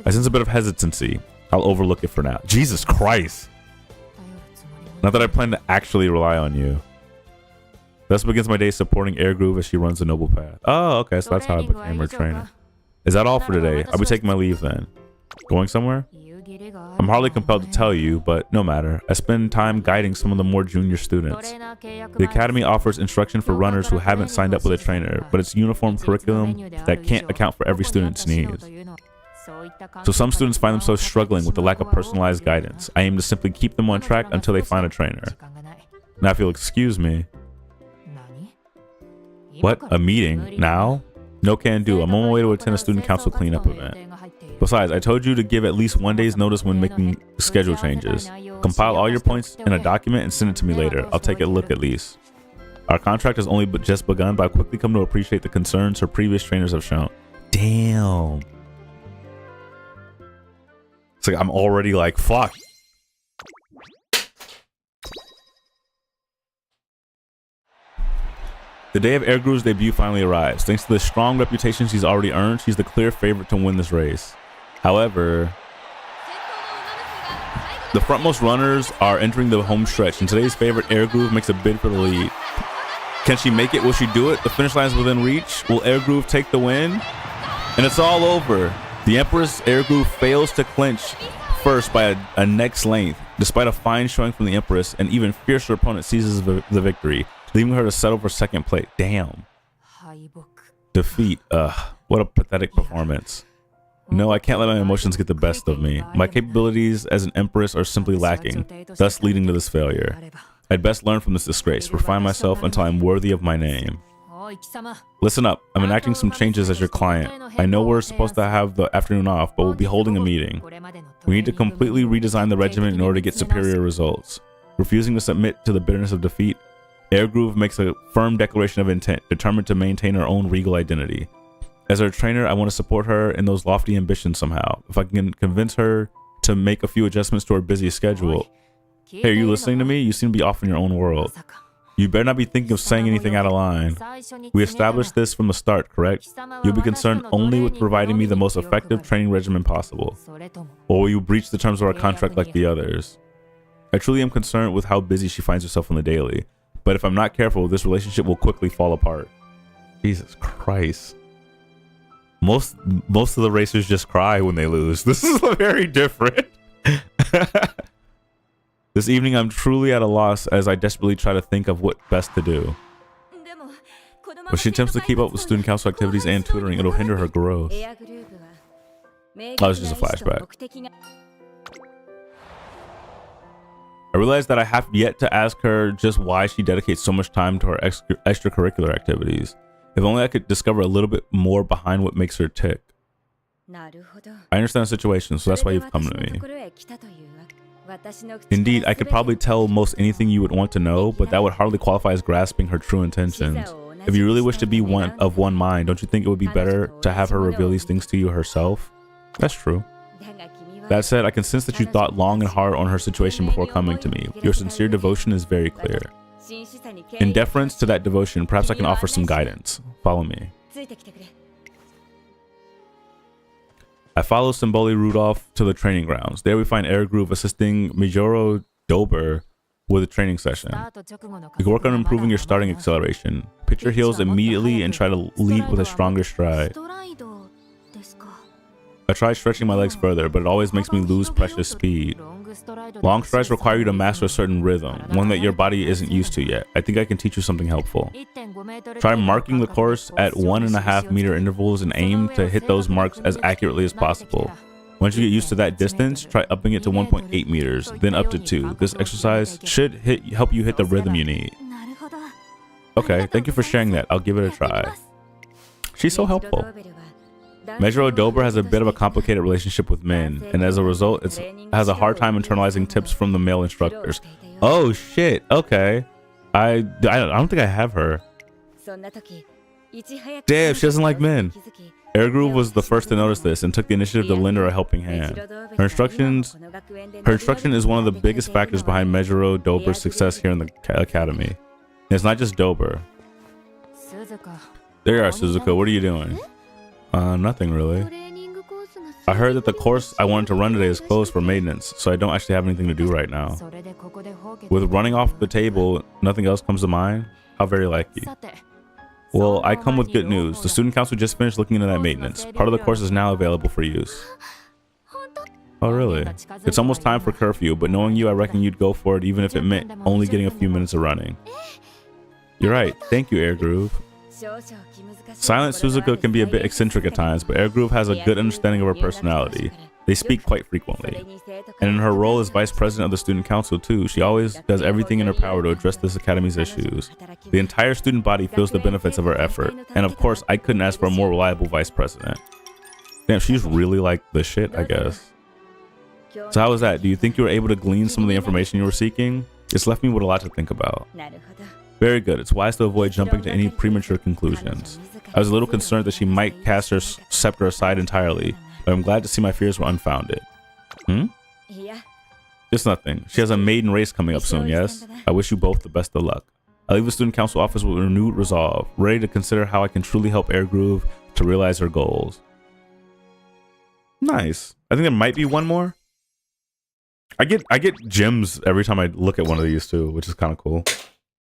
I sense a bit of hesitancy. I'll overlook it for now. Jesus Christ. Not that I plan to actually rely on you. Thus begins my day supporting Air Groove as she runs the noble path. Oh, okay, so that's how I became her trainer. Is that all for today? I'll be taking my leave then. Going somewhere? I'm hardly compelled to tell you, but no matter. I spend time guiding some of the more junior students. The Academy offers instruction for runners who haven't signed up with a trainer, but it's uniform curriculum that can't account for every student's needs. So some students find themselves struggling with the lack of personalized guidance. I aim to simply keep them on track until they find a trainer. Now if you'll excuse me. What? A meeting? Now? No can do. I'm on my way to attend a student council cleanup event. Besides, I told you to give at least 1 day's notice when making schedule changes. Compile all your points in a document and send it to me later. I'll take a look at least. Our contract has only just begun, but I've quickly come to appreciate the concerns her previous trainers have shown. Damn. It's like I'm already like, fuck. The day of Air Groove's debut finally arrives. Thanks to the strong reputation she's already earned, she's the clear favorite to win this race. However, the frontmost runners are entering the home stretch, and today's favorite Air Groove makes a bid for the lead. Can she make it? Will she do it? The finish line is within reach. Will Air Groove take the win? And it's all over. The Empress Air Groove fails to clinch first by a neck's length. Despite a fine showing from the Empress, an even fiercer opponent seizes the victory, leaving her to settle for second place. Damn. Defeat. What a pathetic performance. No, I can't let my emotions get the best of me. My capabilities as an Empress are simply lacking, thus leading to this failure. I'd best learn from this disgrace, refine myself until I'm worthy of my name. Listen up, I'm enacting some changes as your client. I know we're supposed to have the afternoon off, but we'll be holding a meeting. We need to completely redesign the regimen in order to get superior results. Refusing to submit to the bitterness of defeat, Air Groove makes a firm declaration of intent, determined to maintain her own regal identity. As her trainer, I want to support her in those lofty ambitions somehow. If I can convince her to make a few adjustments to her busy schedule. Hey, are you listening to me? You seem to be off in your own world. You better not be thinking of saying anything out of line. We established this from the start, correct? You'll be concerned only with providing me the most effective training regimen possible. Or will you breach the terms of our contract like the others? I truly am concerned with how busy she finds herself on the daily. But if I'm not careful, this relationship will quickly fall apart. Jesus Christ. Most of the racers just cry when they lose. This is very different. This evening, I'm truly at a loss as I desperately try to think of what best to do. When she attempts to keep up with student council activities and tutoring, it'll hinder her growth. That was just a flashback. I realized that I have yet to ask her just why she dedicates so much time to her extracurricular activities. If only I could discover a little bit more behind what makes her tick. I understand the situation, so that's why you've come to me. Indeed, I could probably tell most anything you would want to know, but that would hardly qualify as grasping her true intentions. If you really wish to be of one mind, don't you think it would be better to have her reveal these things to you herself? That's true. That said, I can sense that you thought long and hard on her situation before coming to me. Your sincere devotion is very clear. In deference to that devotion, perhaps I can offer some guidance. Follow me. I follow Symboli Rudolph to the training grounds. There we find Air Groove assisting Majoro Dober with a training session. You can work on improving your starting acceleration. Pitch your heels immediately and try to lead with a stronger stride. I try stretching my legs further, but it always makes me lose precious speed. Long strides require you to master a certain rhythm, one that your body isn't used to yet. I think I can teach you something helpful. Try marking the course at 1.5 meter intervals and aim to hit those marks as accurately as possible. Once you get used to that distance, try upping it to 1.8 meters, then up to 2. This exercise should help you hit the rhythm you need. Okay, thank you for sharing that. I'll give it a try. She's so helpful. Majoro Dober has a bit of a complicated relationship with men, and as a result, it has a hard time internalizing tips from the male instructors. Oh shit, okay. I don't think I have her. Damn, she doesn't like men. Air Groove was the first to notice this and took the initiative to lend her a helping hand. Her instruction is one of the biggest factors behind Majoro Dober's success here in the academy. And it's not just Dober. There you are, Suzuka. What are you doing? Nothing really. I heard that the course I wanted to run today is closed for maintenance, so I don't actually have anything to do right now. With running off the table, nothing else comes to mind? How very lucky. Well, I come with good news. The student council just finished looking into that maintenance. Part of the course is now available for use. Oh really? It's almost time for curfew, but knowing you, I reckon you'd go for it even if it meant only getting a few minutes of running. You're right. Thank you, Air Groove. Silent Suzuka can be a bit eccentric at times, but Air Groove has a good understanding of her personality. They speak quite frequently. And in her role as vice president of the student council too, she always does everything in her power to address this academy's issues. The entire student body feels the benefits of her effort. And of course, I couldn't ask for a more reliable vice president. Damn, she's really like the shit, I guess. So how was that? Do you think you were able to glean some of the information you were seeking? It's left me with a lot to think about. Very good. It's wise to avoid jumping to any premature conclusions. I was a little concerned that she might cast her scepter aside entirely, but I'm glad to see my fears were unfounded. Just nothing. She has a maiden race coming up soon, yes? I wish you both the best of luck. I leave the student council office with renewed resolve, ready to consider how I can truly help Air Groove to realize her goals. Nice. I think there might be one more. I get gems every time I look at one of these too, which is kind of cool.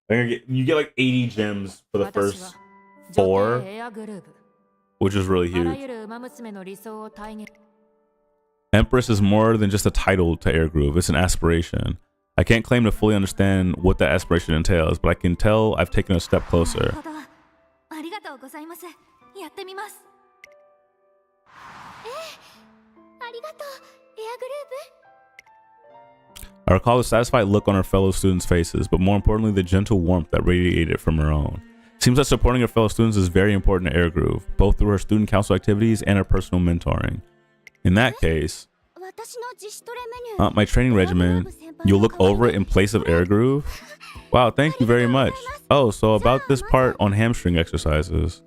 You get like 80 gems for the first 4, which is really huge. Empress is more than just a title to Air Groove, it's an aspiration. I can't claim to fully understand what that aspiration entails, but I can tell I've taken a step closer. I recall the satisfied look on her fellow students' faces, but more importantly, the gentle warmth that radiated from her own. Seems that supporting her fellow students is very important to Air Groove, both through her student council activities and her personal mentoring. In that case, my training regimen, you'll look over it in place of Air Groove? Wow, thank you very much. Oh, so about this part on hamstring exercises.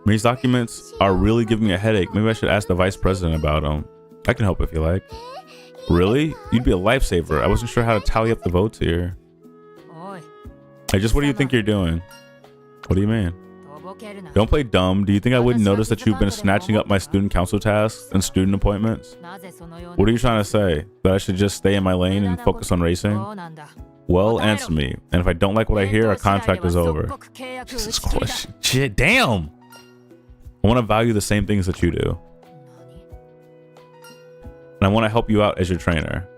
These documents are really giving me a headache. Maybe I should ask the vice president about them. I can help if you like. Really? You'd be a lifesaver. I wasn't sure how to tally up the votes here. Hey, just what do you think you're doing? What do you mean? Don't play dumb. Do you think I wouldn't notice that you've been snatching up my student council tasks and student appointments? What are you trying to say? That I should just stay in my lane and focus on racing? Well, answer me. And if I don't like what I hear, our contract is over. Jesus Christ. Shit, damn! I want to value the same things that you do. And I want to help you out as your trainer.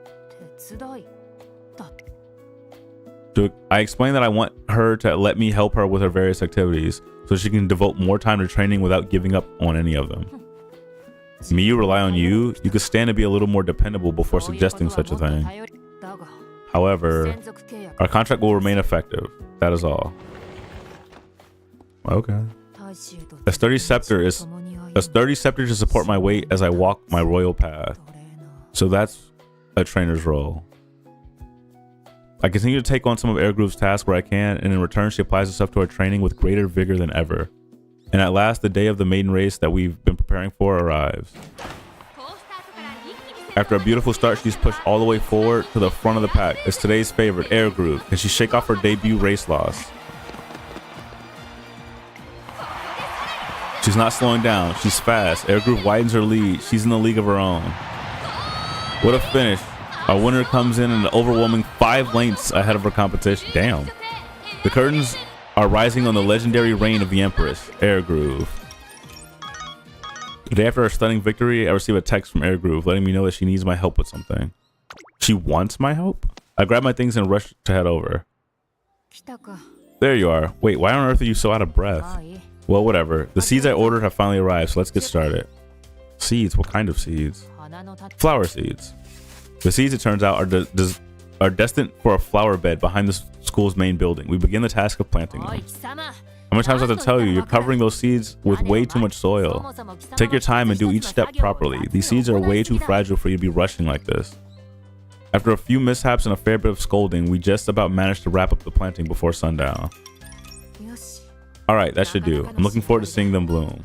I explained that I want her to let me help her with her various activities so she can devote more time to training without giving up on any of them. Miyu rely on you. You could stand to be a little more dependable before suggesting such a thing. However, our contract will remain effective. That is all. Okay. A sturdy scepter to support my weight as I walk my royal path. So that's a trainer's role. I continue to take on some of Airgroove's tasks where I can, and in return she applies herself to our training with greater vigor than ever. And at last, the day of the maiden race that we've been preparing for arrives. After a beautiful start, she's pushed all the way forward to the front of the pack as today's favorite, Airgroove. Can she shake off her debut race loss? She's not slowing down. She's fast. Airgroove widens her lead. She's in the league of her own. What a finish. Our winner comes in an overwhelming 5 lengths ahead of her competition. Damn. The curtains are rising on the legendary reign of the Empress, Airgroove. The day after our stunning victory, I receive a text from Airgroove letting me know that she needs my help with something. She wants my help? I grab my things and rush to head over. There you are. Wait, why on earth are you so out of breath? Well, whatever. The seeds I ordered have finally arrived, so let's get started. Seeds? What kind of seeds? Flower seeds. The seeds, it turns out, are destined for a flower bed behind the school's main building. We begin the task of planting them. How many times do I have to tell you? You're covering those seeds with way too much soil. Take your time and do each step properly. These seeds are way too fragile for you to be rushing like this. After a few mishaps and a fair bit of scolding, we just about managed to wrap up the planting before sundown. Alright, that should do. I'm looking forward to seeing them bloom.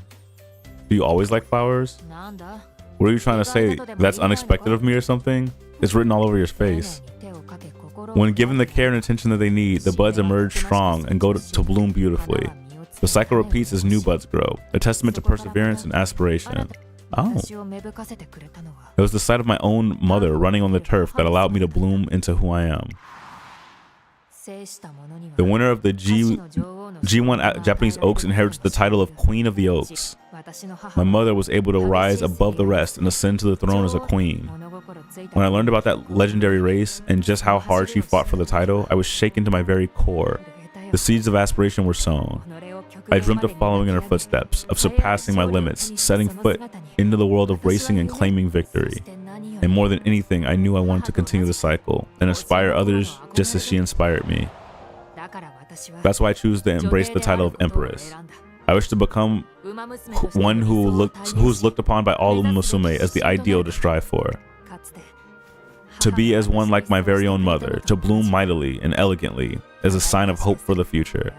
Do you always like flowers? What are you trying to say? That's unexpected of me or something? It's written all over your face. When given the care and attention that they need, the buds emerge strong and go to bloom beautifully. The cycle repeats as new buds grow, a testament to perseverance and aspiration. Oh. It was the sight of my own mother running on the turf that allowed me to bloom into who I am. The winner of the G1 Japanese Oaks inherits the title of Queen of the Oaks. My mother was able to rise above the rest and ascend to the throne as a queen. When I learned about that legendary race and just how hard she fought for the title, I was shaken to my very core. The seeds of aspiration were sown. I dreamt of following in her footsteps, of surpassing my limits, setting foot into the world of racing and claiming victory. And more than anything, I knew I wanted to continue the cycle and inspire others just as she inspired me. That's why I choose to embrace the title of Empress. I wish to become one who's looked upon by all Umamusume as the ideal to strive for. To be as one like my very own mother, to bloom mightily and elegantly as a sign of hope for the future.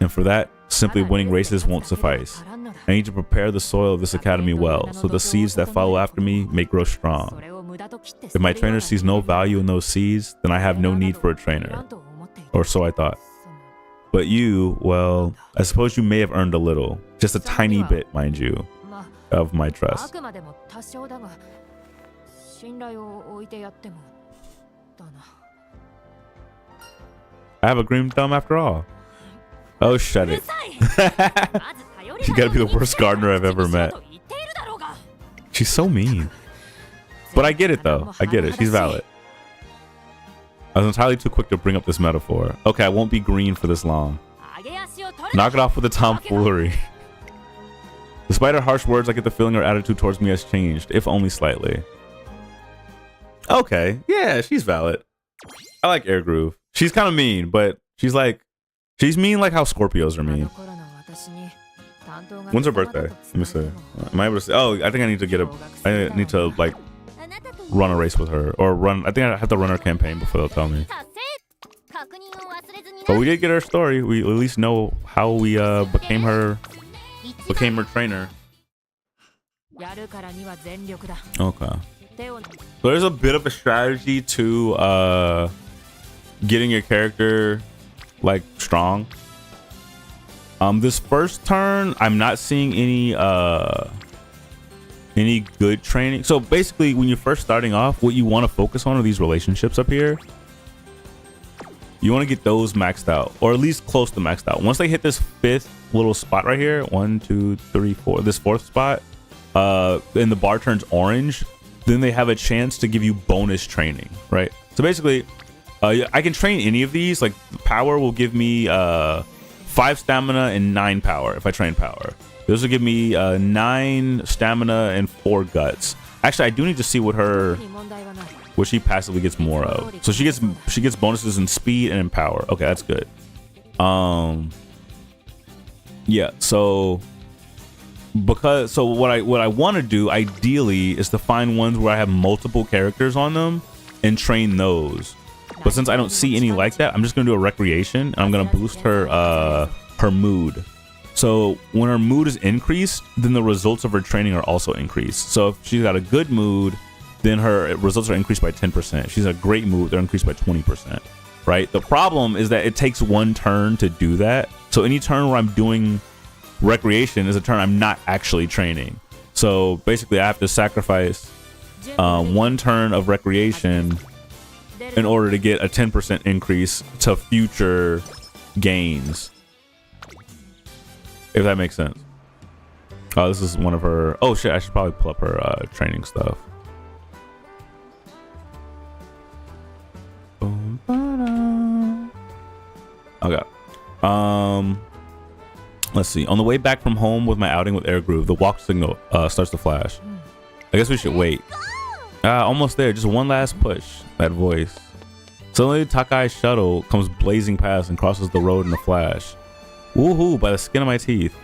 And for that, simply winning races won't suffice. I need to prepare the soil of this academy well, so the seeds that follow after me may grow strong. If my trainer sees no value in those seeds, then I have no need for a trainer. Or so I thought. But you, well, I suppose you may have earned a little, just a tiny bit, mind you, of my trust. I have a green thumb after all. Oh, shut it. You gotta be the worst gardener I've ever met. She's so mean. But I get it, though. I get it. She's valid. I was entirely too quick to bring up this metaphor. Okay, I won't be green for this long. Knock it off with the tomfoolery. Despite her harsh words, I get the feeling her attitude towards me has changed, if only slightly. Okay, yeah, she's valid. I like Airgroove. She's kind of mean, but she's mean like how Scorpios are mean. When's her birthday? Let me see. Am I able to say? Oh, I think I need to like run a race with her, or I think I have to run her campaign before they'll tell me. But we did get her story. We at least know how we became her trainer. Okay. So there's a bit of a strategy to getting your character like strong. This first turn, I'm not seeing any good training. So basically, when you're first starting off, what you want to focus on are these relationships up here. You want to get those maxed out, or at least close to maxed out. Once they hit this 5th little spot right here, 1, 2, 3, 4, this 4th spot, and the bar turns orange, then they have a chance to give you bonus training, right? So basically, I can train any of these. Like power will give me 5 stamina and 9 power if I train power. This will give me 9 stamina and 4 guts. Actually, I do need to see what she passively gets more of. So she gets bonuses in speed and in power. Okay, that's good. Yeah. So what I want to do ideally is to find ones where I have multiple characters on them and train those. But since I don't see any like that, I'm just gonna do a recreation and I'm gonna boost her mood. So when her mood is increased, then the results of her training are also increased. So if she's got a good mood, then her results are increased by 10%. If she's a great mood, they're increased by 20%. Right? The problem is that it takes 1 turn to do that. So any turn where I'm doing recreation is a turn I'm not actually training. So basically I have to sacrifice 1 turn of recreation in order to get a 10% increase to future gains. If that makes sense. Oh, this is one of her. Oh shit, I should probably pull up her training stuff. Okay. Let's see. On the way back from home with my outing with Air Groove, the walk signal starts to flash. I guess we should wait. Almost there. Just one last push. That voice. Suddenly, Takai's shuttle comes blazing past and crosses the road in a flash. Woohoo! By the skin of my teeth.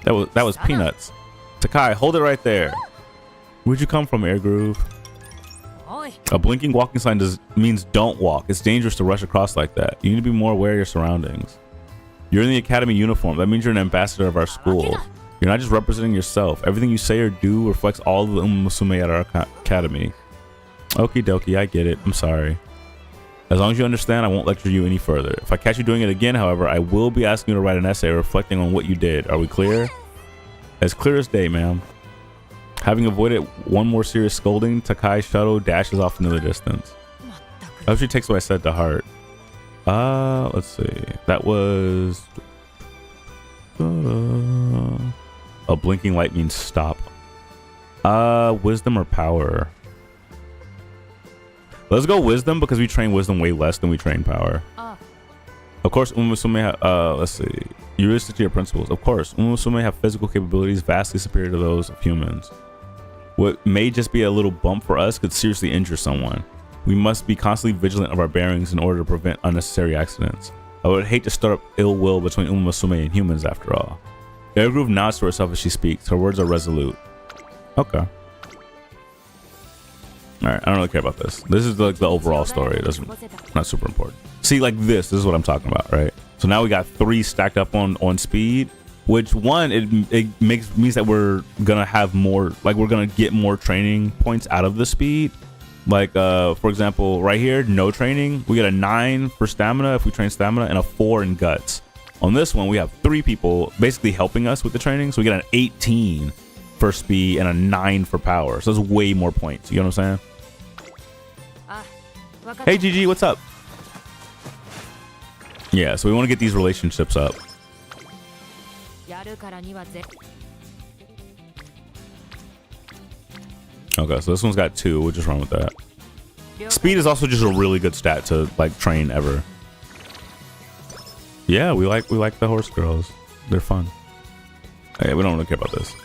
That was peanuts. Takai, hold it right there. Where'd you come from, Air Groove? A blinking walking sign means don't walk. It's dangerous to rush across like that. You need to be more aware of your surroundings. You're in the academy uniform. That means you're an ambassador of our school. You're not just representing yourself. Everything you say or do reflects all of the Musume at our academy. Okie dokie, I get it. I'm sorry. As long as you understand, I won't lecture you any further. If I catch you doing it again, however, I will be asking you to write an essay reflecting on what you did. Are we clear? As clear as day, ma'am. Having avoided one more serious scolding, Takai's shuttle dashes off into the distance. I hope she takes what I said to heart. Let's see. That was... a blinking light means stop. Wisdom or power? Let's go wisdom because we train wisdom way less than we train power. Of course, Umusume let's see. You really stick to your principles. Of course, Umusume have physical capabilities vastly superior to those of humans. What may just be a little bump for us could seriously injure someone. We must be constantly vigilant of our bearings in order to prevent unnecessary accidents. I would hate to stir up ill will between Umusume and humans after all. Air Groove nods to herself as she speaks. Her words are resolute. Okay. Alright, I don't really care about this. This is like the overall story. It doesn't, not super important. See, like this is what I'm talking about, right? So now we got 3 stacked up on speed, which one, it means that we're gonna have more, like we're gonna get more training points out of the speed. Like for example, right here, no training, we get a 9 for stamina if we train stamina and a 4 in guts. On this one, we have 3 people basically helping us with the training, so we get an 18 for speed and a 9 for power. So that's way more points. You know what I'm saying? Hey GG, what's up? Yeah, so we want to get these relationships up. Okay, so this one's got 2. We'll just run with that. Speed is also just a really good stat to like train ever. Yeah, we like the horse girls. They're fun. Hey, we don't really care about this.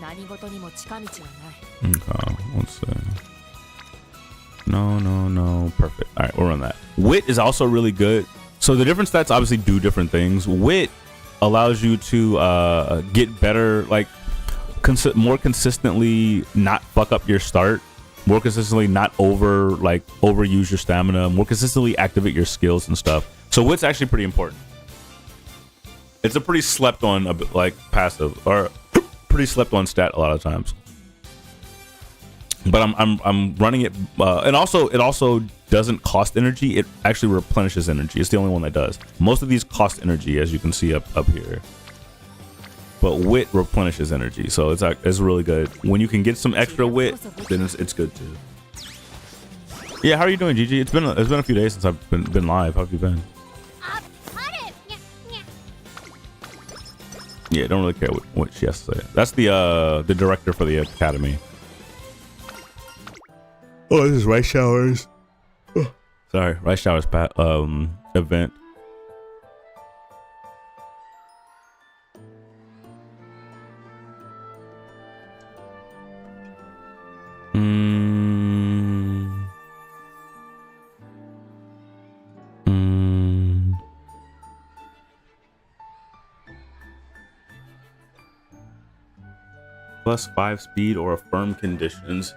Okay, let's see. No. Perfect. All right, we'll run that. Wit is also really good. So the different stats obviously do different things. Wit allows you to get better, like more consistently not fuck up your start, more consistently not overuse your stamina, more consistently activate your skills and stuff. So wit's actually pretty important. It's a pretty slept on like passive, or pretty slept on stat a lot of times. But I'm running it, and also it also doesn't cost energy. It actually replenishes energy. It's the only one that does. Most of these cost energy, as you can see up here. But wit replenishes energy, so it's really good. When you can get some extra wit, then it's good too. Yeah, how are you doing, Gigi? It's been a few days since I've been live. How have you been? Yeah, don't really care what she has to say. That's the director for the academy. Oh, this is Rice Showers. Sorry, Rice Showers event. +5 speed or a firm conditions.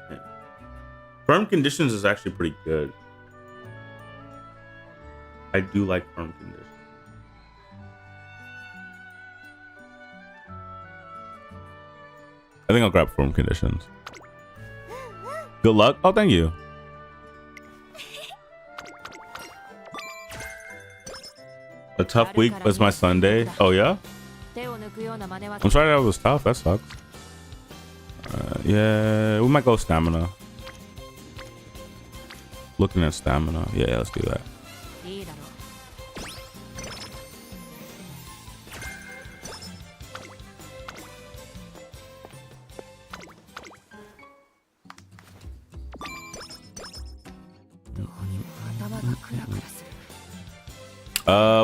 Firm conditions is actually pretty good. I do like firm conditions. I think I'll grab firm conditions. Good luck. Oh, thank you. A tough week was my Sunday. Oh, yeah? I'm sorry that was tough. That sucks. Yeah, we might go stamina. Looking at stamina. Yeah, let's do that.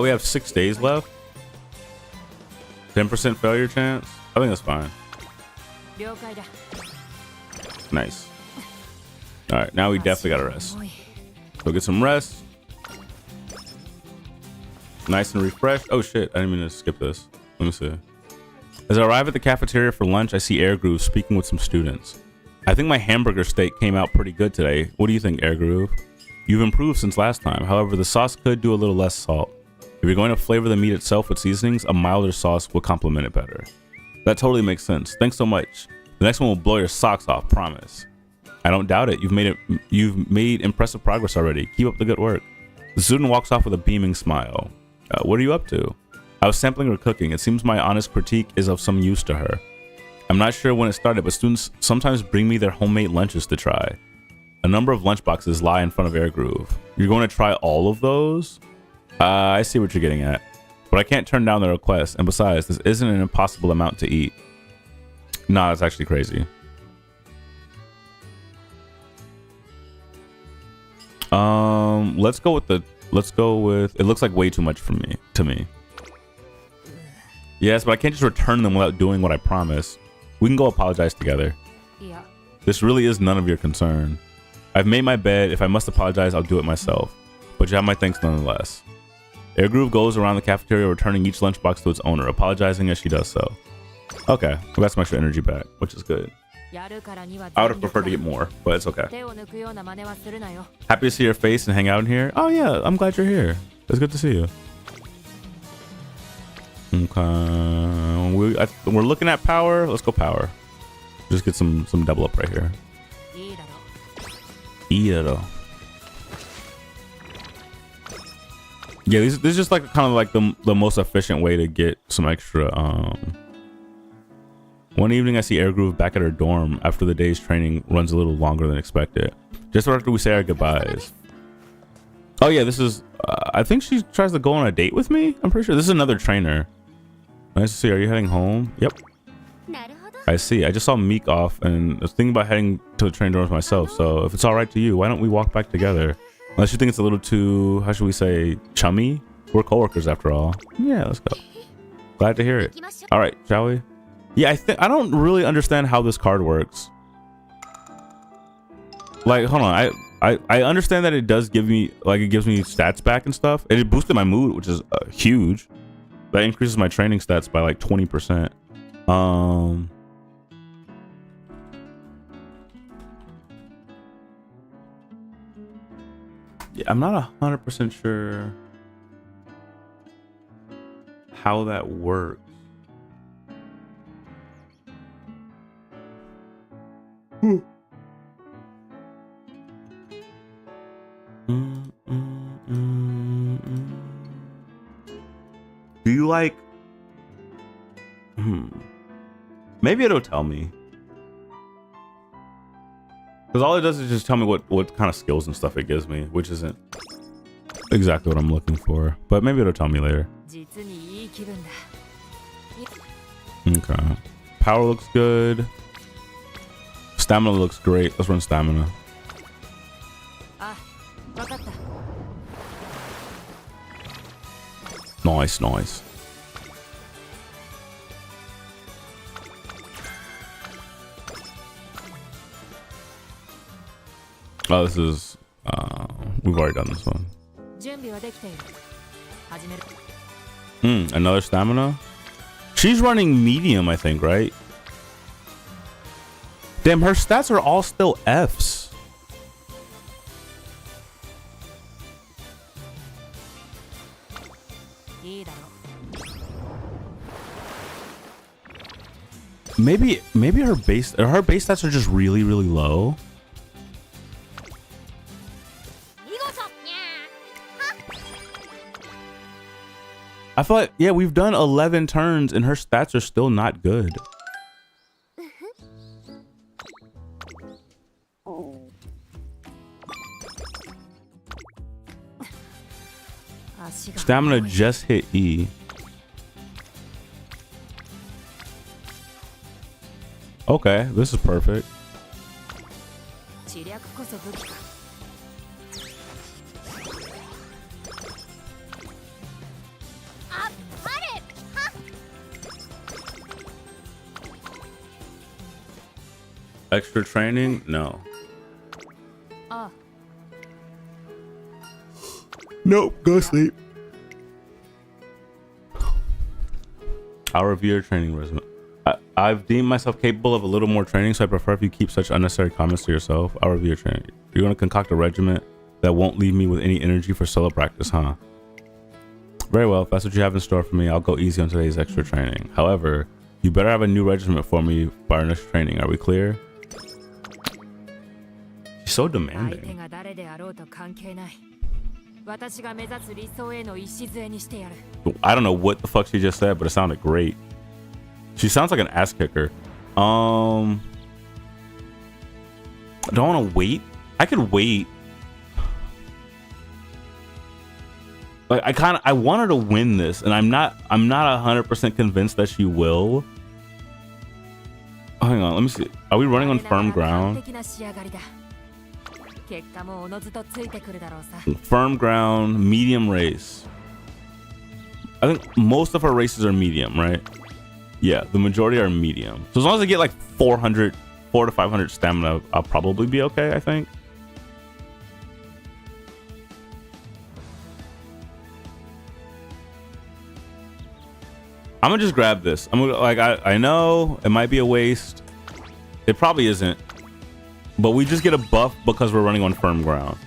We have 6 days left. 10% failure chance. I think that's fine. Nice. All right, now we definitely gotta rest. Go get some rest. Nice and refreshed. Oh shit, I didn't mean to skip this. Let me see. As I arrive at the cafeteria for lunch, I see Air Groove speaking with some students. I think my hamburger steak came out pretty good today. What do you think, Air Groove? You've improved since last time. However, the sauce could do a little less salt. If you're going to flavor the meat itself with seasonings, a milder sauce will complement it better. That totally makes sense. Thanks so much. The next one will blow your socks off, promise. I don't doubt it. You've made impressive progress already. Keep up the good work. The student walks off with a beaming smile. What are you up to? I was sampling her cooking. It seems my honest critique is of some use to her. I'm not sure when it started, but students sometimes bring me their homemade lunches to try. A number of lunchboxes lie in front of Air Groove. You're going to try all of those? I see what you're getting at. But I can't turn down the request. And besides, this isn't an impossible amount to eat. Nah, that's actually crazy. Let's go with it looks like way too much to me. Yes, but I can't just return them without doing what I promised. We can go apologize together. Yeah. This really is none of your concern. I've made my bed. If I must apologize, I'll do it myself. But you have my thanks nonetheless. Air Groove goes around the cafeteria, returning each lunchbox to its owner, apologizing as she does so. Okay, we got some extra energy back, which is good. I would have preferred to get more, but it's okay. Happy to see your face and hang out in here. Oh yeah, I'm glad you're here. It's good to see you. Okay, we're looking at power. Let's go power. Just get some double up right here. Yeah, this is just like kind of like the most efficient way to get some extra. One evening, I see Air Groove back at her dorm after the day's training runs a little longer than expected. Just after we say our goodbyes. Oh yeah, this is. I think she tries to go on a date with me. I'm pretty sure this is another trainer. Nice to see. Are you heading home? Yep. I see. I just saw Meek off and I was thinking about heading to the train dorms myself. So if it's all right to you, why don't we walk back together? Unless you think it's a little too, how should we say, chummy? We're coworkers after all. Yeah, let's go. Glad to hear it. All right, shall we? Yeah, I don't really understand how this card works. Like, hold on. I understand that it does give me, like, it gives me stats back and stuff. And it boosted my mood, which is huge. That increases my training stats by like 20%. Yeah, I'm not 100% sure how that works. Do you like? Maybe it'll tell me. Because all it does is just tell me what kind of skills and stuff it gives me, which isn't exactly what I'm looking for. But maybe it'll tell me later. Okay. Power looks good. Stamina looks great. Let's run stamina. Nice, nice. Oh, this is we've already done this one. Another stamina. She's running medium, I think, right? Damn, her stats are all still Fs. Maybe her base stats are just really, really low. I feel like, yeah, we've done 11 turns and her stats are still not good. Stamina just hit E. Okay, this is perfect. Extra training? No. Nope, go sleep. I'll review your training resume. I've deemed myself capable of a little more training, so I prefer if you keep such unnecessary comments to yourself. I'll review your training. You're going to concoct a regiment that won't leave me with any energy for solo practice, huh? Very well. If that's what you have in store for me, I'll go easy on today's extra training. However, you better have a new regiment for me by our next training. Are we clear? She's so demanding. I don't know what the fuck she just said, but it sounded great. She sounds like an ass kicker. I don't want to wait. I could wait. Like I want her to win this, and I'm not 100% convinced that she will. Oh, hang on, let me see. Are we running on firm ground? Firm ground, medium race. I think most of her races are medium, right? Yeah, the majority are medium. So as long as I get like 400 to 500 stamina, I'll probably be okay, I think. I'm gonna just grab this. I'm gonna, like, I know it might be a waste. It probably isn't. But we just get a buff because we're running on firm ground.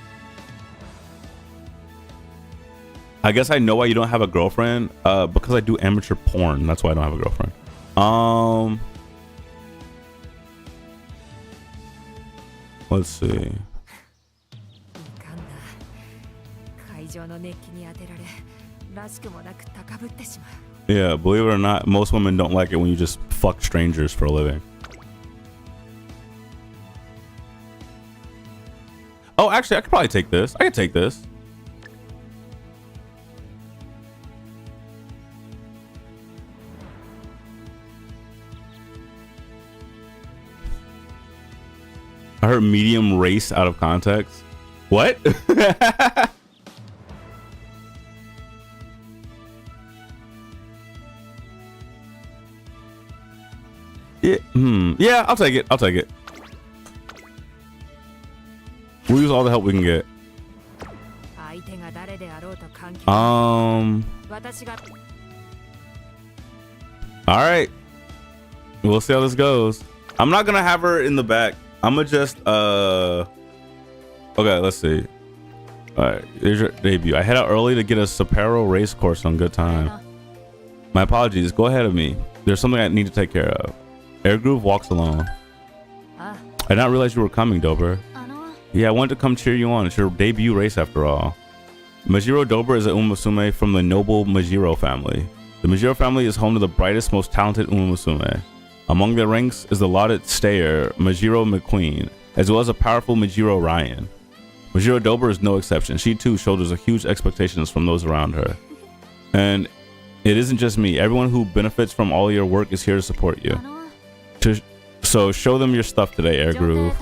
I guess I know why you don't have a girlfriend. Because I do amateur porn. That's why I don't have a girlfriend. Let's see. Yeah, believe it or not, most women don't like it when you just fuck strangers for a living. Oh, actually, I could probably take this. I could take this. I heard medium race out of context. What? Yeah, yeah, I'll take it. I'll take it. We'll use all the help we can get. All right. We'll see how this goes. I'm not gonna have her in the back. I'm gonna just okay, let's see. All right, here's your debut. I head out early to get a Sapporo race course on good time. My apologies. Go ahead of me. There's something I need to take care of. Air Groove walks alone. I did not realize you were coming, Dober. Yeah, I wanted to come cheer you on. It's your debut race after all. Majiro Dober is a Umamusume from the noble Majiro family. The Majiro family is home to the brightest, most talented Umamusume. Among their ranks is the lauded stayer, Majiro McQueen. as well as a powerful Majiro Ryan. Majiro Dober is no exception. She too shoulders a huge expectations from those around her. And it isn't just me. Everyone who benefits from all your work is here to support you. So show them your stuff today, Air Groove.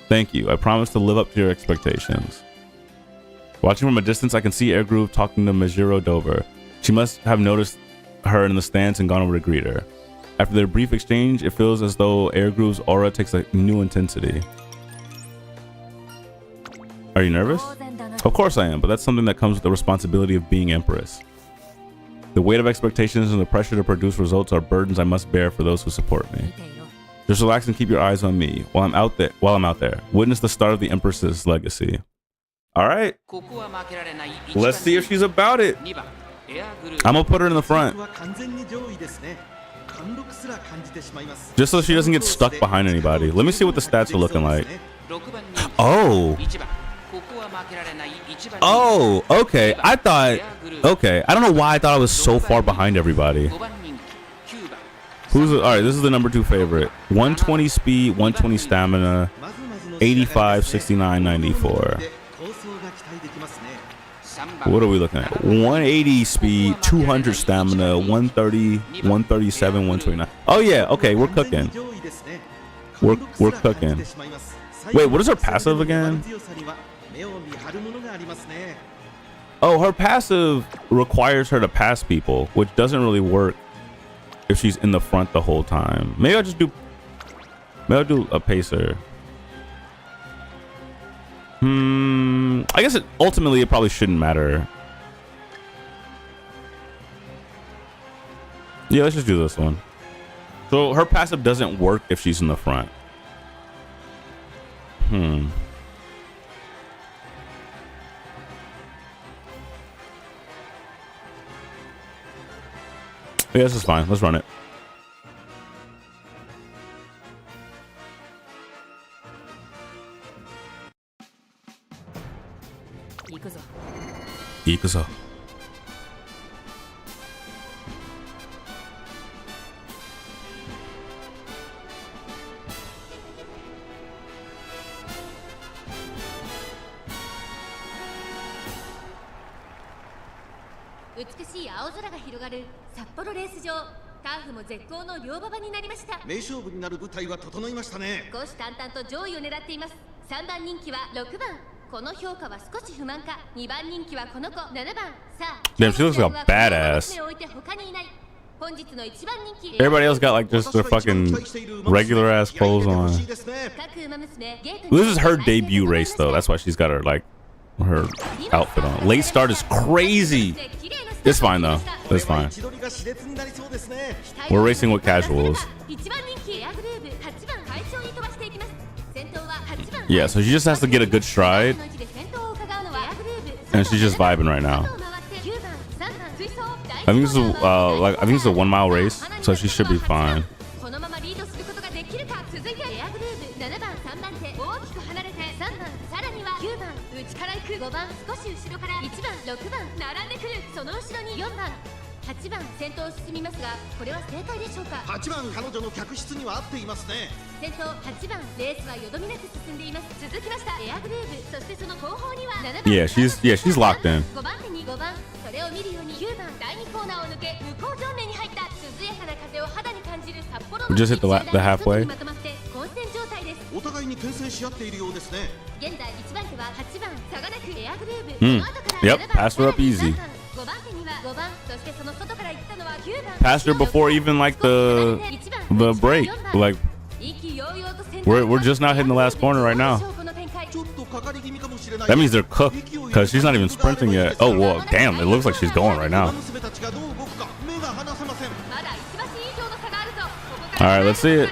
Thank you. I promise to live up to your expectations. Watching from a distance, I can see Air Groove talking to Majiro Dover. She must have noticed her in the stands and gone over to greet her. After their brief exchange, it feels as though Air Groove's aura takes a new intensity. Are you nervous? Of course I am, but that's something that comes with the responsibility of being Empress. The weight of expectations and the pressure to produce results are burdens I must bear for those who support me. Just relax and keep your eyes on me while I'm out there. Witness the start of the Empress's legacy. All right. Let's see if she's about it. I'm gonna put her in the front. Just so she doesn't get stuck behind anybody. Let me see what the stats are looking like. Oh. Oh, okay. I don't know why I thought I was so far behind everybody. All right, this is the number 2 favorite. 120 speed, 120 stamina, 85, 69, 94. What are we looking at? 180 speed, 200 stamina, 130, 137, 129. Oh yeah, okay, we're cooking. We're cooking. Wait, what is her passive again? Oh, her passive requires her to pass people, which doesn't really work if she's in the front the whole time. Maybe I'll do a pacer. I guess ultimately it probably shouldn't matter. Yeah, let's just do this one. So her passive doesn't work if she's in the front. Yeah, this is fine. Let's run it. Ikuzo. Damn, she looks like a badass. Everybody else got like just their fucking regular ass clothes on. This is her debut race though. That's why she's got her like her outfit on. Late start is crazy. It's fine though. It's fine. We're racing with casuals. Yeah, so she just has to get a good stride. And she's just vibing right now. I think this is a 1 mile race, so she should be fine. Yeah, she's locked in. We just hit the halfway. Yep, passed her up easy. Passed her before even like the break. Like we're just now hitting the last corner right now. That means they're cooked because she's not even sprinting yet. Oh well, damn! It looks like she's going right now. All right, let's see it.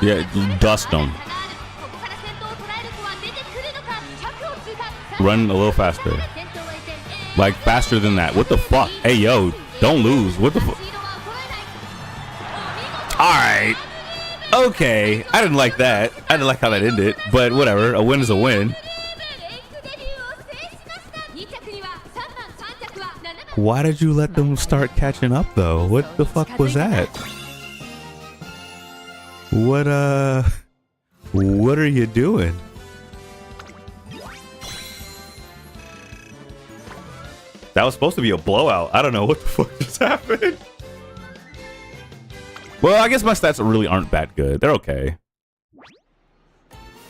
Yeah, dust them. Run a little faster. Like faster than that. What the fuck? Hey yo, don't lose. What the fuck? All right. Okay. I didn't like that. I didn't like how that ended. But whatever. A win is a win. Why did you let them start catching up though? What the fuck was that? What What are you doing? That was supposed to be a blowout. I don't know what the fuck just happened. Well, I guess my stats really aren't that good. They're okay.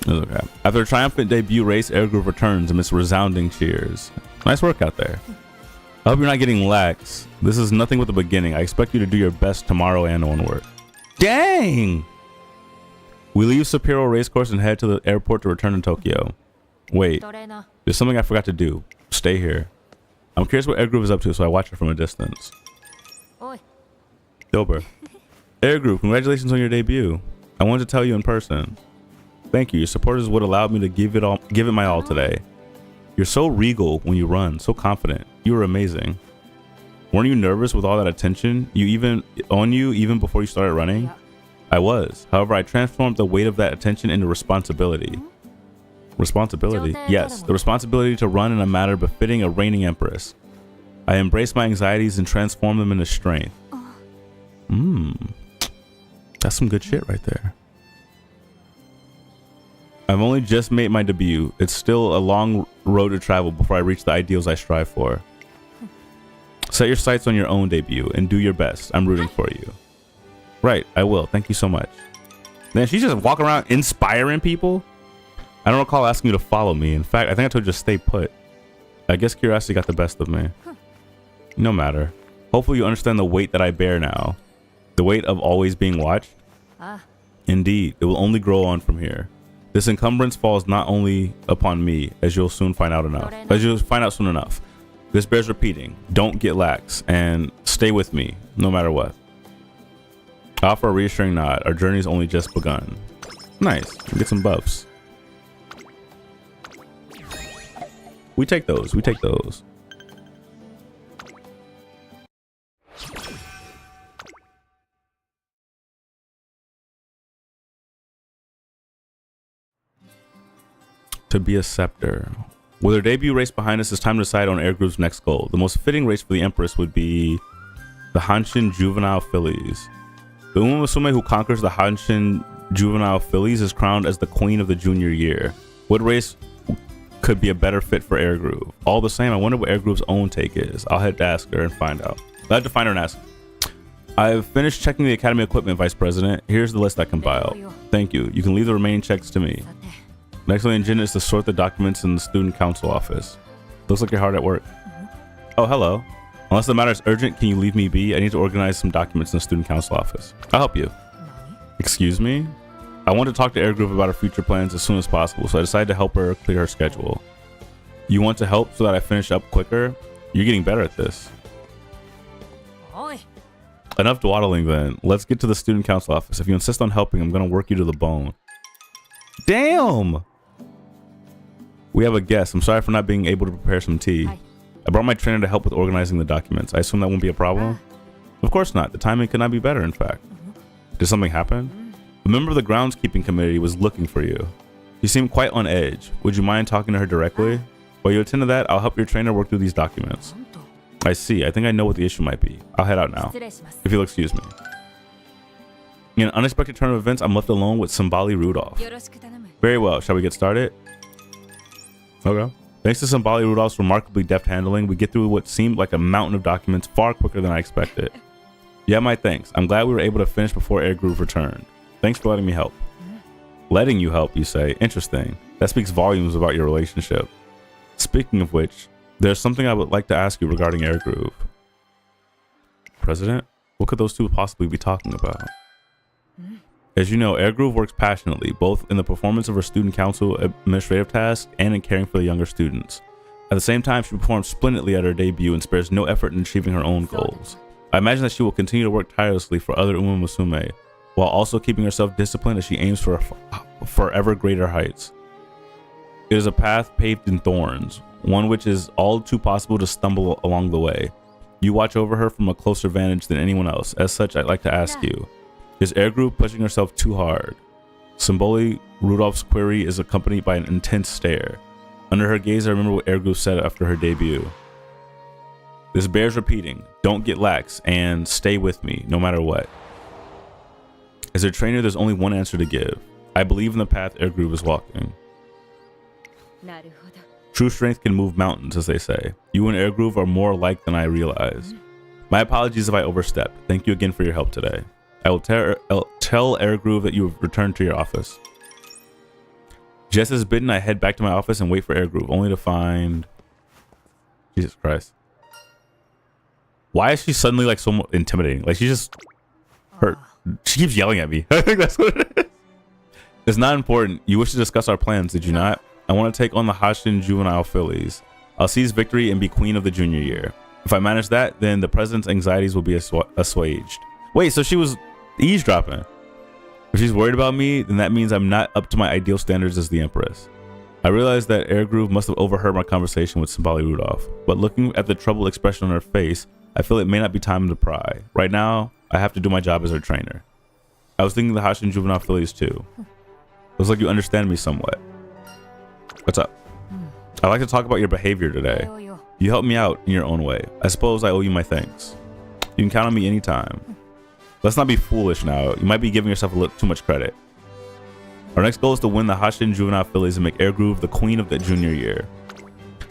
It's okay. After a triumphant debut race, Air Groove returns amidst resounding cheers. Nice work out there. I hope you're not getting lax. This is nothing but the beginning. I expect you to do your best tomorrow and onward. Dang! We leave Sapporo Racecourse and head to the airport to return to Tokyo. Wait, there's something I forgot to do. Stay here. I'm curious what Air Groove is up to, so I watch her from a distance. Dober. Air Groove, congratulations on your debut. I wanted to tell you in person. Thank you. Your support is what allowed me to give it my all today. You're so regal when you run, so confident. You were amazing. Weren't you nervous with all that attention even before you started running? I was. However, I transformed the weight of that attention into responsibility. Responsibility? Yes, the responsibility to run in a manner befitting a reigning empress. I embraced my anxieties and transformed them into strength. That's some good shit right there. I've only just made my debut. It's still a long road to travel before I reach the ideals I strive for. Set your sights on your own debut and do your best. I'm rooting for you. Right, I will. Thank you so much. Man, she's just walking around inspiring people. I don't recall asking you to follow me. In fact, I think I told you to stay put. I guess curiosity got the best of me. No matter. Hopefully you understand the weight that I bear now. The weight of always being watched. Indeed, it will only grow on from here. This encumbrance falls not only upon me, as you'll soon find out soon enough. This bears repeating. Don't get lax and stay with me, no matter what. I offer a reassuring nod. Our journey's only just begun. Nice. Get some buffs. We take those. We take those. To be a scepter. With her debut race behind us, it's time to decide on Air Groove's next goal. The most fitting race for the Empress would be the Hanshin Juvenile Fillies. The Uma Musume who conquers the Hanshin Juvenile Fillies is crowned as the Queen of the Junior Year. What race could be a better fit for Air Groove? All the same, I wonder what Air Groove's own take is. I'll head to ask her and find out. I'll have to find her and ask. I've finished checking the Academy equipment, Vice President. Here's the list I compiled. Thank you. You can leave the remaining checks to me. Next on the agenda is to sort the documents in the student council office. Looks like you're hard at work. Oh, hello. Unless the matter is urgent, can you leave me be? I need to organize some documents in the student council office. I'll help you. Excuse me? I want to talk to Air Groove about her future plans as soon as possible, so I decided to help her clear her schedule. You want to help so that I finish up quicker? You're getting better at this. Enough dawdling then. Let's get to the student council office. If you insist on helping, I'm going to work you to the bone. Damn! We have a guest. I'm sorry for not being able to prepare some tea. Hi. I brought my trainer to help with organizing the documents. I assume that won't be a problem? Of course not. The timing could not be better, in fact. Did something happen? A member of the groundskeeping committee was looking for you. You seem quite on edge. Would you mind talking to her directly? While you attend to that, I'll help your trainer work through these documents. I see. I think I know what the issue might be. I'll head out now, if you'll excuse me. In an unexpected turn of events, I'm left alone with Simbali Rudolph. Very well. Shall we get started? Okay. Thanks to Simbali Rudolph's remarkably deft handling, we get through what seemed like a mountain of documents far quicker than I expected. Yeah, my thanks. I'm glad we were able to finish before Air Groove returned. Thanks for letting me help. Letting you help, you say? Interesting. That speaks volumes about your relationship. Speaking of which, there's something I would like to ask you regarding Air Groove. President? What could those two possibly be talking about? As you know, Air Groove works passionately, both in the performance of her student council administrative tasks and in caring for the younger students. At the same time, she performs splendidly at her debut and spares no effort in achieving her own goals. I imagine that she will continue to work tirelessly for other Uma Musume, while also keeping herself disciplined as she aims for ever greater heights. It is a path paved in thorns, one which is all too possible to stumble along the way. You watch over her from a closer vantage than anyone else. As such, I'd like to ask you, is Air Groove pushing herself too hard? Simbali Rudolph's query is accompanied by an intense stare. Under her gaze, I remember what Air Groove said after her debut. This bears repeating. Don't get lax and stay with me, no matter what. As a trainer, there's only one answer to give. I believe in the path Air Groove is walking. なるほど。 True strength can move mountains, as they say. You and Air Groove are more alike than I realized. My apologies if I overstepped. Thank you again for your help today. I will tell Air Groove that you have returned to your office. Just as bidden, I head back to my office and wait for Air Groove, only to find... Jesus Christ. Why is she suddenly like so intimidating? Like she just hurt. She keeps yelling at me. I think that's what it is. It's not important. You wish to discuss our plans, did you not? I want to take on the Hashin juvenile fillies. I'll seize victory and be queen of the junior year. If I manage that, then the president's anxieties will be assuaged. Wait, so she was eavesdropping. If she's worried about me, then that means I'm not up to my ideal standards as the empress. I realized that Air Groove must have overheard my conversation with Simbali Rudolph, but looking at the troubled expression on her face, I feel it may not be time to pry. Right now, I have to do my job as her trainer. I was thinking the Hashin juvenile fillies too. Looks like you understand me somewhat. What's up? I'd like to talk about your behavior today. You helped me out in your own way. I suppose I owe you my thanks. You can count on me anytime. Let's not be foolish now. You might be giving yourself a little too much credit. Our next goal is to win the Hashin juvenile fillies and make Air Groove the queen of the junior year.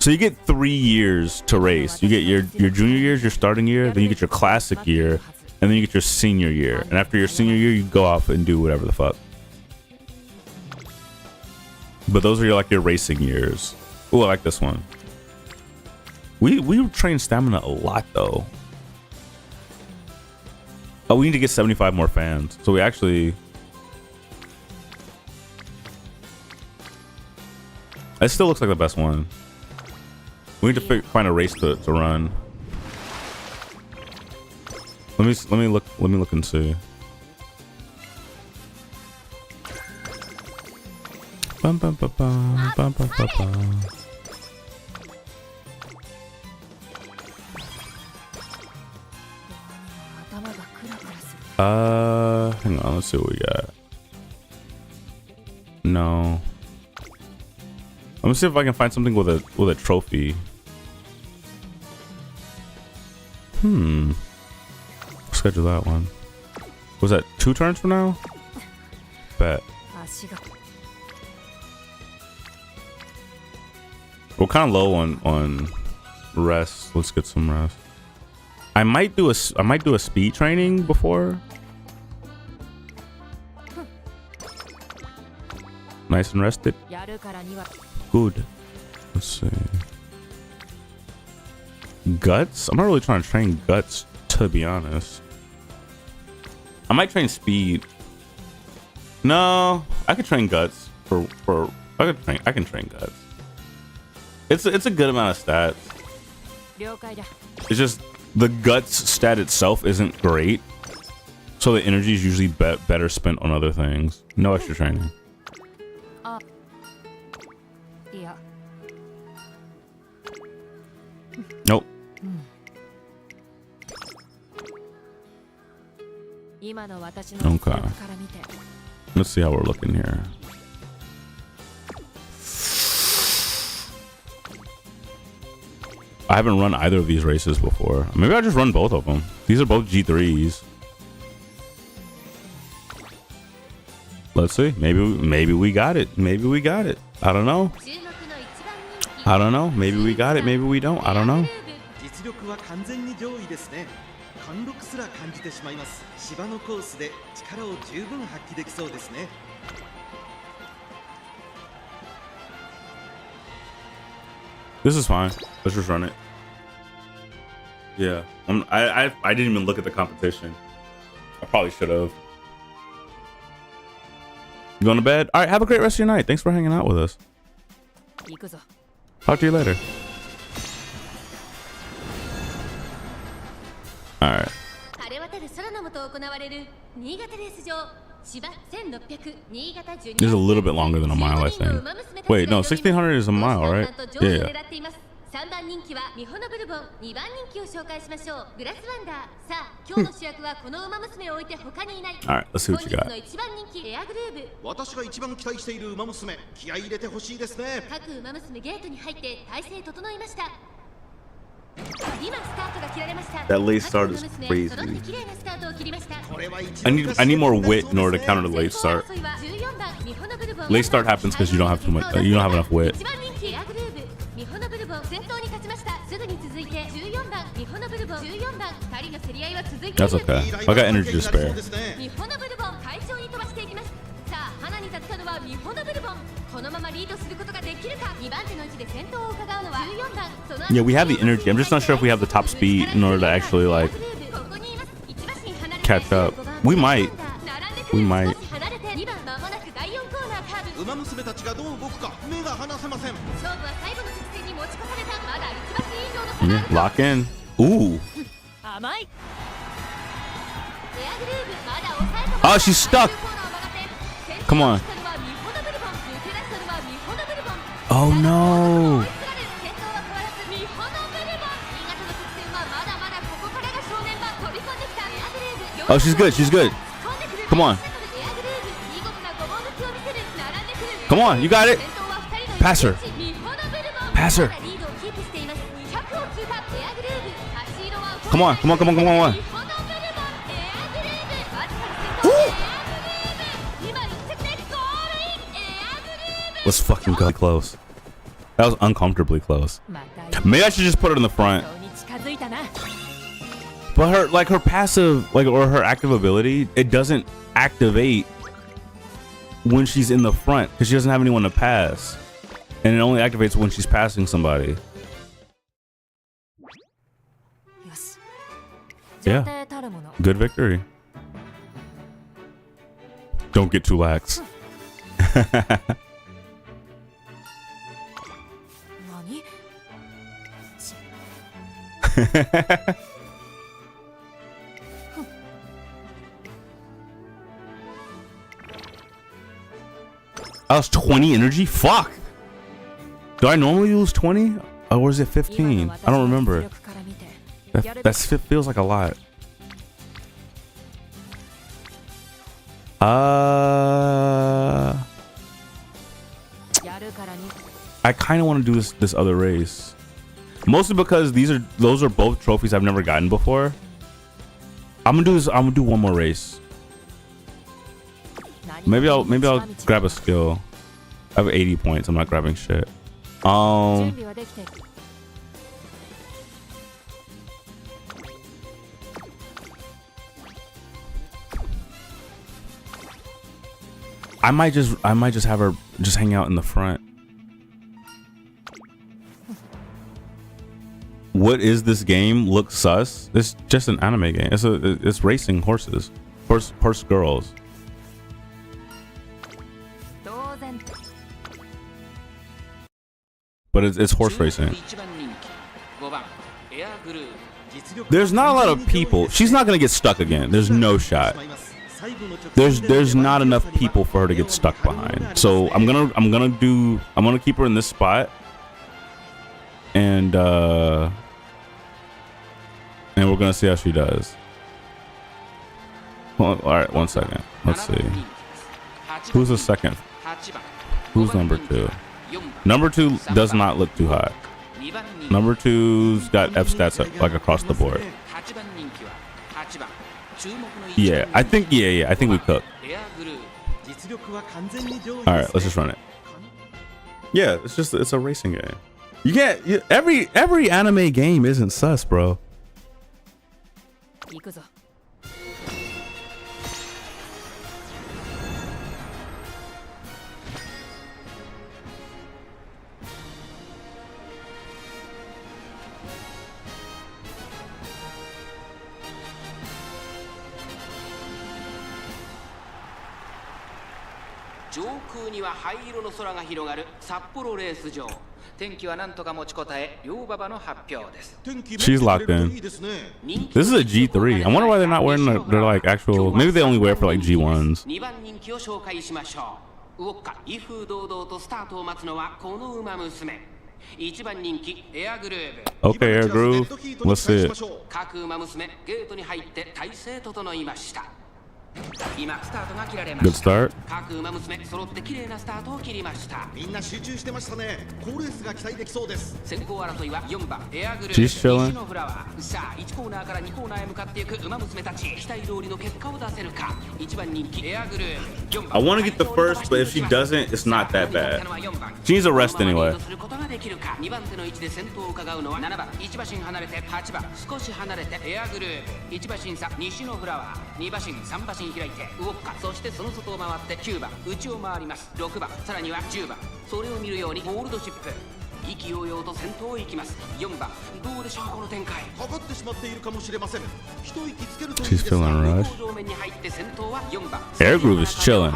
So you get 3 years to race. You get your junior years, your starting year, then you get your classic year, and then you get your senior year. And after your senior year, you go off and do whatever the fuck. But those are your racing years. Ooh, I like this one. We train stamina a lot though. Oh, we need to get 75 more fans. So we actually... It still looks like the best one. We need to find a race to run. Let me look and see. Bum, bum, bum, bum, bum, bum, bum, bum. Hang on, let's see what we got. No. Let me see if I can find something with a trophy. Schedule that one. Was that 2 turns from now? Bet. We're kind of low on rest. Let's get some rest. I might do a speed training before. Nice and rested. Good. Let's see. Guts? I'm not really trying to train guts, to be honest. I might train speed. No, I could train guts for I can train guts. It's a good amount of stats. It's just the guts stat itself isn't great, so the energy is usually better spent on other things. No extra training. Nope. Okay. Let's see how we're looking here. I haven't run either of these races before. Maybe I'll just run both of them. These are both G3s. Let's see. Maybe we got it. Maybe we got it. I don't know. I don't know. Maybe we got it. Maybe we don't. I don't know. This is fine. Let's just run it. Yeah. I didn't even look at the competition. I probably should have. You going to bed? All right. Have a great rest of your night. Thanks for hanging out with us. Talk to you later. All right. This is a little bit longer than a mile, I think. Wait, no, 1600 is a mile, right? Yeah. 3番人気はミホノブルボン、2番人気を紹介しましょう。グラスワンダー。さあ、今日の主役はこの馬娘を置いて他にいない。Alright, let's see what you got. 本日の一番人気エアグルーブ。私が一番期待している馬娘、気合い入れてほしいですね。各馬娘ゲートに入って体勢整いました。That late start is crazy. 綺麗なスタートを切りました。 I need more wit in order to counter the late start. Late start happens because you don't have too much. You don't have enough wit. That's okay. I got energy to spare. Yeah, we have the energy. I'm just not sure if we have the top speed in order to actually like catch up. We might. We might. Yeah, lock in. Ooh. Oh, she's stuck. Come on. Oh no. Oh, she's good. She's good. Come on. Come on. You got it. Pass her. Pass her. Come on. Come on. Come on. Come on. Come on. Was fucking close. That was uncomfortably close. Maybe I should just put it in the front. But her, like her passive, like or her active ability, it doesn't activate when she's in the front because she doesn't have anyone to pass, and it only activates when she's passing somebody. Yeah, good victory. Don't get too lax. I was 20 energy? Fuck! Do I normally lose 20? Or is it 15? I don't remember. That feels like a lot. I kind of want to do this other race. Mostly because those are both trophies I've never gotten before. I'm gonna do one more race. Maybe I'll grab a skill. I have 80 points. I'm not grabbing shit. I might just have her just hang out in the front. What is this game? Looks sus. It's just an anime game. It's racing horses, horse girls. But it's horse racing. There's not a lot of people. She's not gonna get stuck again. There's no shot. There's not enough people for her to get stuck behind. So I'm gonna keep her in this spot, and we're gonna see how she does. Well, all right, 1 second. Let's see. Who's the second? Who's number 2? Number 2 does not look too hot. Number 2's got F stats like across the board. Yeah, I think I think we cook. All right, let's just run it. Yeah, it's a racing game. You can't every anime game isn't sus, bro. She's locked in. This is a G3. I wonder why they're not wearing their like actual. Maybe they only wear it for like G1s. Okay, Air Groove. Let's see it. Good start. 各馬娘揃って綺麗なスタートを切りました。みんな集中してましたね。好レースが期待できそうです。先行争いは4番エアグルー She's chilling. 西のフラワー。さあ1コーナーから2コーナーへ向かっていく馬娘たち、期待通りの結果を出せるか。1番人気エアグルー、4番 I want to get the first, but if she doesn't, it's not that bad. She needs a rest anyway. 2番手の位置で先頭を伺うのは7番1馬身離れて8番少し離れてエアグルー、1馬身差西のフラワー、2馬身3馬身開いてウォッカ、そしてその外を回って9番内を回ります。6番さらには10番、それを見るようにゴールドシップ、意気揚々と先頭を行きます。4番どうでしょうこの展開。かかってしまっているかもしれません。一息つけるといい She's ですが。 feeling a rush. 向上面に入って先頭は4番 Air Groove is chilling.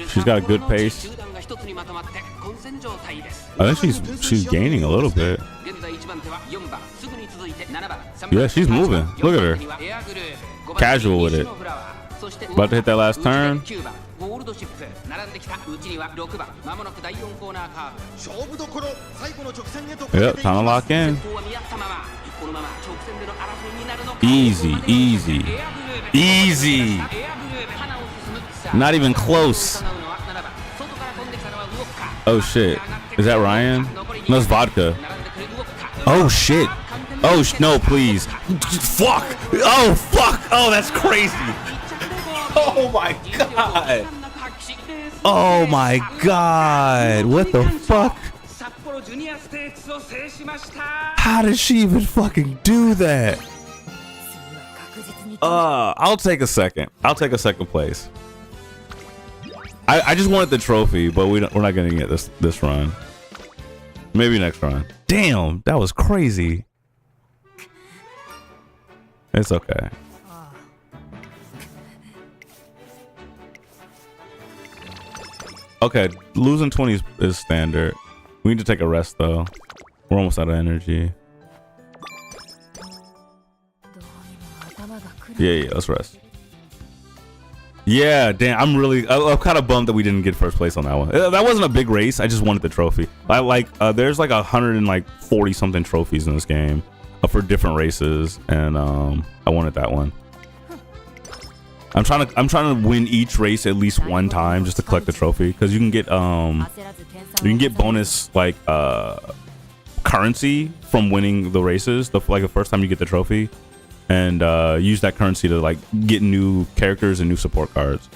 She's got a good pace. 集団が一つにまとまって混戦状態です。 I think she's gaining a little bit. 現在1番手は4番、すぐに続いて7番、3番 Yeah, she's moving. Look at her. エアグルー、5番 Casual with it. 西のフラワー、そして About to hit that last turn. 9番ゴールドシップ、並んできたうちには6番、まもなく第4コーナーカーブ、勝負どころ、最後の直線へと Yep, time to lock 先 in. 頭は見合ったまま、このまま直線での争いになるのか。 Easy, easy, easy. Not even close. Oh shit. Is that Ryan? No, it's vodka. Oh shit. Oh no, please. Fuck. Oh fuck. Oh, that's crazy. Oh my god. Oh my god. What the fuck? How did she even fucking do that? I'll take a second. I'll take a second place. I just wanted the trophy, but we're not gonna get this run. Maybe next run. Damn, that was crazy. It's okay. Okay, losing 20 is standard. We need to take a rest though. We're almost out of energy. Yeah, let's rest. Yeah, damn, I'm kind of bummed that we didn't get first place on that one. That wasn't a big race. I just wanted the trophy. There's like 140 something trophies in this game for different races, and I wanted that one. I'm trying to win each race at least one time just to collect the trophy, because you can get bonus like currency from winning the races. The first time you get the trophy, and use that currency to like get new characters and new support cards.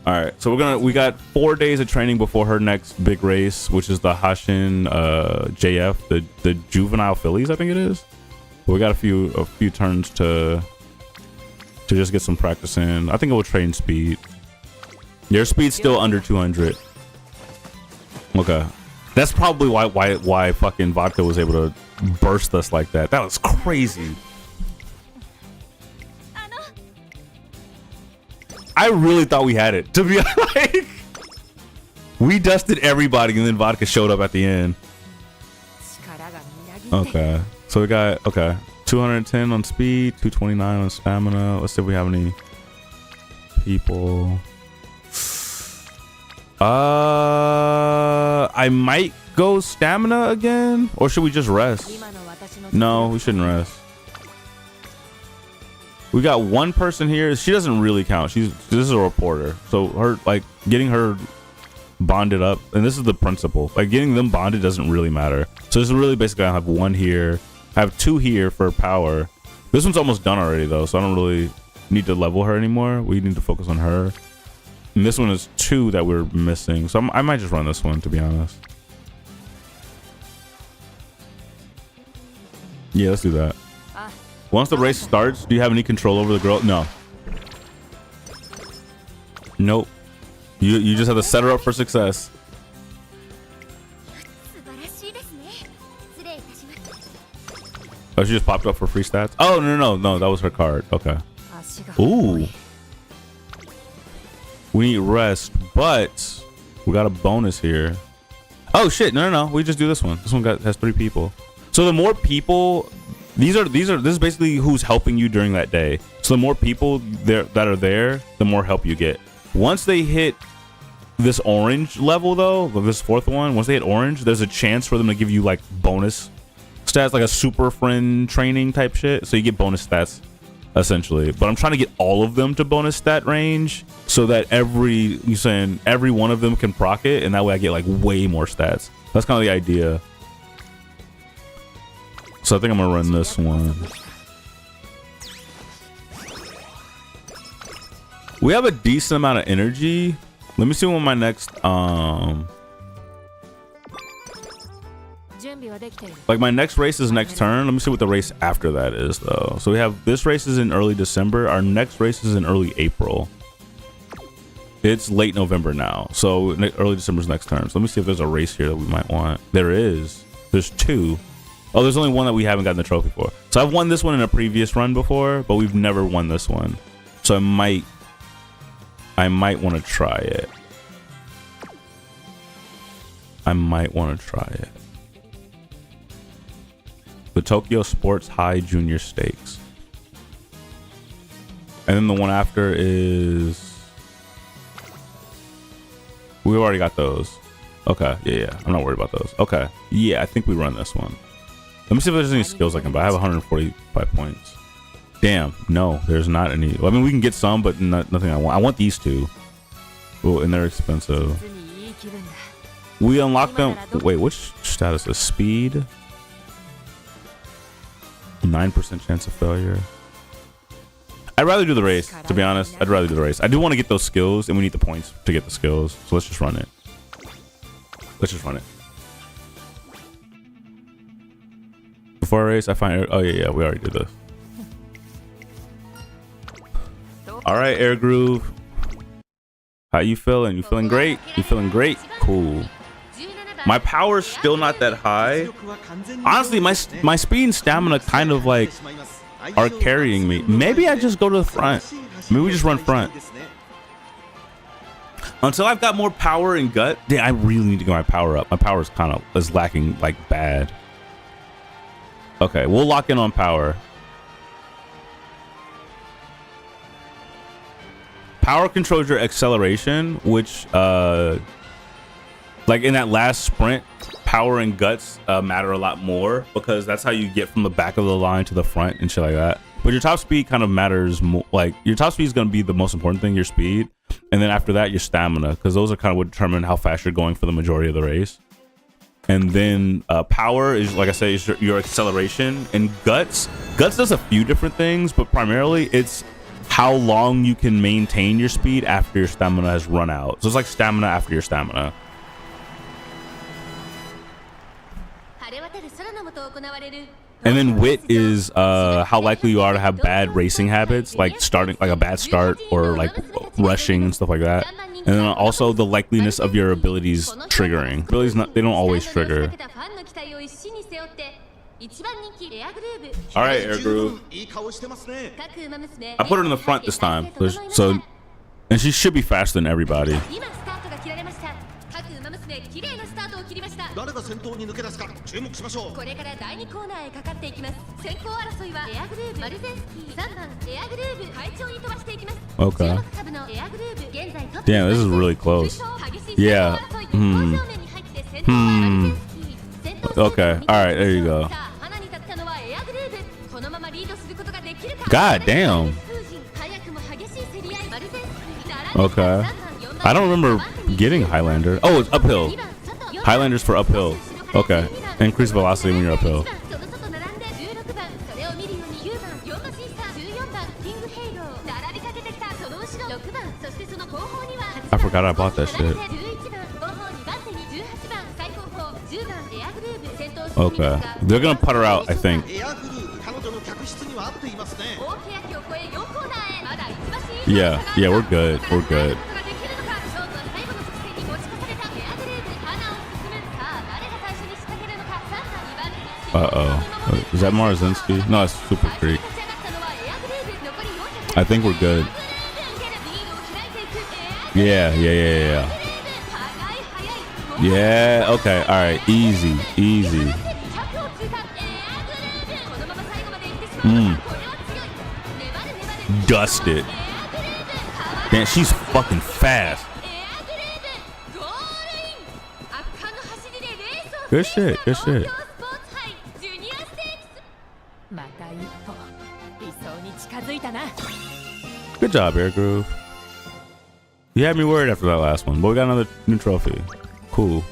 All right, so we got 4 days of training before her next big race, which is the Hashin JF, the juvenile fillies, I think it is. We got a few turns to just get some practice in. I think it will train speed. Your speed's still under 200. Okay, that's probably why fucking Vodka was able to burst us like that. That was crazy. I really thought we had it, to be honest. Like, we dusted everybody, and then Vodka showed up at the end. Okay, so we got 210 on speed, 229 on stamina. Let's see if we have any people. I might go stamina again, or should we just rest? No, we shouldn't rest. We got one person here. She doesn't really count. This is a reporter, so her getting her bonded up, and this is the principle. Like, getting them bonded doesn't really matter. So this is really basically, I have one here. I have 2 here for power. This one's almost done already though, so I don't really need to level her anymore. We need to focus on her. And this one is 2 that we're missing, so I might just run this one, to be honest. Yeah, let's do that. Once the race starts, do you have any control over the girl? No. Nope. You just have to set her up for success. Oh, she just popped up for free stats? Oh, no, that was her card. Okay. Ooh. We need rest, but we got a bonus here. Oh shit, no. We just do this one. This one has 3 people. So the more people, this is basically who's helping you during that day. So the more people that are there, the more help you get. Once they hit this orange level though, this 4th one, once they hit orange, there's a chance for them to give you like bonus stats, like a super friend training type shit. So you get bonus stats essentially. But I'm trying to get all of them to bonus stat range so that every one of them can proc it, and that way I get like way more stats. That's kind of the idea. So I think I'm gonna run this one. We have a decent amount of energy. Let me see what my next like my next race is next turn. Let me see what the race after that is though. So we have this race is in early December. Our next race is in early April. It's late November now. So early December's next turn. So let me see if there's a race here that we might want. There is. There's 2. Oh, there's only one that we haven't gotten the trophy for. So I've won this one in a previous run before, but we've never won this one. So I might want to try it. The Tokyo Sports High Junior Stakes. And then the one after is... We already got those. Okay, yeah. I'm not worried about those. Okay, yeah, I think we run this one. Let me see if there's any skills I can buy. I have 145 points. Damn, no, there's not any. Well, I mean, we can get some, but nothing I want. I want these 2. Oh, and they're expensive. We unlock them. Wait, which status is speed? 9% chance of failure. I'd rather do the race, to be honest. I'd rather do the race. I do want to get those skills, and we need the points to get the skills. So let's just run it. Before I race, I find... Oh, yeah, we already did this. All right, Air Groove. How you feeling? You feeling great? You feeling great? Cool. My power's still not that high. Honestly, my speed and stamina kind of like are carrying me. Maybe I just go to the front. Maybe we just run front. Until I've got more power and gut. Damn, I really need to get my power up. My power is lacking like bad. Okay, we'll lock in on power. Power controls your acceleration, which like in that last sprint, power and guts matter a lot more because that's how you get from the back of the line to the front and shit like that. But your top speed kind of matters more. Like your top speed is going to be the most important thing, your speed. And then after that, your stamina, because those are kind of what determine how fast you're going for the majority of the race. And then power is, like I say, is your acceleration. And guts does a few different things, but primarily it's how long you can maintain your speed after your stamina has run out. So it's like stamina after your stamina. And then wit is how likely you are to have bad racing habits, like starting like a bad start or like rushing and stuff like that. And then also the likeliness of your abilities triggering. Abilities they don't always trigger. All right, Air Groove. I put her in the front this time, so and she should be faster than everybody. Okay. Damn, this is really close. Yeah. Okay. All right. There you go. God damn. Okay. I don't remember getting Highlander. Oh, it's uphill. Highlander's for uphill. Okay. Increase velocity when you're uphill. I forgot I bought that shit. Okay. They're gonna putter out, I think. Yeah, we're good. We're good. Uh-oh. Is that Marzinski? No, it's Super Creek. I think we're good. Yeah. Yeah, okay. All right. Easy. Dust it. Man, she's fucking fast. Good shit. Good job, Air Groove. You had me worried after that last one, but we got another new trophy. Cool.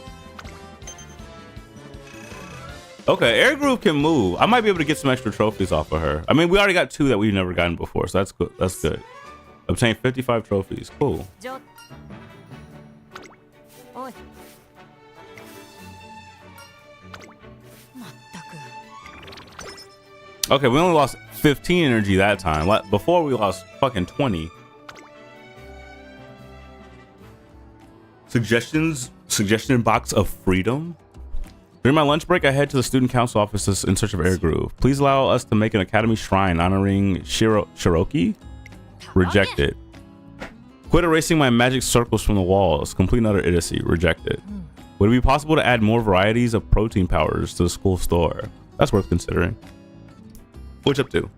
Okay, Air Groove can move. I might be able to get some extra trophies off of her. I mean, we already got 2 that we've never gotten before, so that's good. That's good. Obtain 55 trophies. Cool. Okay, we only lost 15 energy that time. Before we lost fucking 20. Suggestion box of freedom. During my lunch break, I head to the student council offices in search of Air Groove. Please allow us to make an academy shrine honoring Shiroki. Rejected. Quit erasing my magic circles from the walls. Complete and utter idiocy. Rejected. Would it be possible to add more varieties of protein powders to the school store? That's worth considering. What's up to?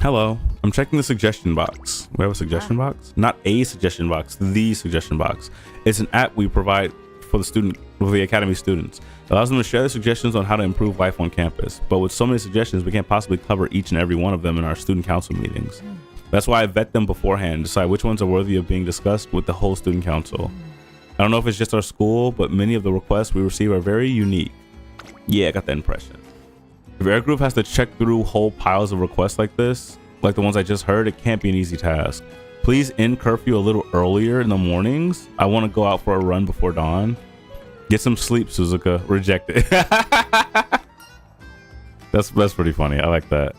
Hello. I'm checking the suggestion box. We have a suggestion box? Not a suggestion box, the suggestion box. It's an app we provide for the academy students. It allows them to share their suggestions on how to improve life on campus. But with so many suggestions, we can't possibly cover each and every one of them in our student council meetings. That's why I vet them beforehand, decide which ones are worthy of being discussed with the whole student council. I don't know if it's just our school, but many of the requests we receive are very unique. Yeah, I got that impression. If Air Groove has to check through whole piles of requests like this, like the ones I just heard, it can't be an easy task. Please end curfew a little earlier in the mornings. I want to go out for a run before dawn. Get some sleep, Suzuka. Rejected. That's pretty funny. I like that.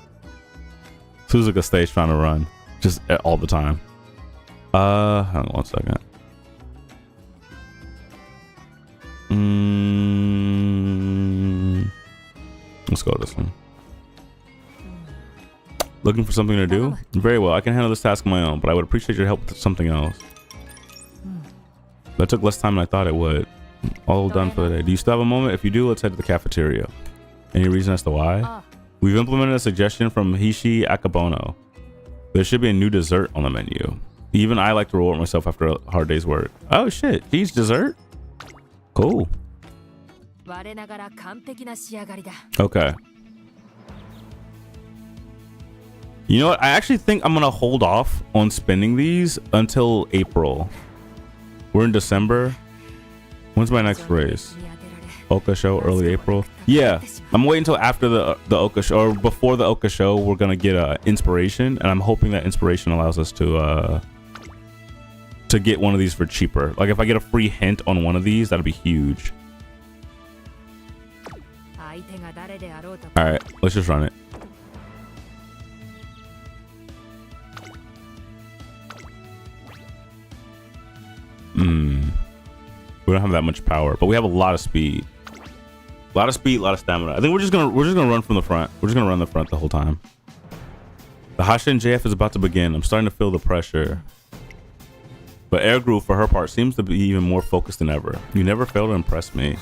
Suzuka stays trying to run just all the time. Hang on 1 second. Let's go with this one. Looking for something to do? Very well. I can handle this task on my own, but I would appreciate your help with something else. That took less time than I thought it would. All done for the day. Do you still have a moment? If you do, let's head to the cafeteria. Any reason as to why? We've implemented a suggestion from Hishi Akabono. There should be a new dessert on the menu. Even I like to reward myself after a hard day's work. Oh shit, cheese dessert? Cool. Okay. You know what? I actually think I'm gonna hold off on spending these until April. We're in December. When's my next race? Oka show early April. Yeah, I'm waiting until after the Oka show, or before the Oka show. We're gonna get inspiration, and I'm hoping that inspiration allows us to get one of these for cheaper. Like if I get a free hint on one of these, that'd be huge. All right, let's just run it. We don't have that much power, but we have a lot of speed. A lot of speed, a lot of stamina. I think we're just gonna run from the front. We're just gonna run the front the whole time. The Hashin JF is about to begin. I'm starting to feel the pressure. But Air Groove, for her part, seems to be even more focused than ever. You never fail to impress me.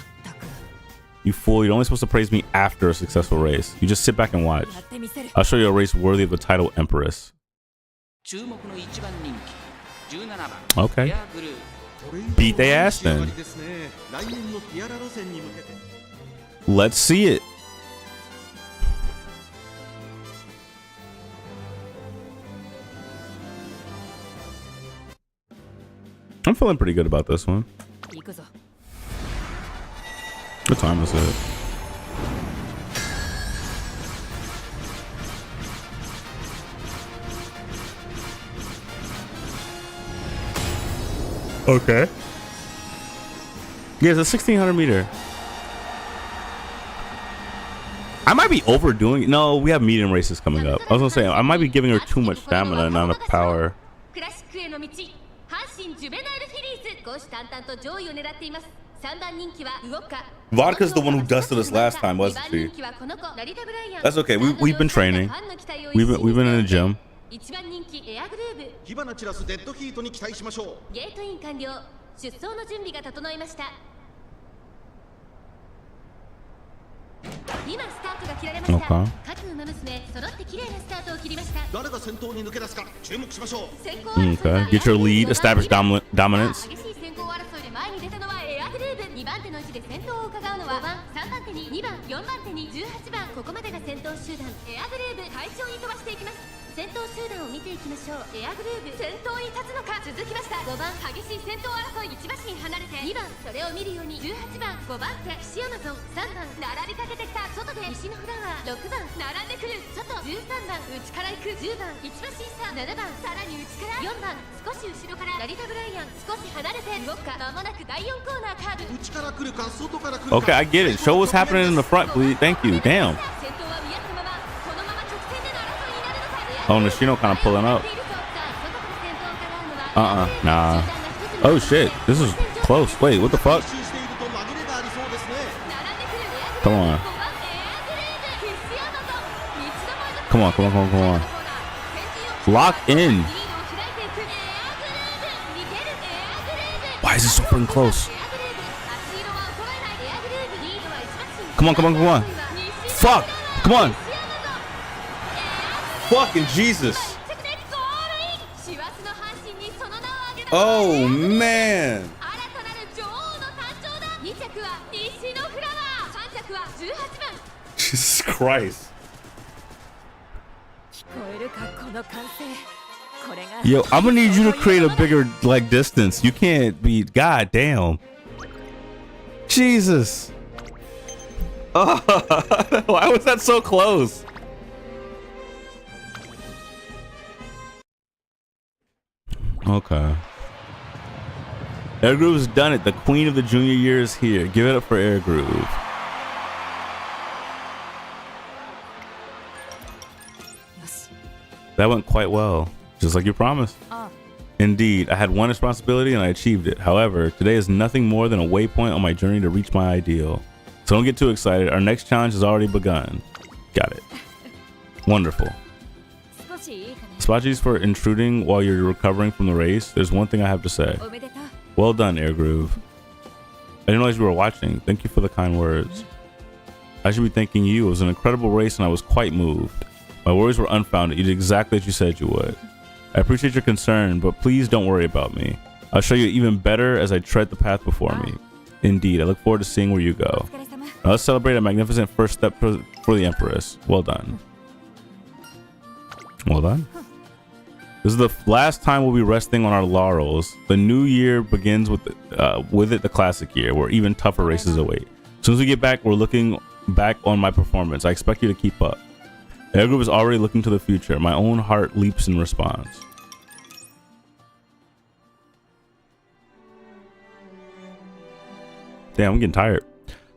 You fool, you're only supposed to praise me after a successful race. You just sit back and watch. I'll show you a race worthy of the title Empress. Okay. Beat they ass then. Let's see it. I'm feeling pretty good about this one. What time is it? Okay. Yeah, it's a 1600 meter. I might be overdoing it. No, we have medium races coming up. I was gonna say I might be giving her too much stamina and not enough power. Vodka's the one who dusted us last time, wasn't she? That's okay. We've been training. We've been in the gym. 火花散らすデッドヒートに期待しましょう。ゲートイン完了。出走の準備が整いました。今スタートが切られました。各馬娘揃って綺麗なスタートを切りました。誰が先頭に抜け出すか注目しましょう。Okay. Get your lead, establish dominance. 激しい先行争いで前に出たのはエアグルーヴ。2番手の位置で先頭を伺うのは5番3番手に2番4番手に18番、ここまでが先頭集団。エアグルーヴ快調に飛ばしていきます。先頭集団を見ていきましょう。エアグルーヴ先頭に立つのか。続きました5番激しい先頭争い、1馬身離れて2番、それを見るように18番5番手岸アマゾン、3番並びかけてきた外で石のフラワー、6番並んでくる外、13番内から行く10番1馬身差、7番さらに内から4番少し後ろから成田ブライアン、少し離れて動くか。間もなく第4コーナーカーブ。内から来るか外から来るか。 Okay, I get it. Show what's happening in the front, please. Thank you. Damn. 先頭は見合ったまま、このまま直線での争いになるのか。 Oh, Nishino kind of pulling up. Nah. Oh shit, this is close. Wait, what the fuck? 練習していると紛れがありそうですね。 Come on. Come on, come on, come on, come on. Lock in. Why is it so freaking close? Come on, come on, come on. Fuck! Come on! Fucking Jesus! Oh man! 新たなる女王の誕生だ。2着は西のフラワー、3着は18番。 Jesus Christ. 聞こえるかこの歓声。これが Yo, I'm gonna need you to create a bigger like distance. You can't be. God damn. Jesus. Why was that so close? Okay. Air Groove's done it. The queen of the junior year is here. Give it up for Air Groove. That went quite well, just like you promised. Indeed, I had one responsibility and I achieved it. However, today is nothing more than a waypoint on my journey to reach my ideal. So don't get too excited. Our next challenge has already begun. Got it. Wonderful. 少しいいかな。 Spotties for intruding while you're recovering from the race. There's one thing I have to say. おめでとう。 Well done, Air Groove. I didn't realize you were watching. Thank you for the kind words. I should be thanking you. It was an incredible race and I was quite moved. My worries were unfounded. You did exactly as you said you would. I appreciate your concern, but please don't worry about me. I'll show you even better as I tread the path before me. Indeed, I look forward to seeing where you go. お疲れ様。 Now let's celebrate a magnificent first step for the Empress. Well done. Well done. This is the last time we'll be resting on our laurels. The new year begins with it the classic year, where even tougher races await. As soon as we get back, we're looking back on my performance. I expect you to keep up. Air Group is already looking to the future. My own heart leaps in response. Damn, I'm getting tired.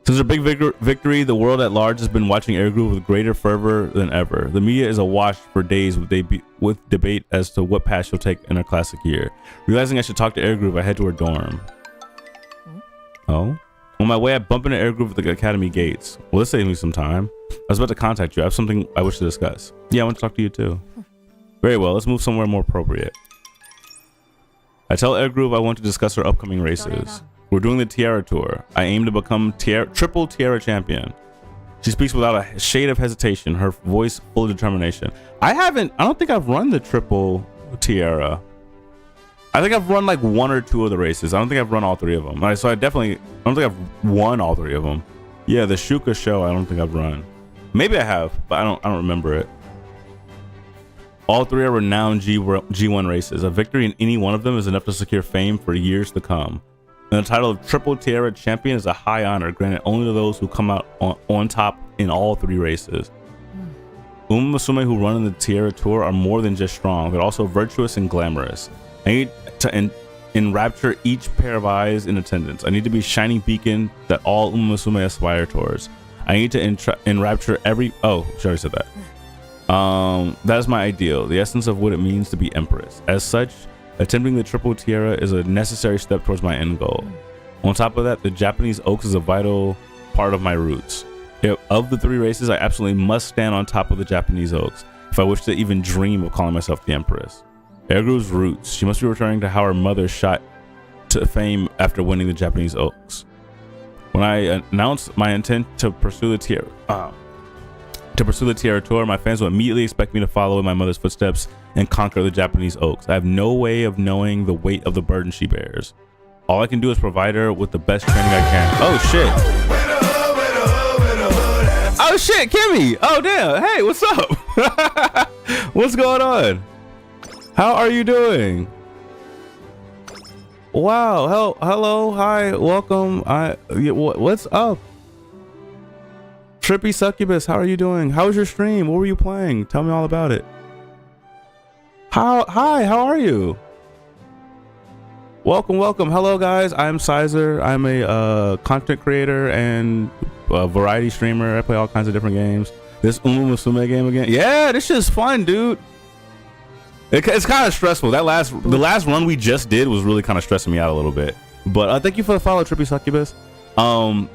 Since our big victory, the world at large has been watching Air Group with greater fervor than ever. The media is awash for days with debate as to what path she'll take in her classic year. Realizing I should talk to Air Group, I head to her dorm. Oh? On my way, I bump into Air Group at the academy gates. Well, this saves me some time. I was about to contact you. I have something I wish to discuss. Yeah, I want to talk to you too. Very well. Let's move somewhere more appropriate. I tell Air Group I want to discuss her upcoming races. We're doing the Tiara Tour. I aim to become triple Tiara champion. She speaks without a shade of hesitation, her voice full of determination. I don't think I've run the triple Tiara. I think I've run like one or two of the races. I don't think I've run all three of them. So I don't think I've won all three of them. Yeah, the Shuka show, I don't think I've run. Maybe I have, but I don't remember it. All three are renowned G1 races. A victory in any one of them is enough to secure fame for years to come. And the title of Triple Tiara Champion is a high honor granted only to those who come out on top in all three races. Uma Musume who run in the Tiara Tour are more than just strong, they're also virtuous and glamorous. I need to enrapture each pair of eyes in attendance. I need to be shining beacon that all Uma Musume aspire towards. I need to enrapture every... Oh, she already said that. That is my ideal, the essence of what it means to be Empress. As such, attempting the Triple Tiara is a necessary step towards my end goal. On top of that, the Japanese Oaks is a vital part of my roots. Of the three races, I absolutely must stand on top of the Japanese Oaks if I wish to even dream of calling myself the Empress. Air Group's roots. She must be returning to how her mother shot to fame after winning the Japanese Oaks. When I announced my intent to pursue the Tiara Tour, my fans will immediately expect me to follow in my mother's footsteps and conquer the Japanese Oaks. I have no way of knowing the weight of the burden she bears. All I can do is provide her with the best training I can. Oh shit. Oh shit, Kimmy. Oh damn. Hey, what's up? What's going on? How are you doing? Wow. Hello. Hi. Welcome. What's up? Trippy Succubus, how are you doing? How was your stream? What were you playing? Tell me all about it. Hi, how are you? Welcome. Hello guys, I'm Sizer. I'm a content creator and a variety streamer. I play all kinds of different games. This Uma Musume game again. Yeah, this shit's fun, dude. It's kind of stressful. The last run we just did was really kind of stressing me out a little bit. But thank you for the follow, Trippy Succubus. I'm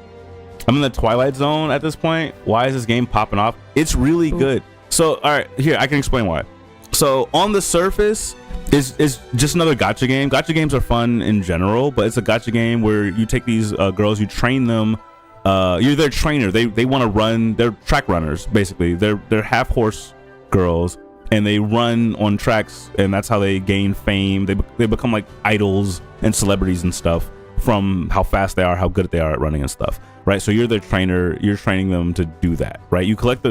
in the Twilight Zone at this point. Why is this game popping off? It's really good. So, all right, here, I can explain why. So, on the surface, it's just another gacha game. Gacha games are fun in general, but it's a gacha game where you take these girls, you train them. You're their trainer. They want to run. They're track runners, basically. They're half horse girls, and they run on tracks, and that's how they gain fame. They become like idols and celebrities and stuff from how fast they are, how good they are at running and stuff, right? So you're their trainer. You're training them to do that, right? You collect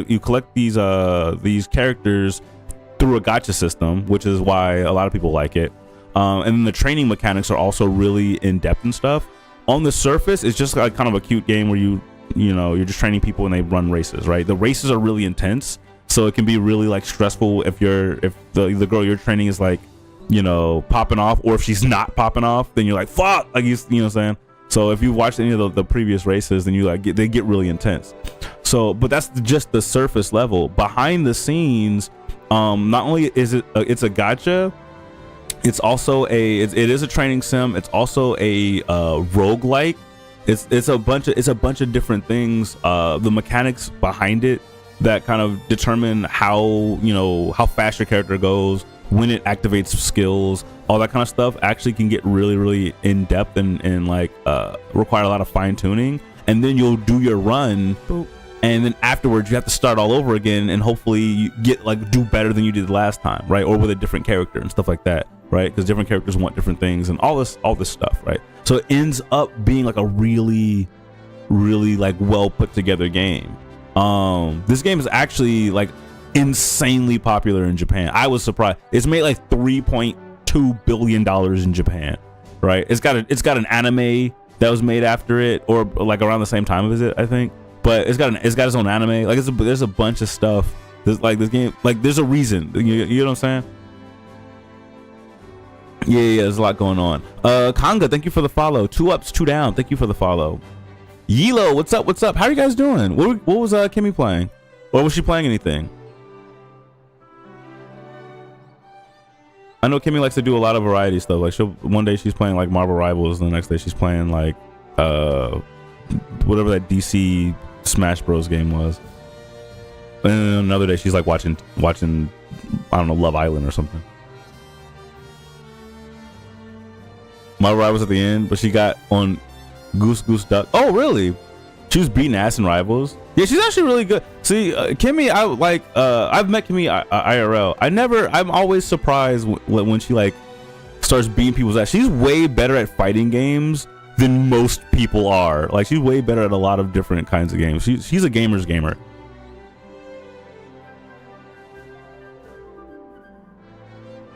these characters through a gacha system, which is why a lot of people like it. And then the training mechanics are also really in depth and stuff. On the surface, it's just like kind of a cute game where you're just training people and they run races, right? The races are really intense, so it can be really like stressful if the girl you're training is like, popping off, or if she's not popping off, then you're like, fuck, like you know what I'm saying? So if you watched any of the previous races, then they get really intense. So, but that's just the surface level. Behind the scenes, not only is it's a gacha, it's also it is a training sim. It's also a roguelike. It's a bunch of different things. The mechanics behind it that kind of determine how fast your character goes, when it activates skills, all that kind of stuff actually can get really, really in depth and like require a lot of fine tuning. And then you'll do your run. Boop. And then afterwards, you have to start all over again, and hopefully you do better than you did last time, right? Or with a different character and stuff like that, right? Because different characters want different things and all this stuff, right? So it ends up being like a really, really like well put together game. This game is actually like insanely popular in Japan. I was surprised. It's made like $3.2 billion in Japan, right? It's got an anime that was made after it, or like around the same time as it, I think. But it's got its own anime. Like there's a bunch of stuff. This game, like there's a reason. You know what I'm saying? Yeah, there's a lot going on. Kanga, thank you for the follow. 2 ups, 2 down. Thank you for the follow. Yilo, what's up? How are you guys doing? What was Kimmy playing? Or was she playing anything? I know Kimmy likes to do a lot of variety stuff. Like one day she's playing like Marvel Rivals, and the next day she's playing like whatever that DC Smash Bros game was. And then another day she's like watching I don't know, Love Island or something. Marvel Rivals at the end, but she got on Goose Duck. Oh really? She was beating ass in Rivals. Yeah, she's actually really good. See, Kimmy, I've met Kimmy IRL. I'm always surprised when she like starts beating people's ass. She's way better at fighting games than most people are. Like she's way better at a lot of different kinds of games. She's a gamer's gamer.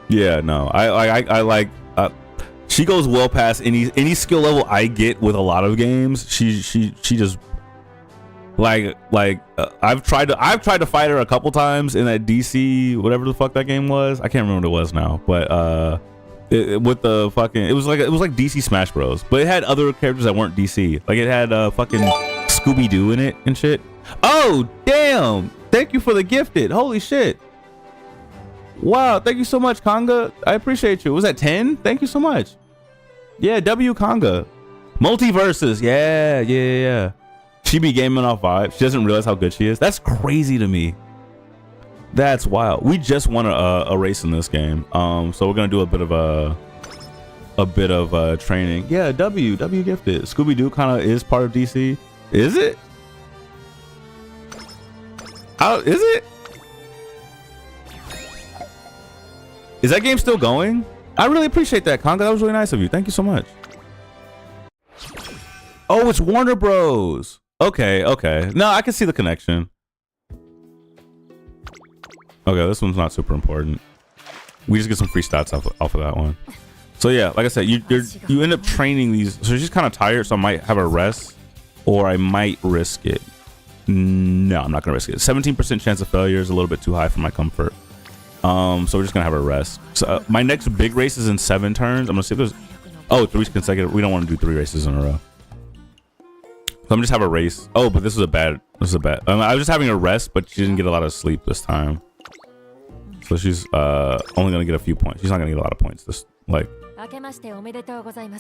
Yeah, no, I like. She goes well past any skill level I get with a lot of games. She just like I've tried to fight her a couple times in that DC whatever the fuck that game was. I can't remember what it was now, but with the fucking it was like DC Smash Bros, but it had other characters that weren't DC. Like it had fucking Scooby-Doo in it and shit. Oh damn, thank you for the gifted. Holy shit, wow, thank you so much, Kanga. I appreciate you. Was that 10? Thank you so much. Yeah, W Kanga. Multiverses. Yeah. She be gaming off vibe. She doesn't realize how good she is. That's crazy to me. That's wild. We just won a race in this game. So we're gonna do a bit of training. Yeah, W gifted. Scooby-Doo kind of is part of DC. Is it? How is it? Is that game still going? I really appreciate that, Conga. That was really nice of you. Thank you so much. Oh, it's Warner Bros. Okay, okay. No, I can see the connection. Okay, this one's not super important. We just get some free stats off of that one. So yeah, like I said, you end up training these. So she's kind of tired, so I might have her rest, or I might risk it. No, I'm not gonna risk it. 17% chance of failure is a little bit too high for my comfort. So we're just gonna have her rest. So my next big race is in 7 turns. I'm gonna see if there's 3 consecutive. We don't want to do 3 races in a row. So I'm just have a race. Oh, but this is a bad. I was just having a rest, but she didn't get a lot of sleep this time. So she's only gonna get a few points. She's not gonna get a lot of points. This like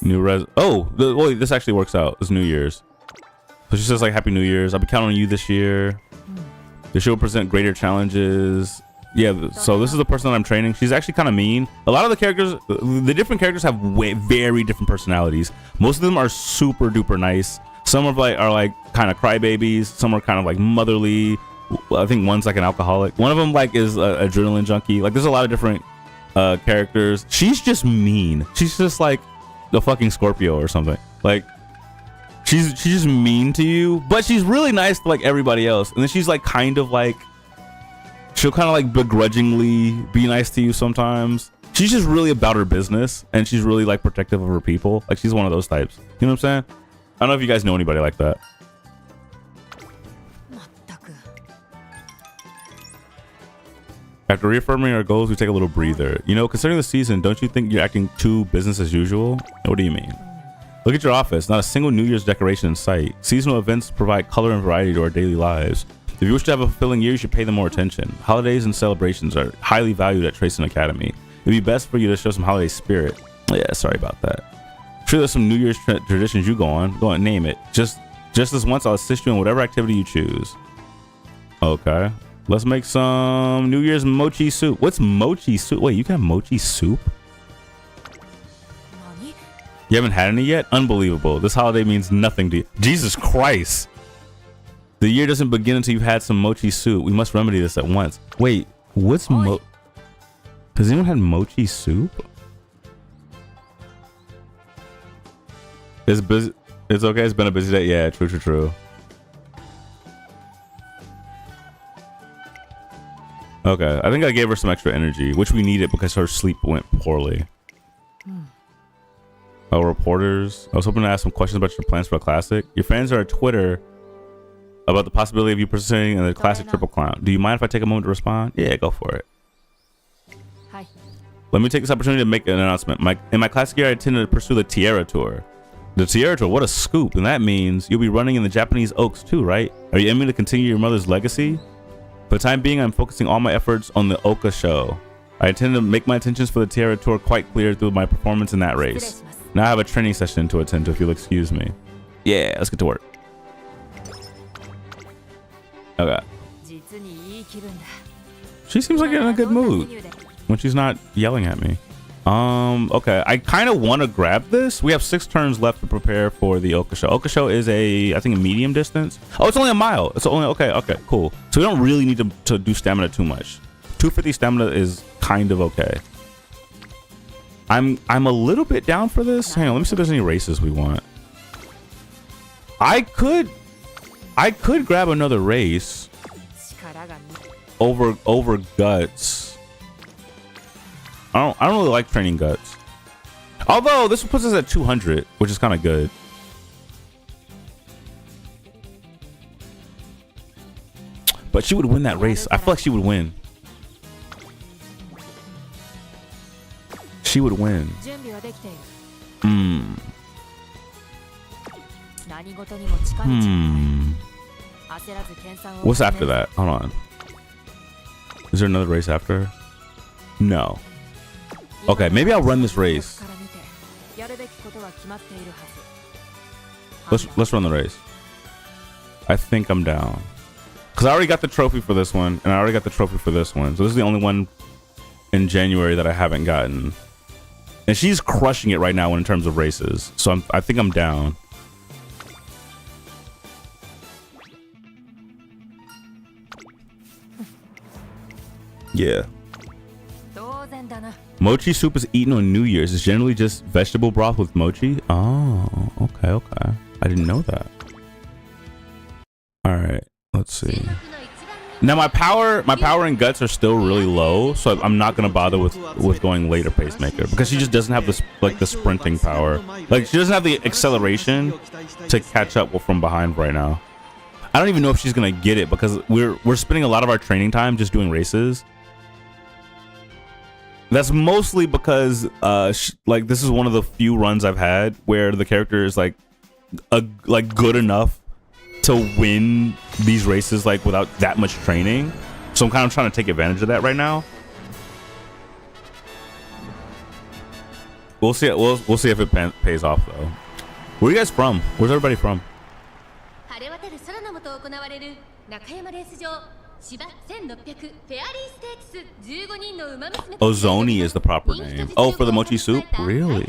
new res. Oh, this actually works out. It's New Year's. So she says like Happy New Year's. I'll be counting on you this year. The show will present greater challenges. Yeah. So this is the person that I'm training. She's actually kind of mean. A lot of the characters, the different characters have very different personalities. Most of them are super duper nice. Some are like kind of crybabies. Some are kind of like motherly. I think one's like an alcoholic. One of them like is a adrenaline junkie. Like there's a lot of different characters. She's just mean. She's just like the fucking Scorpio or something. Like she's just mean to you, but she's really nice to like everybody else. And then she's like kind of like she'll kind of like begrudgingly be nice to you sometimes. She's just really about her business, and she's really like protective of her people. Like she's one of those types. You know what I'm saying? I don't know if you guys know anybody like that. After reaffirming our goals, we take a little breather. You know, considering the season, don't you think you're acting too business as usual? What do you mean? Look at your office. Not a single New Year's decoration in sight. Seasonal events provide color and variety to our daily lives. If you wish to have a fulfilling year, you should pay them more attention. Holidays and celebrations are highly valued at Tracing Academy. It'd be best for you to show some holiday spirit. Yeah, sorry about that. Sure, there's some New Year's traditions you go on. Go and name it. Just this once, I'll assist you in whatever activity you choose. Okay. Let's make some New Year's mochi soup. What's mochi soup? Wait, you can have mochi soup? You haven't had any yet? Unbelievable. This holiday means nothing to you. Jesus Christ. The year doesn't begin until you've had some mochi soup. We must remedy this at once. Wait, what's has anyone had mochi soup? It's busy. It's okay. It's been a busy day. Yeah, true. Okay, I think I gave her some extra energy, which we needed because her sleep went poorly. Oh, reporters. I was hoping to ask some questions about your plans for a classic. Your fans are on Twitter about the possibility of you participating in the classic Triple Crown. Do you mind if I take a moment to respond? Yeah, go for it. Hi. Let me take this opportunity to make an announcement. In my classic year, I intend to pursue the Tierra Tour. The Tierra Tour, what a scoop. And that means you'll be running in the Japanese Oaks too, right? Are you aiming to continue your mother's legacy? For the time being, I'm focusing all my efforts on the Oka show. I intend to make my intentions for the Tierra Tour quite clear through my performance in that race. Now I have a training session to attend to, if you'll excuse me. Yeah, let's get to work. Okay. She seems like in a good mood when she's not yelling at me. Okay, I kind of want to grab this. We have 6 turns left to prepare for the Oka show. Oka show is I think a medium distance. Oh, it's only a mile. It's only, okay, cool. So we don't really need to do stamina too much. 250 stamina is kind of okay. I'm a little bit down for this. Hang on, let me see if there's any races we want. I could grab another race over Guts. I don't really like training Guts. Although this puts us at 200, which is kind of good. But she would win that race. I feel like she would win. She would win. What's after that? Hold on. Is there another race after? No. Okay, maybe I'll run this race. Let's run the race. I think I'm down. Because I already got the trophy for this one, and I already got the trophy for this one. So this is the only one in January that I haven't gotten. And she's crushing it right now in terms of races. So I think I'm down. Yeah. Mochi soup is eaten on New Year's. It's generally just vegetable broth with mochi. Oh, okay, okay. I didn't know that. All right, let's see. Now my power and guts are still really low, so I'm not gonna bother with going later pacemaker because she just doesn't have this like the sprinting power. Like she doesn't have the acceleration to catch up from behind right now. I don't even know if she's gonna get it because we're spending a lot of our training time just doing races. That's mostly because like this is one of the few runs I've had where the character is like good enough to win these races like without that much training. So I'm kind of trying to take advantage of that right now. We'll see. We'll see if it pays off though. Where are you guys from? Where's everybody from? Ozoni is the proper name. Oh, for the mochi soup? Really?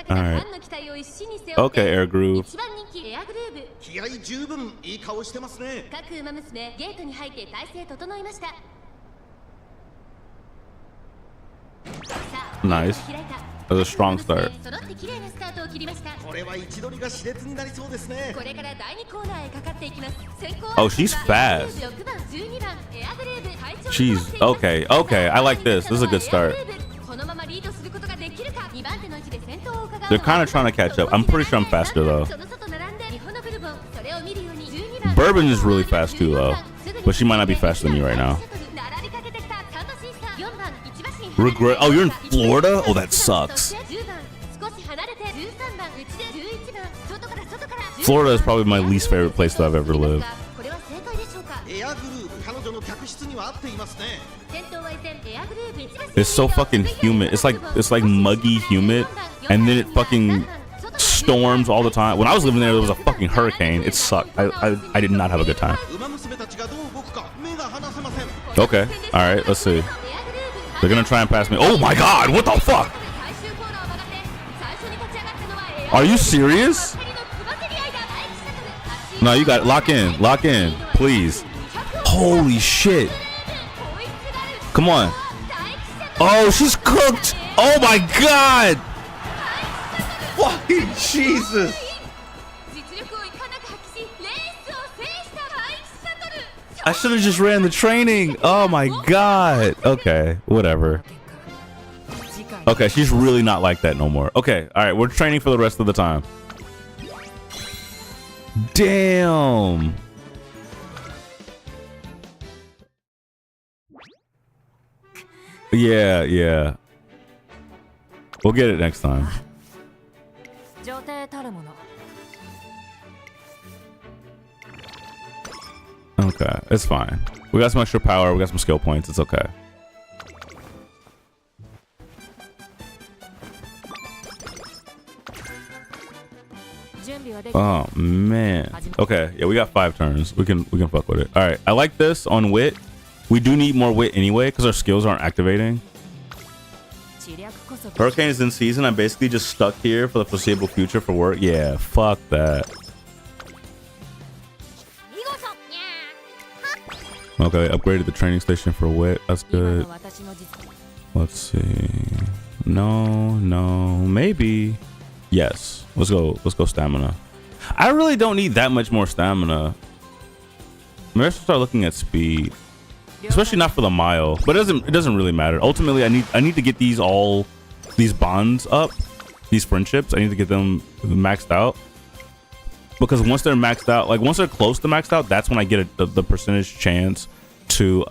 Alright. Okay, Air Groove. Nice. That was a strong start. Oh, she's fast. She's okay. Okay, I like this. This is a good start. They're kind of trying to catch up. I'm pretty sure I'm faster though. Bourbon is really fast too though, but she might not be faster than me right now. Regret. Oh, you're in Florida? Oh, that sucks. Florida is probably my least favorite place that I've ever lived. It's so fucking humid. It's like muggy humid, and then it fucking storms all the time. When I was living there was a fucking hurricane. It sucked. I did not have a good time. Okay. All right. Let's see. They're gonna try and pass me. Oh my god, what the fuck? Are you serious? No, you got it. Lock in, please. Holy shit. Come on. Oh, she's cooked. Oh my god. Fucking Jesus. I should have just ran the training. Oh my god. Okay, whatever. Okay, she's really not like that no more. Okay, all right, we're training for the rest of the time. Damn. Yeah. We'll get it next time. Okay, it's fine. We got some extra power. We got some skill points. It's okay. Oh man. Okay, yeah, we got 5 turns. We can fuck with it. All right, I like this on wit. We do need more wit anyway because our skills aren't activating. Hurricane is in season. I'm basically just stuck here for the foreseeable future for work. Yeah, fuck that. Okay, upgraded the training station for wit. That's good. Let's see. No, maybe. Yes. Let's go stamina. I really don't need that much more stamina. Maybe I should start looking at speed. Especially not for the mile. But it doesn't really matter. Ultimately, I need to get these bonds up. These friendships. I need to get them maxed out. Because once they're maxed out, like once they're close to maxed out, that's when I get the percentage chance to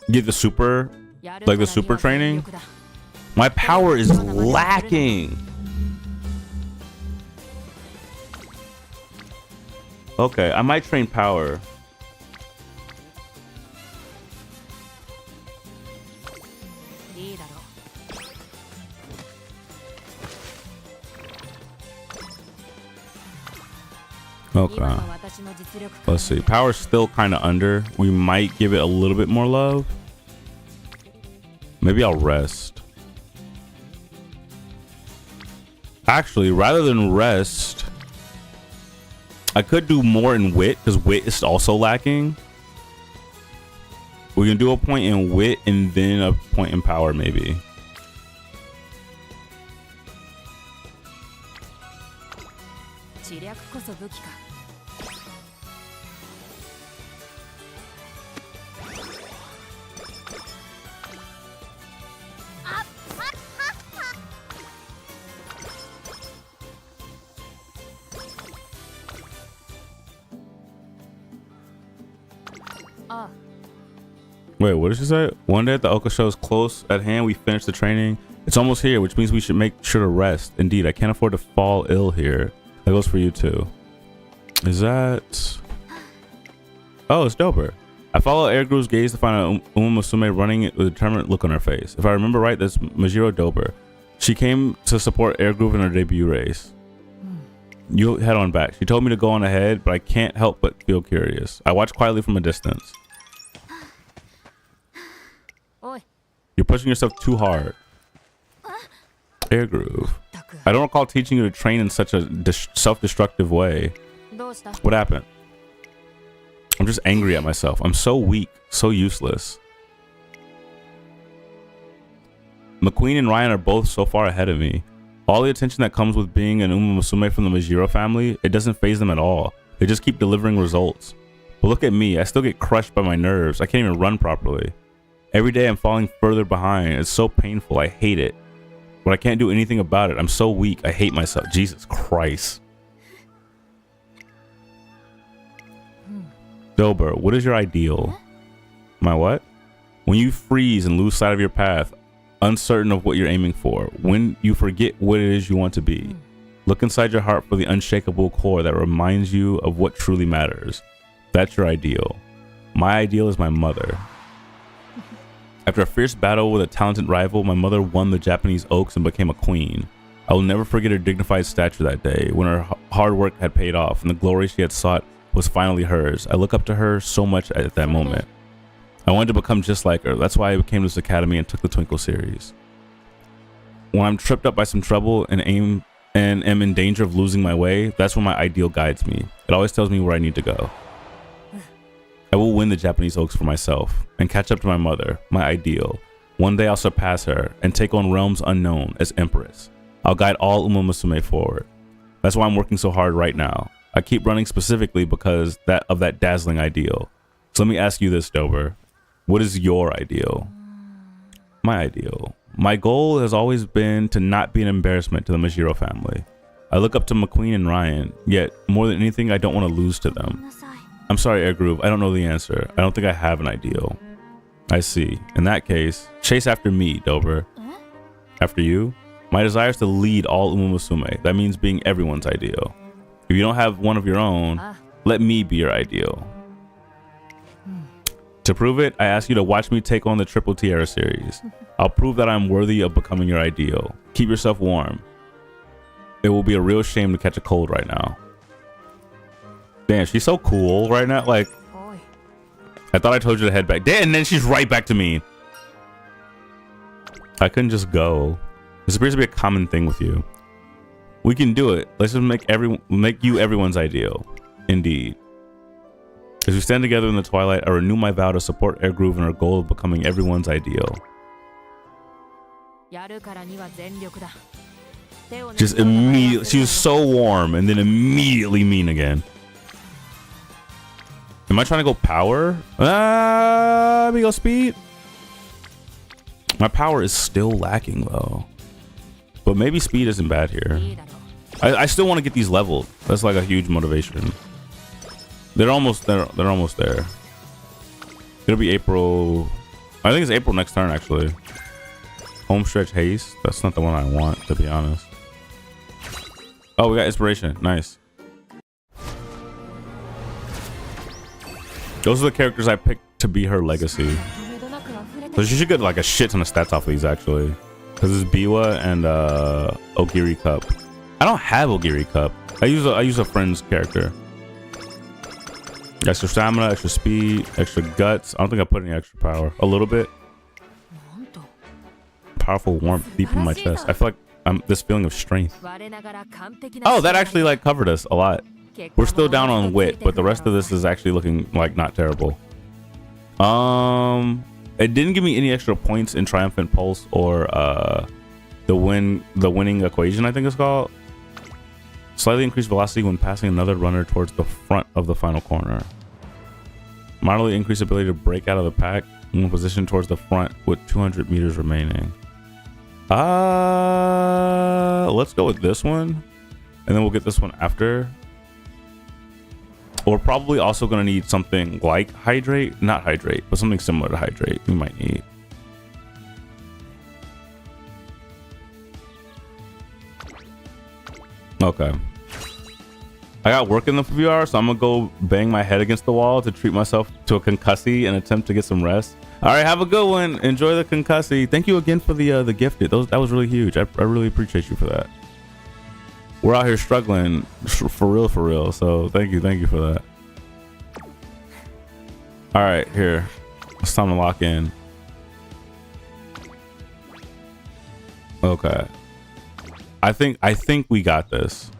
get the super, like the super training. My power is lacking. Okay, I might train power. Okay. Let's see. Power's still kind of under. We might give it a little bit more love. Maybe I'll rest. Actually, rather than rest, I could do more in wit because wit is also lacking. We can do a point in wit and then a point in power, maybe. Wait, what did she say? One day at the Oka show is close at hand. We finished the training. It's almost here, which means we should make sure to rest. Indeed, I can't afford to fall ill here. That goes for you too. Is that... Oh, it's Dober. I follow Air Groove's gaze to find Uma Musume running with a determined look on her face. If I remember right, that's Majiro Dober. She came to support Air Groove in her debut race. You head on back. She told me to go on ahead, but I can't help but feel curious. I watch quietly from a distance. You're pushing yourself too hard. Air Groove. I don't recall teaching you to train in such a self-destructive way. What happened? I'm just angry at myself. I'm so weak, so useless. McQueen and Ryan are both so far ahead of me. All the attention that comes with being an Uma Musume from the Majiro family, it doesn't faze them at all. They just keep delivering results. But look at me, I still get crushed by my nerves. I can't even run properly. Every day I'm falling further behind. It's so painful. I hate it. But I can't do anything about it. I'm so weak. I hate myself. Jesus Christ. Dober, what is your ideal? My what? When you freeze and lose sight of your path, uncertain of what you're aiming for, when you forget what it is you want to be, look inside your heart for the unshakable core that reminds you of what truly matters. That's your ideal. My ideal is my mother. After a fierce battle with a talented rival, my mother won the Japanese Oaks and became a queen. I will never forget her dignified stature that day, when her hard work had paid off and the glory she had sought was finally hers. I look up to her so much at that moment. I wanted to become just like her. That's why I came to this academy and took the Twinkle series. When I'm tripped up by some trouble and am in danger of losing my way, that's when my ideal guides me. It always tells me where I need to go. I will win the Japanese Oaks for myself and catch up to my mother, my ideal. One day I'll surpass her and take on realms unknown as Empress. I'll guide all Uma Musume forward. That's why I'm working so hard right now. I keep running specifically because of that dazzling ideal. So let me ask you this, Dober. What is your ideal? My ideal. My goal has always been to not be an embarrassment to the Majiro family. I look up to McQueen and Ryan, yet more than anything, I don't want to lose to them. I'm sorry, Air Groove. I don't know the answer. I don't think I have an ideal. I see. In that case, chase after me, Dober. After you? My desire is to lead all Uma Musume. That means being everyone's ideal. If you don't have one of your own, let me be your ideal. To prove it, I ask you to watch me take on the Triple Tiara series. I'll prove that I'm worthy of becoming your ideal. Keep yourself warm. It will be a real shame to catch a cold right now. Damn, she's so cool right now. Like, I thought I told you to head back. Damn, and then she's right back to me. I couldn't just go. This appears to be a common thing with you. We can do it. Let's just make you everyone's ideal. Indeed. As we stand together in the twilight, I renew my vow to support Air Groove in her goal of becoming everyone's ideal. Just immediately, she was so warm and then immediately mean again. Am I trying to go power? Let me go speed. My power is still lacking though. But maybe speed isn't bad here. I still want to get these leveled. That's like a huge motivation. They're almost there. They're almost there. It'll be April. I think it's April next turn actually. Homestretch haste. That's not the one I want, to be honest. Oh, we got inspiration. Nice. Those are the characters I picked to be her legacy. So she should get like a shit ton of stats off of these actually. Because it's Biwa and Ogiri Cup. I don't have Ogiri Cup. I use a friend's character. Extra stamina, extra speed, extra guts. I don't think I put any extra power. A little bit. Powerful warmth deep in my chest. I feel like I'm this feeling of strength. Oh, that actually like covered us a lot. We're still down on wit, but the rest of this is actually looking like not terrible. It didn't give me any extra points in Triumphant Pulse or the winning equation, I think it's called. Slightly increased velocity when passing another runner towards the front of the final corner. Moderately increased ability to break out of the pack when positioned towards the front with 200 meters remaining. Let's go with this one, and then we'll get this one after. We're probably also going to need something like hydrate, not hydrate, but something similar to hydrate we might need. Okay. I got work in the few hours, so I'm gonna go bang my head against the wall to treat myself to a concussy and attempt to get some rest. All right, have a good one. Enjoy the concussy. Thank you again for the gifted. That was really huge. I really appreciate you for that. We're out here struggling for real. So thank you for that. All right, here. It's time to lock in. Okay. I think we got this.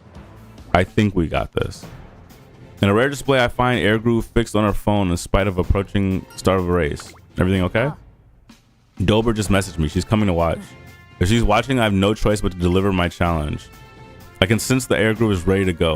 In a rare display, I find Air Groove fixed on her phone in spite of approaching start of a race. Everything okay? Dober just messaged me. She's coming to watch. If she's watching, I have no choice but to deliver my challenge. I can sense the Air Groove is ready to go.